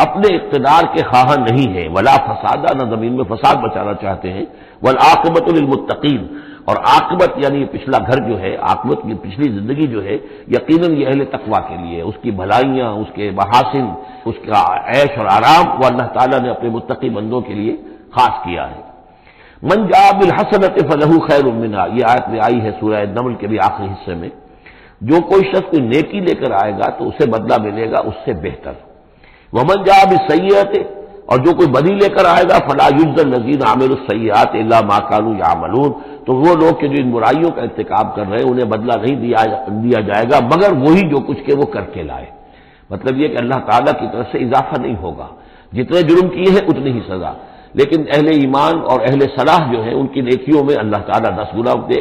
اپنے اقتدار کے خواہاں نہیں ہیں، ولا فسادا، نہ زمین میں فساد بچانا چاہتے ہیں، والعاقبۃ للمتقین، اور عاقبت یعنی پچھلا گھر جو ہے، عاقبت کی پچھلی زندگی جو ہے یقیناً یہ اہل تقویٰ کے لیے، اس کی بھلائیاں، اس کے محاسن، اس کا عیش اور آرام وہ اللہ تعالیٰ نے اپنے متقی بندوں کے لیے خاص کیا ہے. من جاء بالحسنۃ فلہ خیر منہا، یہ آیت میں آئی ہے سورہ نمل کے بھی آخری حصے میں. جو کوئی شخص کوئی نیکی لے کر آئے گا تو اسے بدلہ ملے گا اس سے بہتر. ومن جاء بالسیئۃ، اور جو کوئی بدی لے کر آئے گا فلا یجزی الذین عملوا السیئات الا ما كانوا یعملون، تو وہ لوگ کہ جو ان برائیوں کا ارتکاب کر رہے ہیں انہیں بدلہ نہیں دیا جائے گا مگر وہی جو کچھ کہ وہ کر کے لائے. مطلب یہ کہ اللہ تعالیٰ کی طرف سے اضافہ نہیں ہوگا، جتنے جرم کیے ہیں اتنی ہی سزا. لیکن اہل ایمان اور اہل صلاح جو ہیں ان کی نیکیوں میں اللہ تعالیٰ 10 گنا دے،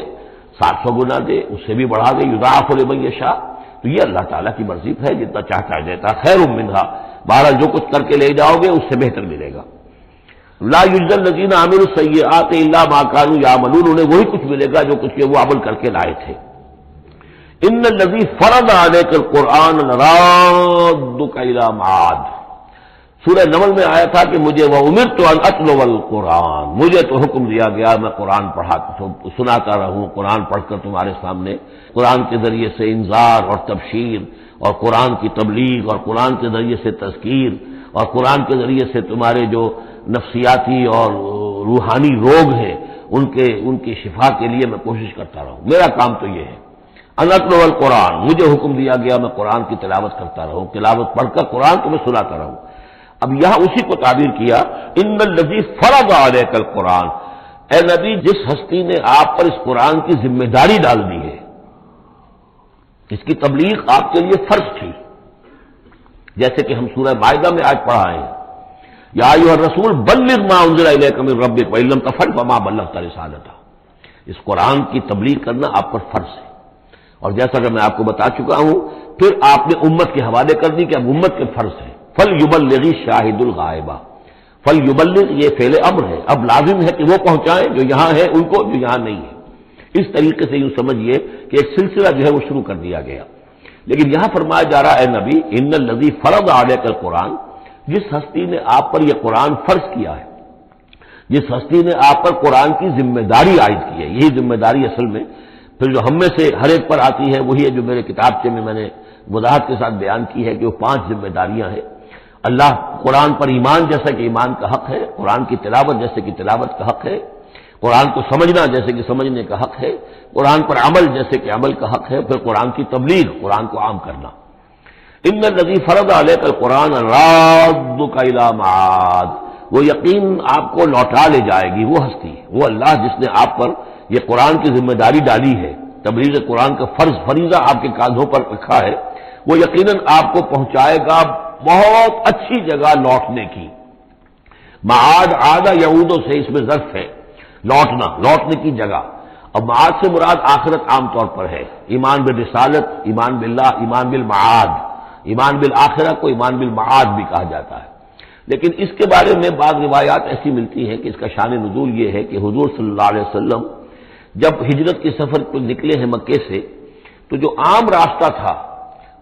700 گنا دے، اس سے بھی بڑھا دے. یضاعف لمن یشاء، تو یہ اللہ تعالیٰ کی مرضی ہے، جتنا چاہتا ہے دیتا. خیر منہا، بہرحال جو کچھ کر کے لے جاؤ گے اس سے بہتر ملے گا. لا یجزی الذین عملوا السیئات الا ما كانوا یعملون، انہیں وہی کچھ ملے گا جو کچھ کہ وہ عمل کر کے لائے تھے. ان الذی فرض علیک القرآن لرادک الی معاد، سورہ نمل میں آیا تھا کہ مجھے وَأُمِرْتُ أَنْ أَتْلُوَ الْقُرْآنَ، مجھے تو حکم دیا گیا میں قرآن سناتا رہوں، قرآن پڑھ کر تمہارے سامنے، قرآن کے ذریعے سے انذار اور تبشیر اور قرآن کی تبلیغ اور قرآن کے ذریعے سے تذکیر اور قرآن کے ذریعے سے تمہارے جو نفسیاتی اور روحانی روگ ہیں ان کی شفا کے لیے میں کوشش کرتا رہوں. میرا کام تو یہ ہے. أَنْ أَتْلُوَ الْقُرْآنَ، مجھے حکم دیا گیا میں قرآن کی تلاوت کرتا رہوں، تلاوت پڑھ کر قرآن کو میں سناتا رہوں. اب یہاں اسی کو تعبیر کیا ان الذی فرض علیک القرآن، اے نبی جس ہستی نے آپ پر اس قرآن کی ذمہ داری ڈال دی ہے، اس کی تبلیغ آپ کے لیے فرض تھی. جیسے کہ ہم سورہ مائدہ میں آج پڑھا ہے یا ایھا الرسول بلغ ما انزل الیک من ربک وان لم تفعل فما بلغت رسالتہ، اس قرآن کی تبلیغ کرنا آپ پر فرض ہے. اور جیسا کہ میں آپ کو بتا چکا ہوں پھر آپ نے امت کے حوالے کر دی کہ اب امت کے فرض ہے. فَلْيُبَلِّغِ الشَّاهِدُ الْغَائِبَ، فَلْيُبَلِّغ یہ فعل امر ہے، اب لازم ہے کہ وہ پہنچائیں جو یہاں ہے ان کو، جو یہاں نہیں ہے. اس طریقے سے یوں سمجھیے کہ ایک سلسلہ جو ہے وہ شروع کر دیا گیا. لیکن یہاں فرمایا جا رہا ہے اے نبی ان الذی فرض علیک القرآن، جس ہستی نے آپ پر یہ قرآن فرض کیا ہے، جس ہستی نے آپ پر قرآن کی ذمہ داری عائد کی ہے. یہی ذمہ داری اصل میں پھر جو ہم میں سے ہر ایک پر آتی ہے وہی ہے جو میرے کتابچے میں نے وضاحت کے ساتھ بیان کی ہے کہ وہ 5 ذمہ داریاں ہیں. اللہ قرآن پر ایمان جیسا کہ ایمان کا حق ہے، قرآن کی تلاوت جیسے کہ تلاوت کا حق ہے، قرآن کو سمجھنا جیسے کہ سمجھنے کا حق ہے، قرآن پر عمل جیسے کہ عمل کا حق ہے، پھر قرآن کی تبلیغ، قرآن کو عام کرنا. ان الذی فرض علیک القرآن رادک الی معاد، وہ یقین آپ کو لوٹا لے جائے گی وہ ہستی، وہ اللہ جس نے آپ پر یہ قرآن کی ذمہ داری ڈالی ہے، تبلیغ قرآن کا فریضہ آپ کے کاندھوں پر رکھا ہے، وہ یقیناً آپ کو پہنچائے گا بہت اچھی جگہ لوٹنے کی. معاد عاد یعود سے اس میں ظرف ہے، لوٹنا، لوٹنے کی جگہ. اب معاد سے مراد آخرت عام طور پر ہے، ایمان بالرسالت، ایمان باللہ، ایمان بالمعاد، ایمان بالآخرہ کو ایمان بالمعاد بھی کہا جاتا ہے. لیکن اس کے بارے میں بعض روایات ایسی ملتی ہیں کہ اس کا شان نزول یہ ہے کہ حضور صلی اللہ علیہ وسلم جب ہجرت کے سفر پر نکلے ہیں مکے سے تو جو عام راستہ تھا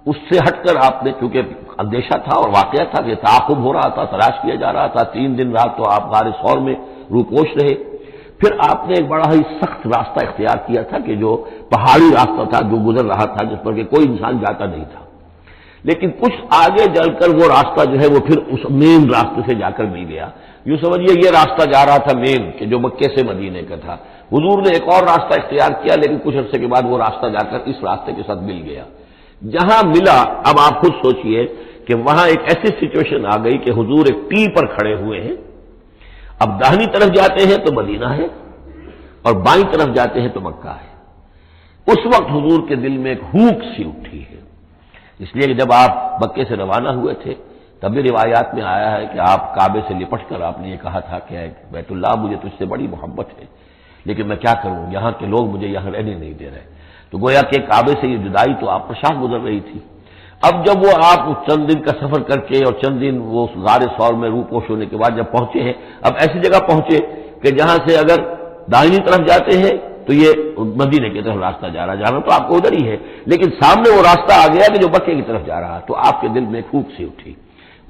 اس سے ہٹ کر آپ نے، چونکہ اندیشہ تھا اور واقعہ تھا کہ تعاقب ہو رہا تھا، تلاش کیا جا رہا تھا، 3 دن رات تو آپ غار ثور میں روپوش رہے. پھر آپ نے ایک بڑا ہی سخت راستہ اختیار کیا تھا کہ جو پہاڑی راستہ تھا جو گزر رہا تھا، جس پر کہ کوئی انسان جاتا نہیں تھا. لیکن کچھ آگے چل کر وہ راستہ جو ہے وہ پھر اس مین راستے سے جا کر مل گیا. یوں سمجھیے یہ راستہ جا رہا تھا مین کہ جو مکے سے مدینے کا تھا. حضور نے ایک اور راستہ اختیار کیا لیکن کچھ عرصے کے بعد وہ راستہ جا کر اس راستے کے ساتھ مل گیا. جہاں ملا اب آپ خود سوچئے کہ وہاں ایک ایسی سچویشن آ گئی کہ حضور ایک ٹی پر کھڑے ہوئے ہیں. اب داہنی طرف جاتے ہیں تو مدینہ ہے اور بائیں طرف جاتے ہیں تو مکہ ہے. اس وقت حضور کے دل میں ایک ہوک سی اٹھی ہے، اس لیے کہ جب آپ مکے سے روانہ ہوئے تھے تب بھی روایات میں آیا ہے کہ آپ کعبے سے لپٹ کر آپ نے یہ کہا تھا کہ بیت اللہ مجھے تجھ سے بڑی محبت ہے لیکن میں کیا کروں، یہاں کے لوگ مجھے یہاں رہنے نہیں دے رہے. تو گویا کہ کعبے سے یہ جدائی تو آپ پر شاہ گزر رہی تھی. اب جب وہ آپ چند دن کا سفر کر کے اور چند دن وہ غار ثور میں روپوش ہونے کے بعد جب پہنچے ہیں، اب ایسی جگہ پہنچے کہ جہاں سے اگر دائنی طرف جاتے ہیں تو یہ مدینے کی طرف راستہ جانا تو آپ کو ادھر ہی ہے، لیکن سامنے وہ راستہ آ گیا کہ جو مکے کی طرف جا رہا، تو آپ کے دل میں پھوک سی اٹھی.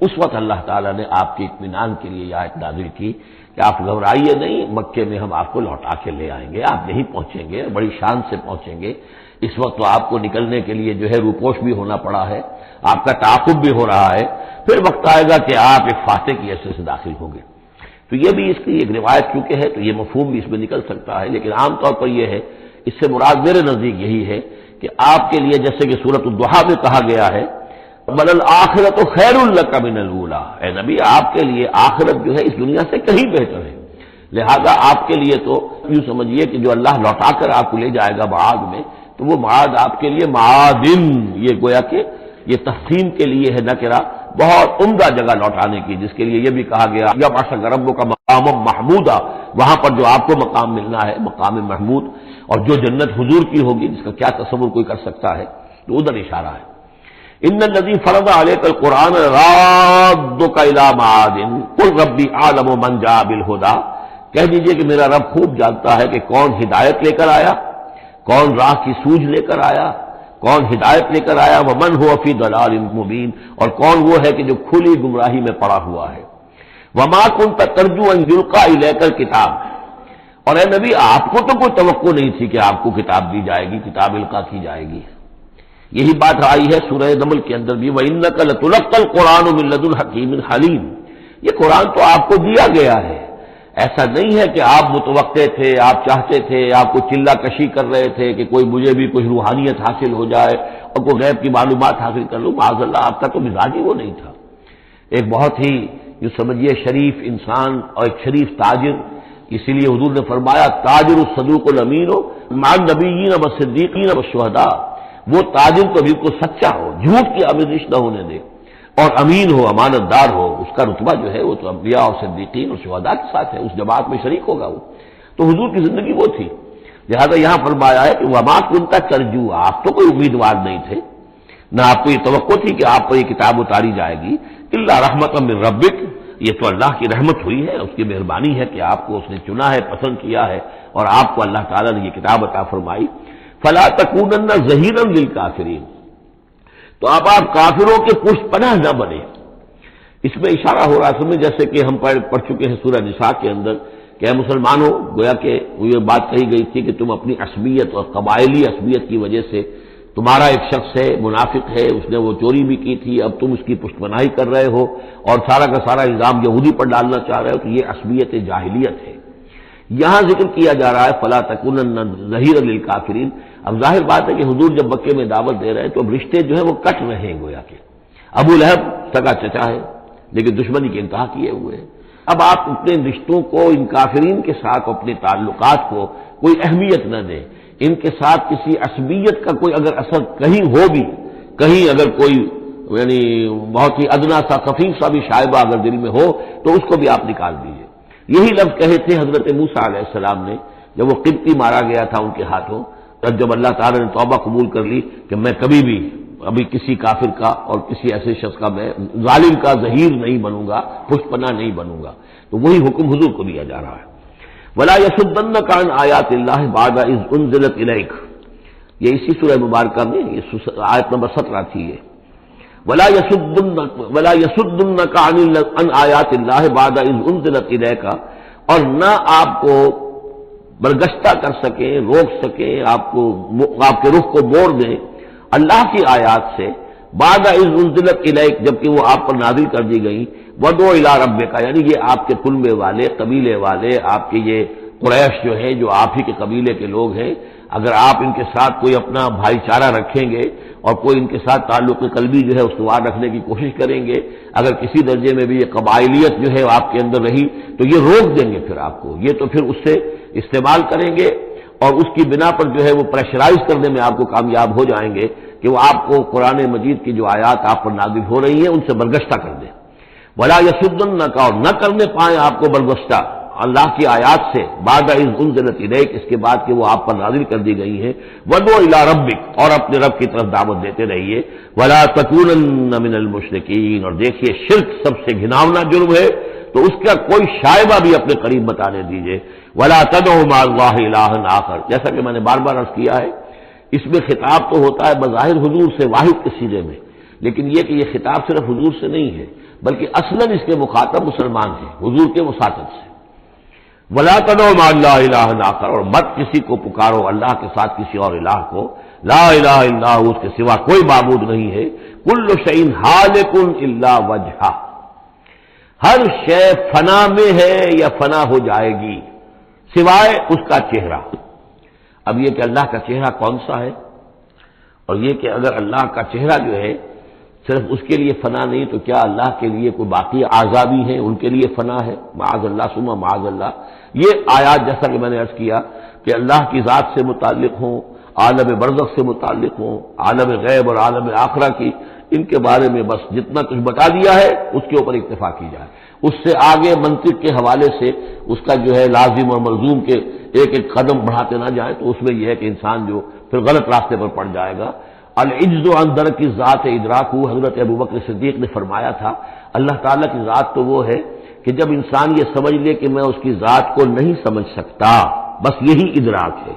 اس وقت اللہ تعالیٰ نے آپ کے اطمینان کے لیے یہ آیت نازل کی کہ آپ گھبرائیے نہیں، مکے میں ہم آپ کو لوٹا کے لے آئیں گے، آپ یہیں پہنچیں گے، بڑی شان سے پہنچیں گے. اس وقت تو آپ کو نکلنے کے لیے جو ہے روپوش بھی ہونا پڑا ہے، آپ کا تعاقب بھی ہو رہا ہے، پھر وقت آئے گا کہ آپ ایک فاتح کی حیثیت سے داخل ہوں گے. تو یہ بھی اس کی ایک روایت کیونکہ ہے تو یہ مفہوم بھی اس میں نکل سکتا ہے، لیکن عام طور پر یہ ہے، اس سے مراد میرے نزدیک یہی ہے کہ آپ کے لیے جیسے کہ سورۃ الضحیٰ میں کہا گیا ہے بل الآخرۃ خیر لک من الاولی، اے نبی آپ کے لیے آخرت جو ہے اس دنیا سے کہیں بہتر ہے، لہذا آپ کے لیے تو یوں سمجھیے کہ جو اللہ لوٹا کر آپ کو لے جائے گا معاد میں، تو وہ معاد آپ کے لیے معادن، یہ گویا کہ یہ تحسین کے لیے ہے نکرہ، بہت عمدہ جگہ لوٹانے کی، جس کے لیے یہ بھی کہا گیا یا معاشر ربک کا مقام محمودہ، وہاں پر جو آپ کو مقام ملنا ہے مقام محمود، اور جو جنت حضور کی ہوگی جس کا کیا تصور کوئی کر سکتا ہے، تو ادھر اشارہ ہے۔ ان الذی فرض علیک القرآن رادک الی معاد قل ربی اعلم من جاء بالہدی، کہہ دیجئے کہ میرا رب خوب جانتا ہے کہ کون ہدایت لے کر آیا، کون راہ کی سوجھ لے کر آیا، کون ہدایت لے کر آیا، ومن هو فی ضلال مبین، اور کون وہ ہے کہ جو کھلی گمراہی میں پڑا ہوا ہے۔ وما كنت ترجو ان یلقى الیک الکتاب، اور اے نبی آپ کو تو کوئی توقع نہیں تھی کہ آپ کو کتاب دی جائے گی، کتاب القا کی جائے گی۔ یہی بات آئی ہے سورہ نمل کے اندر بھی، وَإِنَّكَ لَتُلَقَّى الْقُرْآنَ مِن لَّدُنْ حَكِيمٍ حَلِيمٍ، یہ قرآن تو آپ کو دیا گیا ہے، ایسا نہیں ہے کہ آپ متوقع تھے، آپ چاہتے تھے، آپ کو چلہ کشی کر رہے تھے کہ کوئی مجھے بھی کوئی روحانیت حاصل ہو جائے اور کوئی غیب کی معلومات حاصل کر لوں، معاذ اللہ آپ کا تو مزاج ہی وہ نہیں تھا۔ ایک بہت ہی جو سمجھیے شریف انسان اور ایک شریف تاجر، اسی لیے حضور نے فرمایا تاجر الصدوق الامین مع النبیین والصدیقین والشہداء، وہ تاجر تو بالکل سچا ہو، جھوٹ کی آمیزش نہ ہونے دے، اور امین ہو، امانت دار ہو، اس کا رتبہ جو ہے وہ تو انبیاء اور صدیقین اور شہداء کے ساتھ ہے، اس جماعت میں شریک ہوگا وہ۔ تو حضور کی زندگی وہ تھی، لہذا یہاں فرمایا ہے کہ وما كنت ترجو، آپ تو کوئی امیدوار نہیں تھے، نہ آپ کو یہ توقع تھی کہ آپ پر یہ کتاب اتاری جائے گی، الا رحمۃ من ربک، یہ تو اللہ کی رحمت ہوئی ہے، اس کی مہربانی ہے کہ آپ کو اس نے چنا ہے، پسند کیا ہے، اور آپ کو اللہ تعالیٰ نے یہ کتاب عطا فرمائی۔ فلا تکونن ظہیرا للکافرین، تو اب آپ کافروں کے پشت پناہ نہ بنے۔ اس میں اشارہ ہو رہا ہے سمجھ، جیسے کہ ہم پڑھ چکے ہیں سورہ نساء کے اندر کہ اے مسلمانوں، گویا کہ یہ بات کہی گئی تھی کہ تم اپنی عصبیت اور قبائلی عصبیت کی وجہ سے، تمہارا ایک شخص ہے منافق ہے، اس نے وہ چوری بھی کی تھی، اب تم اس کی پشت پناہی کر رہے ہو اور سارا کا سارا الزام یہودی پر ڈالنا چاہ رہے ہو، تو یہ عصبیت جاہلیت ہے۔ یہاں ذکر کیا جا رہا ہے فلا تکونن ظہیرا للکافرین۔ اب ظاہر بات ہے کہ حضور جب مکے میں دعوت دے رہے ہیں تو اب رشتے جو ہیں وہ کٹ رہے ہیں، گویا کہ ابو لہب سگا چچا ہے لیکن دشمنی کے انتہا کیے ہوئے ہیں۔ اب آپ اپنے رشتوں کو، ان کافرین کے ساتھ اپنے تعلقات کو کوئی اہمیت نہ دیں، ان کے ساتھ کسی عصبیت کا کوئی اگر اثر کہیں ہو بھی، کہیں اگر کوئی یعنی بہت ہی ادنا سا خفیف سا بھی شائبہ اگر دل میں ہو تو اس کو بھی آپ نکال دیجیے۔ یہی لفظ کہے تھے حضرت موسیٰ علیہ السلام نے جب وہ قبطی مارا گیا تھا ان کے ہاتھوں، جب اللہ تعالیٰ نے توبہ قبول کر لی کہ میں کبھی بھی ابھی کسی کافر کا اور کسی ایسے شخص کا، میں ظالم کا ظہیر نہیں بنوں گا، پشت پناہ نہیں بنوں گا، تو وہی حکم حضور کو دیا جا رہا ہے۔ وَلَا يَصُدَّنَّكَ عَنْ آيَاتِ اللَّهِ بَعْدَ إِذْ أُنزِلَتْ إِلَيْكَ، یہ اسی سورہ مبارکہ میں یہ آیت نمبر 17 تھی یہ۔ وَلَا يَصُدُّنَّكَ عَنْ آيَاتِ اللَّهِ بَعْدَ إِذْ أُنزِلَتْ إِلَيْكَ، اور نہ آپ کو برگشتہ کر سکیں، روک سکیں، آپ کے رخ کو موڑ دیں اللہ کی آیات سے، بعد اذ انزلت الیک، جبکہ وہ آپ پر نازل کر دی گئی، ودعو الی ربک، یعنی یہ آپ کے کنبے والے، قبیلے والے، آپ کے یہ قریش جو ہے جو آپ ہی کے قبیلے کے لوگ ہیں، اگر آپ ان کے ساتھ کوئی اپنا بھائی چارہ رکھیں گے اور کوئی ان کے ساتھ تعلق قلبی جو ہے استوار رکھنے کی کوشش کریں گے، اگر کسی درجے میں بھی یہ قبائلیت جو ہے آپ کے اندر رہی تو یہ روک دیں گے پھر آپ کو، یہ تو پھر اس سے استعمال کریں گے اور اس کی بنا پر جو ہے وہ پریشرائز کرنے میں آپ کو کامیاب ہو جائیں گے کہ وہ آپ کو قرآن مجید کی جو آیات آپ پر نازل ہو رہی ہیں ان سے برگشتہ کر دیں۔ ولا یصدنک، اور نہ کرنے پائیں آپ کو برگشتہ اللہ کی آیات سے، بعد اذ انزلت الیک، اس کے بعد کہ وہ آپ پر نازل کر دی گئی ہیں، ودعو الی ربک، اور اپنے رب کی طرف دعوت دیتے رہیے، ولا تکونن من المشرکین، اور دیکھیے شرک سب سے گھناؤنا جرم ہے تو اس کا کوئی شائبہ بھی اپنے قریب بتانے دیجیے۔ ولا تدعوا مع اللہ الہا آخر، جیسا کہ میں نے بار بار عرض کیا ہے، اس میں خطاب تو ہوتا ہے بظاہر حضور سے واحد کے سیرے میں، لیکن یہ کہ یہ خطاب صرف حضور سے نہیں ہے بلکہ اصلاً اس کے مخاطب مسلمان ہیں حضور کے وساطت سے۔ ولا تدعوا مع اللہ الہا آخر، اور مت کسی کو پکارو اللہ کے ساتھ کسی اور الہ کو، لا الہ الا ہو، اس کے سوا کوئی معبود نہیں ہے، کل شیء ہالک الا وجہہ، ہر شے فنا میں ہے یا فنا ہو جائے گی سوائے اس کا چہرہ۔ اب یہ کہ اللہ کا چہرہ کون سا ہے، اور یہ کہ اگر اللہ کا چہرہ جو ہے صرف اس کے لیے فنا نہیں تو کیا اللہ کے لیے کوئی باقی اعضاء بھی ہیں، ان کے لیے فنا ہے؟ معاذ اللہ ثم معاذ اللہ۔ یہ آیات جیسا کہ میں نے عرض کیا کہ اللہ کی ذات سے متعلق ہوں، عالم برزخ سے متعلق ہوں، عالم غیب اور عالم آخرہ کی، ان کے بارے میں بس جتنا کچھ بتا دیا ہے اس کے اوپر اکتفا کی جائے، اس سے آگے منطق کے حوالے سے اس کا جو ہے لازم اور ملزوم کے ایک ایک قدم بڑھاتے نہ جائیں تو اس میں یہ ہے کہ انسان جو پھر غلط راستے پر پڑ جائے گا۔ العجز عن درک کی ذات ادراک ہو، حضرت ابوبکر صدیق نے فرمایا تھا اللہ تعالیٰ کی ذات تو وہ ہے کہ جب انسان یہ سمجھ لے کہ میں اس کی ذات کو نہیں سمجھ سکتا، بس یہی ادراک ہے،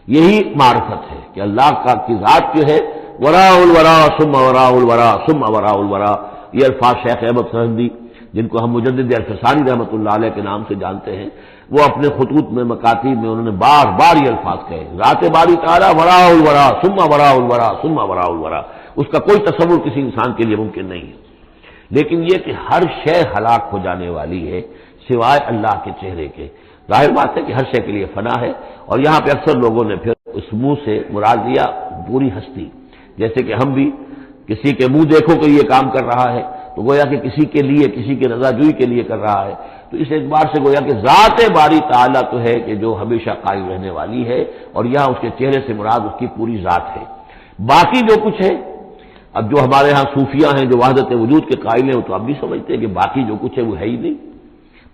یہی معرفت ہے کہ اللہ کی ذات جو ہے وراء الورا ثم وراء الورا ثم وراء الورا۔ یہ الفاظ شیخ احمد سہندی جن کو ہم مجدد الفسانی رحمۃ اللہ علیہ کے نام سے جانتے ہیں، وہ اپنے خطوط میں مکاتیب میں انہوں نے بار بار یہ الفاظ کہے، ذات باری تعالیٰ وراء الورا ثم وراء الورا ثم وراء الورا، اس کا کوئی تصور کسی انسان کے لیے ممکن نہیں ہے۔ لیکن یہ کہ ہر شے ہلاک ہو جانے والی ہے سوائے اللہ کے چہرے کے، ظاہر بات ہے کہ ہر شے کے لیے فنا ہے، اور یہاں پہ اکثر لوگوں نے پھر اس منہ سے مراد لیا پوری ہستی، جیسے کہ ہم بھی کسی کے منہ دیکھو کہ یہ کام کر رہا ہے تو گویا کہ کسی کے لیے، کسی کی رضا جوئی کے لیے کر رہا ہے، تو اس اعتبار سے گویا کہ ذات باری تعالیٰ تو ہے کہ جو ہمیشہ قائم رہنے والی ہے، اور یہاں اس کے چہرے سے مراد اس کی پوری ذات ہے۔ باقی جو کچھ ہے، اب جو ہمارے ہاں صوفیہ ہیں جو وحدت وجود کے قائل ہیں وہ تو اب بھی سمجھتے ہیں کہ باقی جو کچھ ہے وہ ہے ہی نہیں،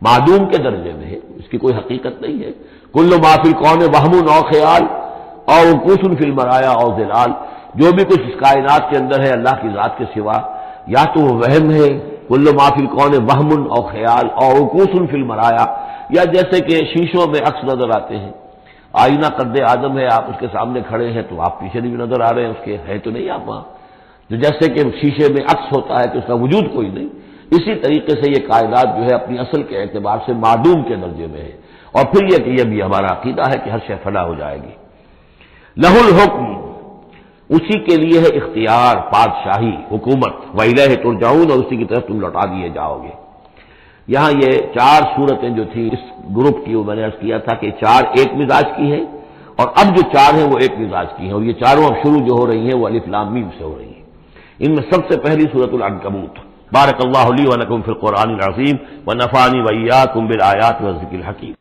معدوم کے درجے میں ہے، اس کی کوئی حقیقت نہیں ہے۔ کل ما فی الکون وہم او خیال اور وقوف فی المرایا اور ظلال، جو بھی کچھ اس کائنات کے اندر ہے اللہ کی ذات کے سوا یا تو وہ وہم ہے، کل ما فی الکون وہم او خیال اور وقوف فی المرایا، یا جیسے کہ شیشوں میں عکس نظر آتے ہیں، آئینہ قد آدم ہے، آپ اس کے سامنے کھڑے ہیں تو آپ پیچھے بھی نظر آ رہے ہیں اس کے، ہے تو نہیں آپ وہاں، تو جیسے کہ شیشے میں عکس ہوتا ہے کہ اس کا وجود کوئی نہیں، اسی طریقے سے یہ کائنات جو ہے اپنی اصل کے اعتبار سے معدوم کے درجے میں ہے۔ اور پھر یہ کہ یہ بھی ہمارا عقیدہ ہے کہ ہر شے فنا ہو جائے گی۔ لہ الحکم، اسی کے لیے ہے اختیار، بادشاہی، حکومت، وَإِلَيْهِ تُرْجَعُونَ، اور اسی کی طرف تم لوٹا دیے جاؤ گے۔ یہاں یہ چار صورتیں جو تھیں اس گروپ کی، وہ میں نے عرض کیا تھا کہ چار ایک مزاج کی ہیں، اور اب جو چار ہیں وہ ایک مزاج کی ہیں، اور یہ چاروں اب شروع جو ہو رہی ہیں وہ الف لام میم سے ہو رہی ہیں۔ ان میں سب سے پہلی سورۃ العنکبوت۔ بارک اللہ لی و لکم فی القرآن العظیم ونفعنی وإیاکم بالآیات والذکر الحکیم۔